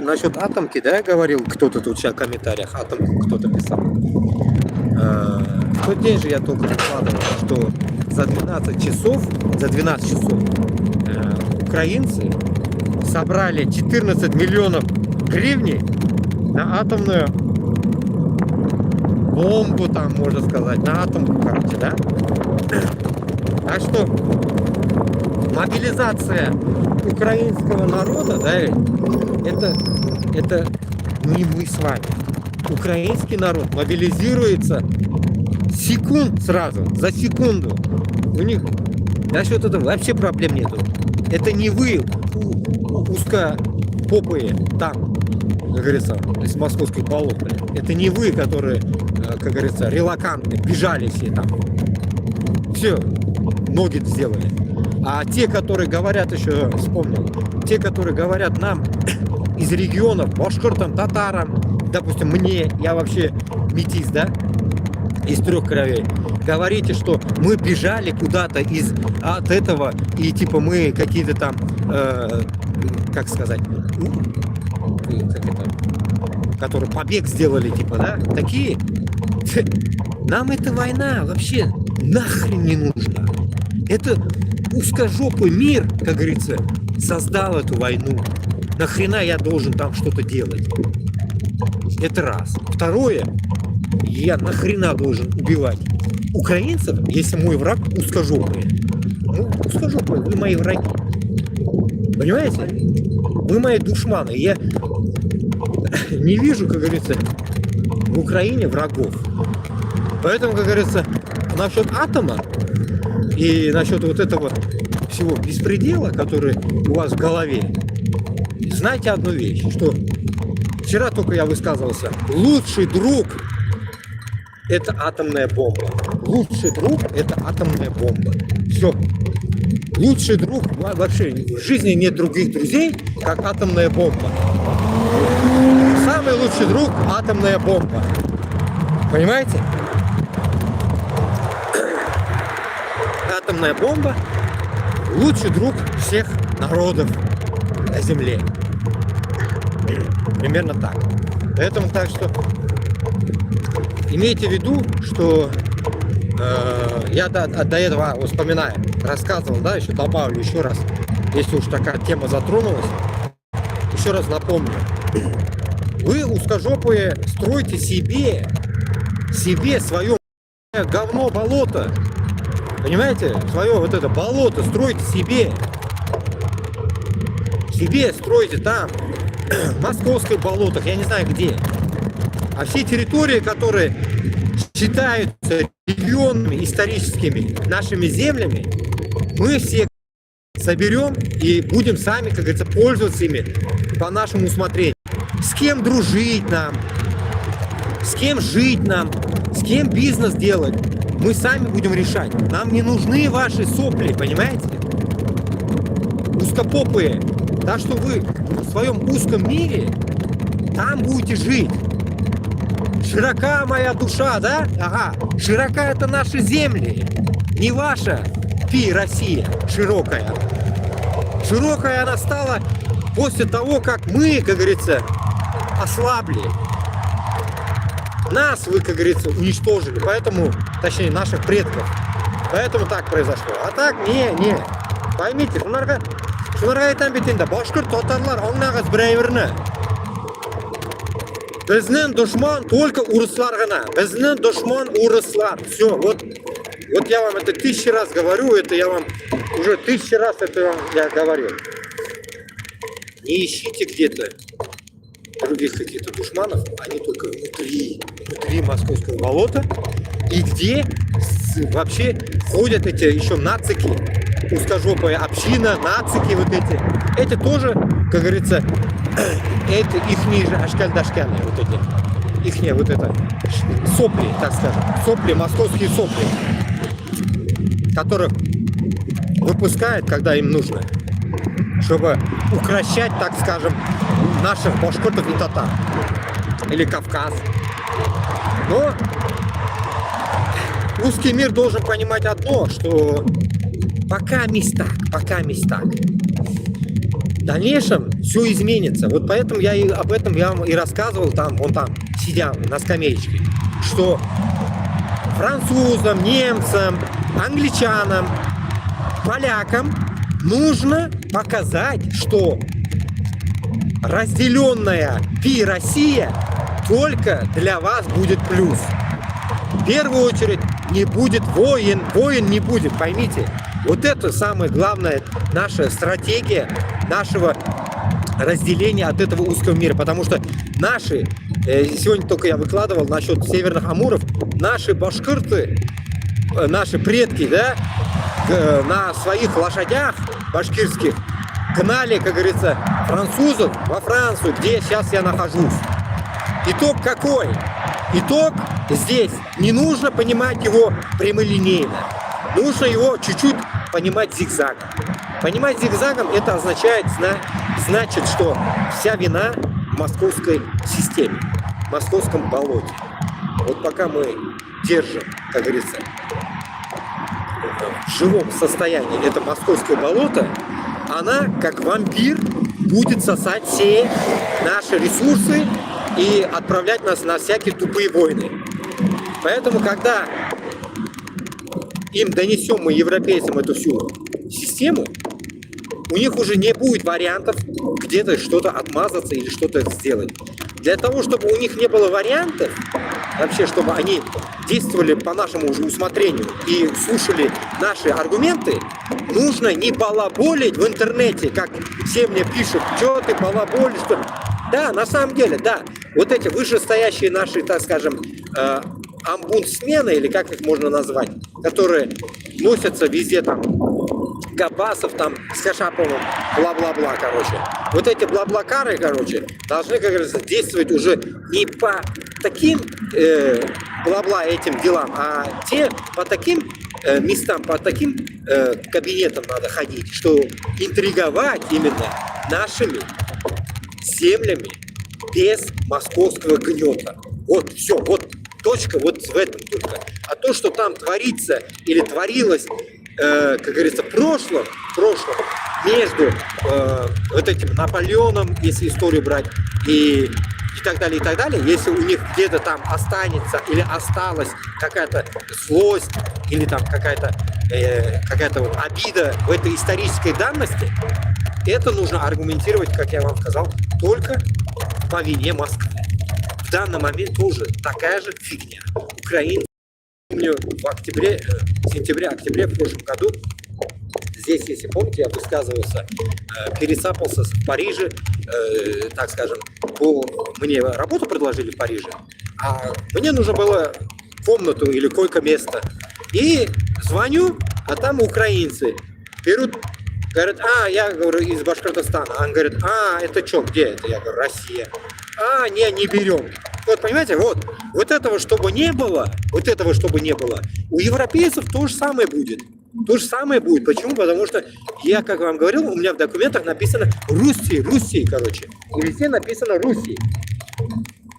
насчет атомки, да, я говорил, кто-то тут сейчас в комментариях атомку кто-то писал. В тот день же я только выкладывал, что за 12 часов украинцы собрали 14 миллионов гривней на атомную бомбу, там можно сказать, на атомку, короче, да? Так что мобилизация украинского народа, да, это не мы с вами. Украинский народ мобилизируется секунд сразу, за секунду. У них насчет этого вообще проблем нету. Это не вы узкопопые там, как говорится, из московской болоты. Это не вы, которые, как говорится, релаканты, бежали все там. Все, ноги сделали. А те, которые говорят еще, вспомнил, те, которые говорят нам из регионов, башкиртам, татарам, допустим, мне, я вообще метис, да, из 3 кровей, говорите, что мы бежали куда-то от этого, и типа мы какие-то там, как сказать, как это, которые побег сделали, типа, да, такие. Нам эта война вообще нахрен не нужна. Это узкожопый мир, как говорится, создал эту войну. Нахрена я должен там что-то делать? Это раз. Второе, я нахрена должен убивать украинцев, если мой враг узкожопый. Ну, узкожопые, вы мои враги. Понимаете? Вы мои душманы. Я не вижу, как говорится, в Украине врагов. Поэтому, как говорится, насчет атома и насчет вот этого всего беспредела, который у вас в голове, знайте одну вещь, что вчера только я высказывался, лучший друг — это атомная бомба. Лучший друг — это атомная бомба. Все. Лучший друг, вообще в жизни нет других друзей, как атомная бомба. Самый лучший друг — атомная бомба. Понимаете? Атомная бомба — лучший друг всех народов на Земле. Примерно так. Поэтому так что имейте в виду, что я до этого вспоминаю, рассказывал, да, еще добавлю еще раз, если уж такая тема затронулась, еще раз напомню. Вы, узкожопые, стройте себе свое говно, болото. Понимаете? Свое вот это болото стройте себе. Себе стройте там, в московских болотах, я не знаю где. А все территории, которые считаются регионами историческими, нашими землями, мы все соберем и будем сами, как говорится, пользоваться ими по нашему усмотрению. С кем дружить нам, с кем жить нам, с кем бизнес делать, мы сами будем решать. Нам не нужны ваши сопли, понимаете? Узкопопые. Так что вы в своем узком мире там будете жить. Широка моя душа, да? Ага. Широка — это наши земли. Не ваша Россия широкая. Широкая она стала после того, как мы, как говорится, ослабли. Нас вы, как говорится, уничтожили. Поэтому, точнее, наших предков. Поэтому так произошло. А так, не. Поймите, шунарга там битинде. Башкирт татарлар оңнагыз бірәйбірні. Біздің душман только урыслар гына. Біздің душман урыслар. Все, вот я вам это 1000 раз говорю, это я вам уже 1000 раз это я говорил. Не ищите где-то других каких-то душманов, они только внутри московского болота, и где вообще ходят эти еще нацики, узкожопая община, нацики вот эти тоже, как говорится, это ихние же ашкаль-дашкальные вот эти, ихние вот это сопли, так скажем, сопли, московские сопли, которых выпускают, когда им нужно, чтобы укрощать, так скажем, наших башкиртов и татар. Или Кавказ. Но русский мир должен понимать одно, что пока местак. В дальнейшем все изменится. Вот поэтому я и об этом я вам и рассказывал там, вон там, сидя на скамеечке, что французам, немцам, англичанам, полякам нужно показать, что разделенная Россия только для вас будет плюс. В первую очередь не будет войн не будет, поймите. Вот это самая главная наша стратегия нашего разделения от этого узкого мира, потому что наши Сегодня только я выкладывал насчет северных амуров. Наши башкирты, наши предки, да, на своих лошадях башкирских гнали, как говорится, французов во Францию, где сейчас я нахожусь. Итог какой? Итог здесь. Не нужно понимать его прямолинейно. Нужно его чуть-чуть понимать зигзагом. Понимать зигзагом это означает, значит, что вся вина в московской системе, в московском болоте. Вот пока мы держим, как говорится, в живом состоянии это московское болото, она, как вампир, будет сосать все наши ресурсы и отправлять нас на всякие тупые войны. Поэтому, когда им донесем мы, европейцам, эту всю систему, у них уже не будет вариантов где-то что-то отмазаться или что-то сделать. Для того, чтобы у них не было вариантов, вообще, чтобы они действовали по нашему уже усмотрению и слушали наши аргументы, нужно не балаболить в интернете, как все мне пишут, что ты балаболишь, что... Да, на самом деле, да, вот эти вышестоящие наши, так скажем, амбудсмены, или как их можно назвать, которые носятся везде там, Габасов там с Хашаповым, бла-бла-бла, короче. Вот эти бла-блакары, короче, должны, как говорится, действовать уже не по таким бла-бла этим делам, а те по таким местам, по таким кабинетам надо ходить, что интриговать именно нашими землями без московского гнета. Вот все, вот точка вот в этом только. А то, что там творится или творилось, как говорится, в прошлом между вот этим Наполеоном, если историю брать, и так далее, если у них где-то там останется или осталась какая-то злость или там какая-то вот обида в этой исторической данности, это нужно аргументировать, как я вам сказал, только по вине Москвы. В данный момент тоже такая же фигня. Украина, помню, в сентябре-октябре в прошлом году, здесь, если помните, я высказывался, пересапался в Париже, так скажем, мне работу предложили в Париже, а мне нужно было комнату или койко-место. И звоню, а там украинцы берут, говорят, я говорю, из Башкортостана. Он говорит, это что, где это? Я говорю, Россия. Не берем. Вот, понимаете, вот этого, чтобы не было, у европейцев то же самое будет. То же самое будет. Почему? Потому что я, как вам говорил, у меня в документах написано Руси, короче. И везде написано Руси.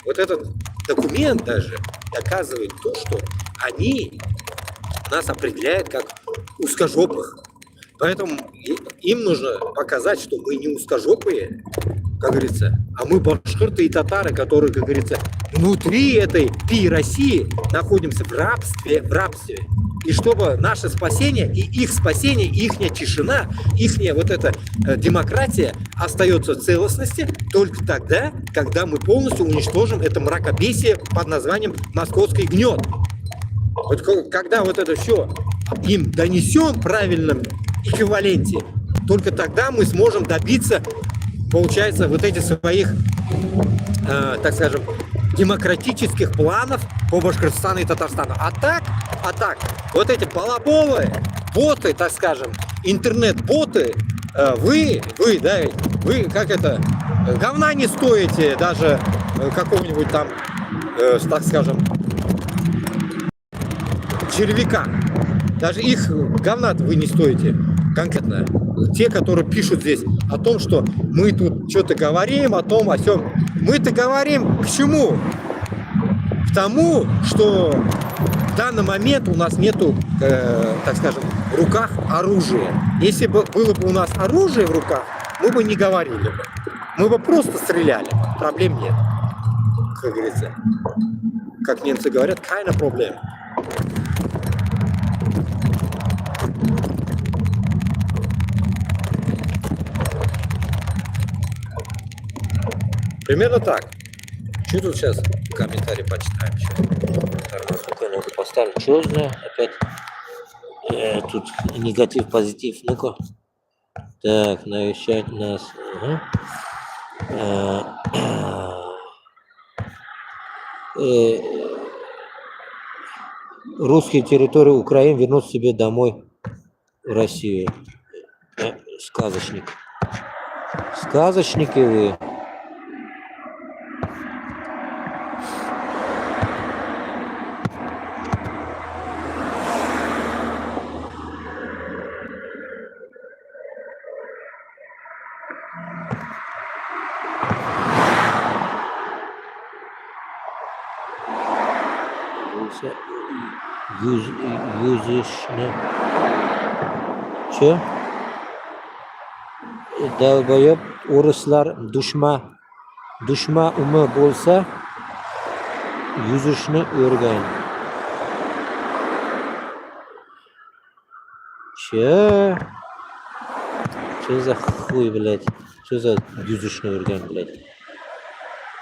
Вот этот документ даже доказывает то, что они нас определяют как узкожопых. Поэтому им нужно показать, что мы не узкожопые, как говорится, а мы башкирты и татары, которые, как говорится, внутри этой России находимся в рабстве. И чтобы наше спасение и их спасение, ихняя тишина, ихняя вот эта демократия остается в целостности только тогда, когда мы полностью уничтожим это мракобесие под названием московский гнет. Вот когда вот это все им донесем в правильном эквиваленте, только тогда мы сможем добиться, получается, вот этих своих, так скажем, демократических планов по Башкортостану и Татарстану. А так, вот эти балаболы, боты, так скажем, интернет-боты, вы, как это, говна не стоите даже какого-нибудь там, так скажем, червяка. Даже их говна вы не стоите. Конкретно те, которые пишут здесь о том, что мы тут что-то говорим, о том, о сём. Мы-то говорим к чему? К тому, что в данный момент у нас нету, так скажем, в руках оружия. Если бы было бы у нас оружие в руках, мы бы не говорили бы. Мы бы просто стреляли. Проблем нет. Как говорится. Как немцы говорят, keine проблем. Примерно так. Что тут сейчас комментарий почитаем еще? Поставлю. Что за опять? Тут негатив, позитив. Ну-ка. Так, навещать нас. э, русские территории Украины вернут себе домой в Россию. Сказочник. Сказочники вы. Юзишны. Че? Долбоеб орыслар душма умы болса юзишны өргөн. Че? Что за хуй, блядь? Что за юзишны өргөн, блядь?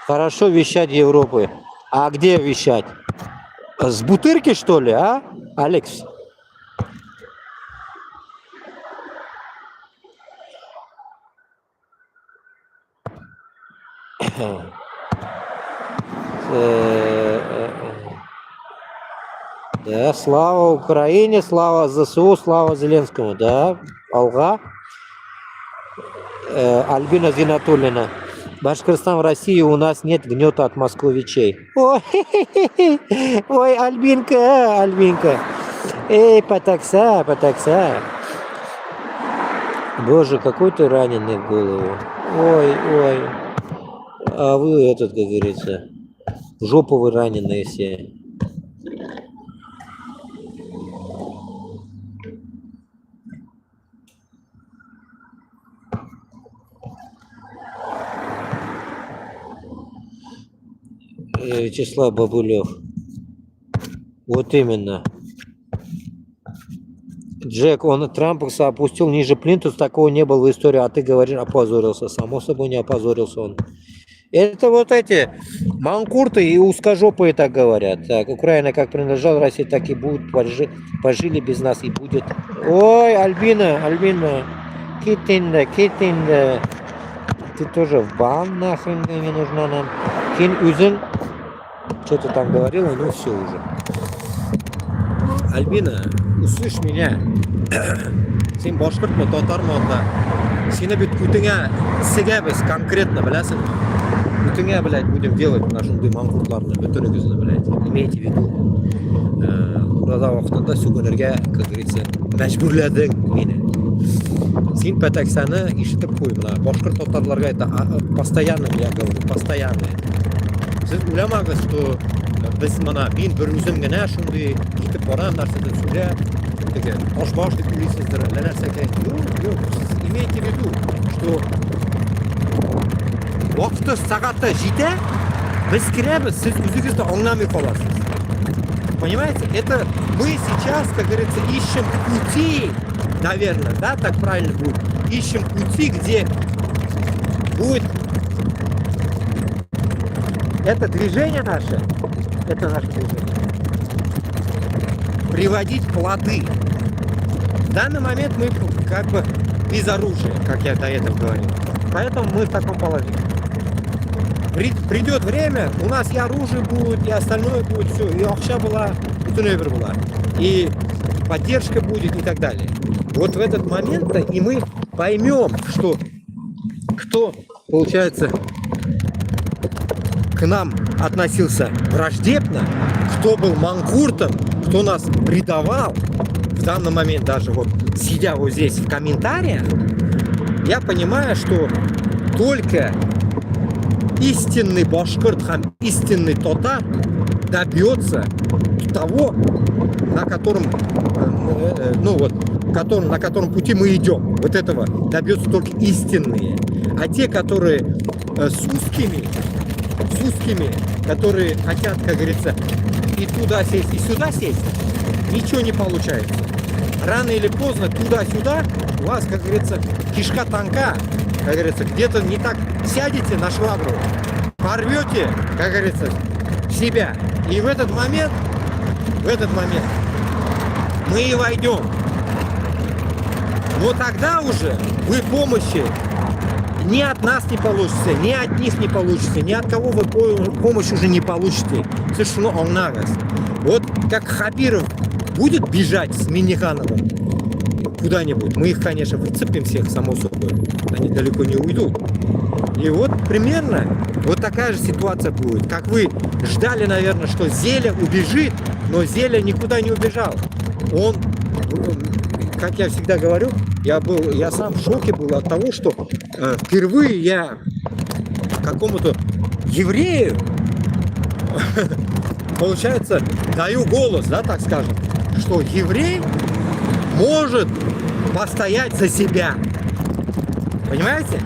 Хорошо вещать Европы. А где вещать? С бутырки, что ли, а, Алекс? Да, слава Украине, слава ЗСУ, слава Зеленскому, да, алга. Альбина Зинатуллина. Башкортостан в России, у нас нет гнета от москвичей. Ой, ой, Альбинка, Альбинка. Эй, потакса. Боже, какой ты раненый в голову. Ой. А вы этот, как говорится, в жопу вы раненые все. Вячеслав Бабулев. Вот именно. Джек, он Трампа опустил ниже плинтуса, такого не было в истории, а ты говоришь, опозорился. Само собой не опозорился он. Это вот эти манкурты и узкожопые так говорят. Так, Украина как принадлежала России, так и будет. Пожили без нас и будет. Ой, Альбина. Китинда. Ты тоже в бан нахрен не нужна нам. Кин Үзен. Что-то там говорила, ну все уже. Альбина, услышь меня. Сен башкортма, татарма анда. Сені бит күтіңе сігебіз конкретно, білясың? Күтіңе, блядь, будем делать нашынды манкуртларны, бөтірігізні, блядь. Имейте в виду. Урада вақтында сөгінерге, как говорится, мәжбүрләдің мені. Сен пәтәксәні ишітіп қой, мына. Башқұрт татарларға это постоянно, я говорю, постоянно. Сіз уйламаңыз, что біз мына мен бір өзім генә шундай итеп барам нәрседен сөйлә, теге ашбаш дип уйлыйсыздыр, нәрсәгә. Юк, сез имейте в виду, что вакыты сәгате җитә, без керәбез, сез үзегезне аңламый каласыз. Понимаете? Это мы сейчас, как говорится, ищем пути, наверное, да, так правильно будет. Ищем пути, где будет это движение наше, это наше движение, приводить плоды. В данный момент мы как бы без оружия, как я до этого говорил. Поэтому мы в таком положении. Придет время, у нас и оружие будет, и остальное будет, все, и акча была, и туневер была, и поддержка будет, и так далее. Вот в этот момент-то и мы поймем, что кто, получается, к нам относился враждебно, кто был манкуртом, кто нас предавал. В данный момент даже вот сидя вот здесь в комментариях, я понимаю, что только истинный башкирт, истинный татар добьется того, на котором, на котором пути мы идем. Вот этого добьются только истинные. А те, которые с узкими, которые хотят, как говорится, и туда сесть, и сюда сесть, ничего не получается. Рано или поздно туда-сюда у вас, как говорится, кишка тонка, как говорится, где-то не так сядете на швабру, порвете, как говорится, себя. И в этот момент мы и войдем. Но тогда уже вы помощи ни от нас не получится, ни от них не получится, ни от кого вы помощь уже не получите. Совершенно оннагас. Вот как Хабиров будет бежать с Миннихановым куда-нибудь, мы их, конечно, выцепим всех, само собой. Они далеко не уйдут. И вот примерно вот такая же ситуация будет. Как вы ждали, наверное, что Зеля убежит, но Зеля никуда не убежал. Он, как я всегда говорю, я сам в шоке был от того, что впервые я какому-то еврею, получается, даю голос, да, так скажем, что еврей может постоять за себя. Понимаете?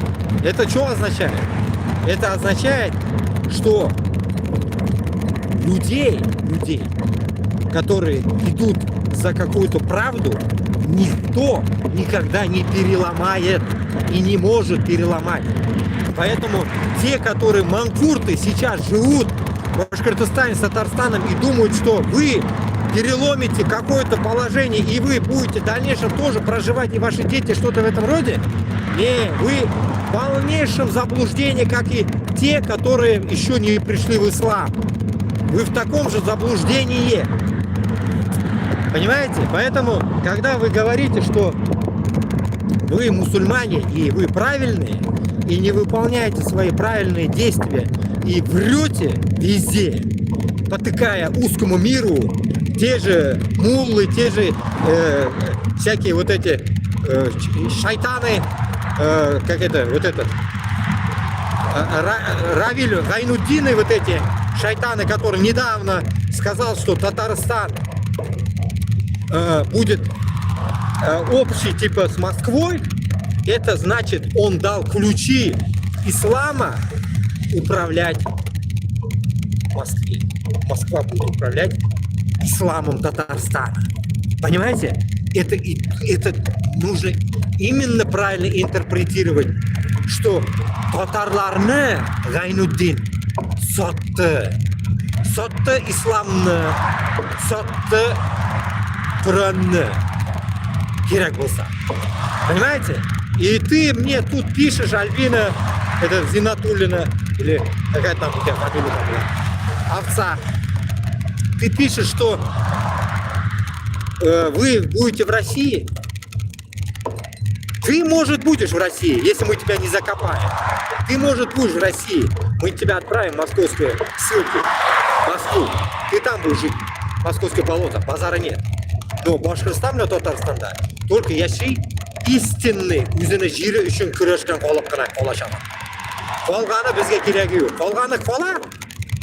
Это что означает? Это означает, что людей, которые идут за какую-то правду, никто никогда не переломает и не может переломать. Поэтому те, которые манкурты сейчас живут в Башкортостане с Татарстаном и думают, что вы переломите какое-то положение и вы будете в дальнейшем тоже проживать, и ваши дети что-то в этом роде, не, вы в полнейшем заблуждении, как и те, которые еще не пришли в ислам. Вы в таком же заблуждении. Понимаете? Поэтому, когда вы говорите, что вы мусульмане и вы правильные, и не выполняете свои правильные действия, и врете везде, потыкая узкому миру, те же муллы, те же всякие вот эти шайтаны, как это, вот этот, Равиль Гайнуддины, вот эти шайтаны, который недавно сказал, что Татарстан будет общий типа с Москвой, это значит, он дал ключи ислама управлять Москве. Москва будет управлять исламом Татарстана. Понимаете? Это нужно именно правильно интерпретировать, что татарларны Гайнуддин сотты исламны, сотты Құранны керек болса. Понимаете? И ты мне тут пишешь, Альбина, это Зинатуллина, или какая там у тебя фамилия была, овца. Ты пишешь, что вы будете в России. Ты, может, будешь в России, если мы тебя не закопаем. Ты, может, будешь в России. Мы тебя отправим в московские ссылки. В Москву. Ты там будешь жить. Московское болото. Базара нет. Но Башкортостан мен Татарстанда только яши истинный өзіне жері үшін күрескен қолып қана болашақ. Қолғаны бізге керегі жоқ. Қолғаны қола,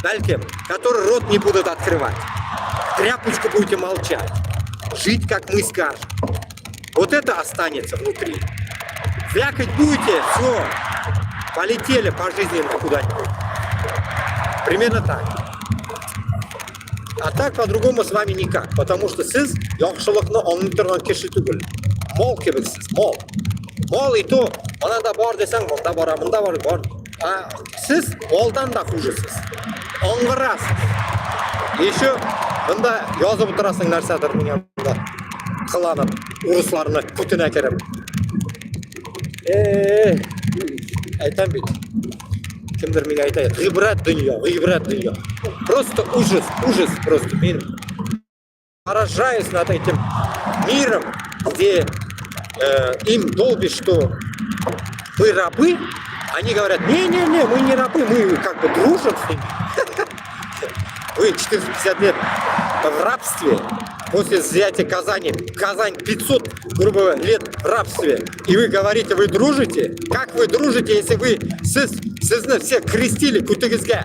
бәлкім, который рот не будут открывать. Тряпочку будете молчать. Жить, как мы скажем. Вот это останется внутри. Вякать будете, все, полетели пожизненно куда-нибудь. Примерно так. А так по-другому с вами никак. Потому что сіз яқшылықны аңлытырған кеші түгіл. Мол кебексіз, мол. Мол и то, мынада бар десең, мында бара, мында бар. А сіз молдан да хужесіз. Аңғырасыз. Еще мында жазып отырасың нәрседір міне қыланып, ұрысларына күтін әкеріп. Айтам бит. Кімдір мені айтайын. Ғибрат дүния. Просто ужас просто. Мен поражаюсь над этим миром, где им долбишь, что мы рабы. Они говорят, не, мы не рабы, мы как бы дружим с ними. Вы 450 лет в рабстве. После взятия Казани, Казань 500, грубо говоря, лет в рабстве. И вы говорите, вы дружите? Как вы дружите, если вы все крестили, кутыгызга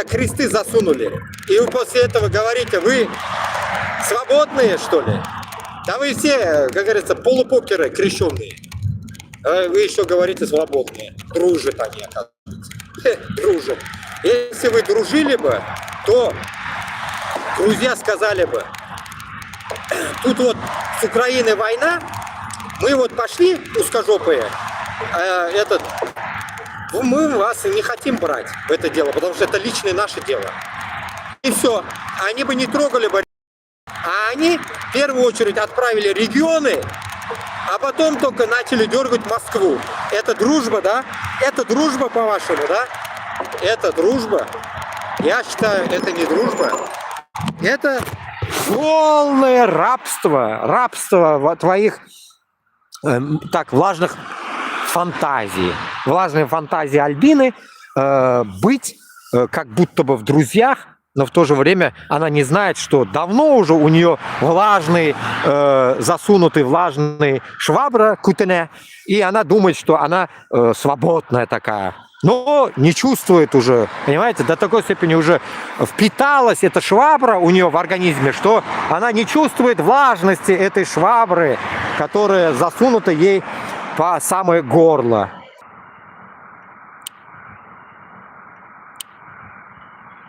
кресты засунули? И вы после этого говорите, вы свободные, что ли? Да вы все, как говорится, полупокеры крещенные. А вы еще говорите свободные. Дружат они, оказывается. Дружат. Если вы дружили бы, то друзья сказали бы, тут вот с Украиной война, мы вот пошли узкожопые, мы вас не хотим брать в это дело, потому что это личное наше дело. И все, они бы не трогали бы, а они в первую очередь отправили регионы а потом только начали дергать Москву. Это дружба, да? Это дружба, по-вашему, да? Это дружба? Я считаю, это не дружба. Это полное рабство. Рабство твоих так, влажных фантазий. Влажные фантазии Альбины быть как будто бы в друзьях, но в то же время она не знает, что давно уже у нее влажный, засунутый влажный швабра кутене, и она думает, что она свободная такая. Но не чувствует уже, понимаете, до такой степени уже впиталась эта швабра у нее в организме, что она не чувствует влажности этой швабры, которая засунута ей по самое горло.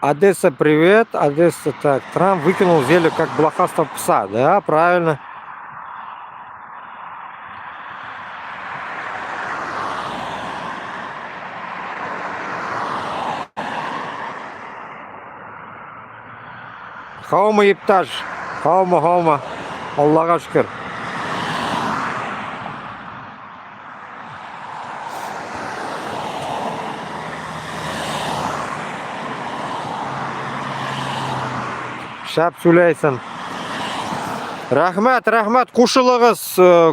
Одесса, привет. Одесса, так. Трамп выкинул зелье как блохастого пса. Да, правильно. Хаума ептаж. Хаума. Аллаға шүкір. Шап сөйлейсің. Рахмат. Қушылығыз.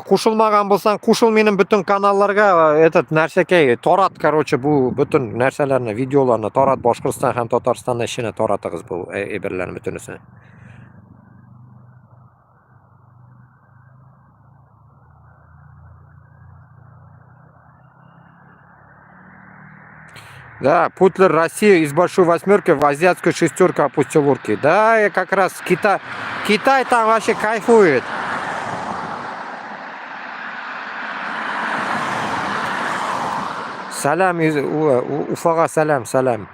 Қушылмаған болсаң, қушыл менің бүтін каналларға этот нәрсекей торат, короче, бұл бүтін нәрселеріне, видеоларына торат Башқұртстан һәм Татарстанда ішіне торатығыз бұл әберлерін бүтінісі. Да, Путлер Россию из большой восьмерки в азиатскую шестерку опустил урки. Да, я как раз Китай там вообще кайфует. Салям из Уфага, салям.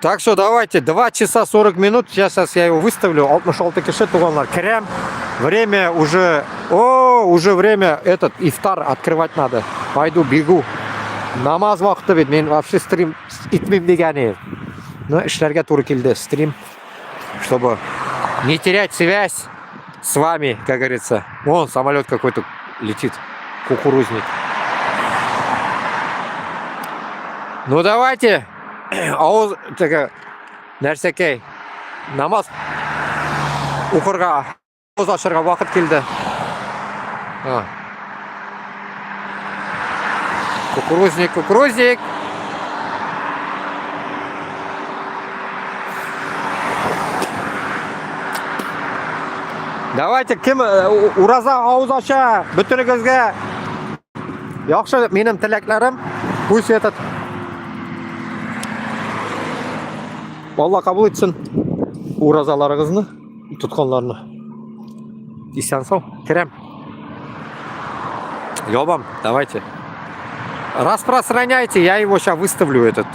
Так что давайте, 2 часа 40 минут, сейчас я его выставлю, 66 киши туганлар, крем, время уже, уже время, ифтар открывать надо, пойду, бегу, намаз вақыты бет, мен вообще стрим итмейм дегені, но ішлерге туры келді, стрим, чтобы не терять связь с вами, как говорится, вон самолет какой-то летит, кукурузник. Ну давайте. Ауыз нәрсекей намаз оқырға ауыз ашырға уақыт келді. Кукурузник. Давайте, кім ураза ауыз аша бүтінігізге яқшы менің тілеклерім. Пусть этот Алла қабыл етсін уразаларыңызны, тұтқанларны. Исән сау, керем. Ёбам, давайте. Распространяйте, я его сейчас выставлю этот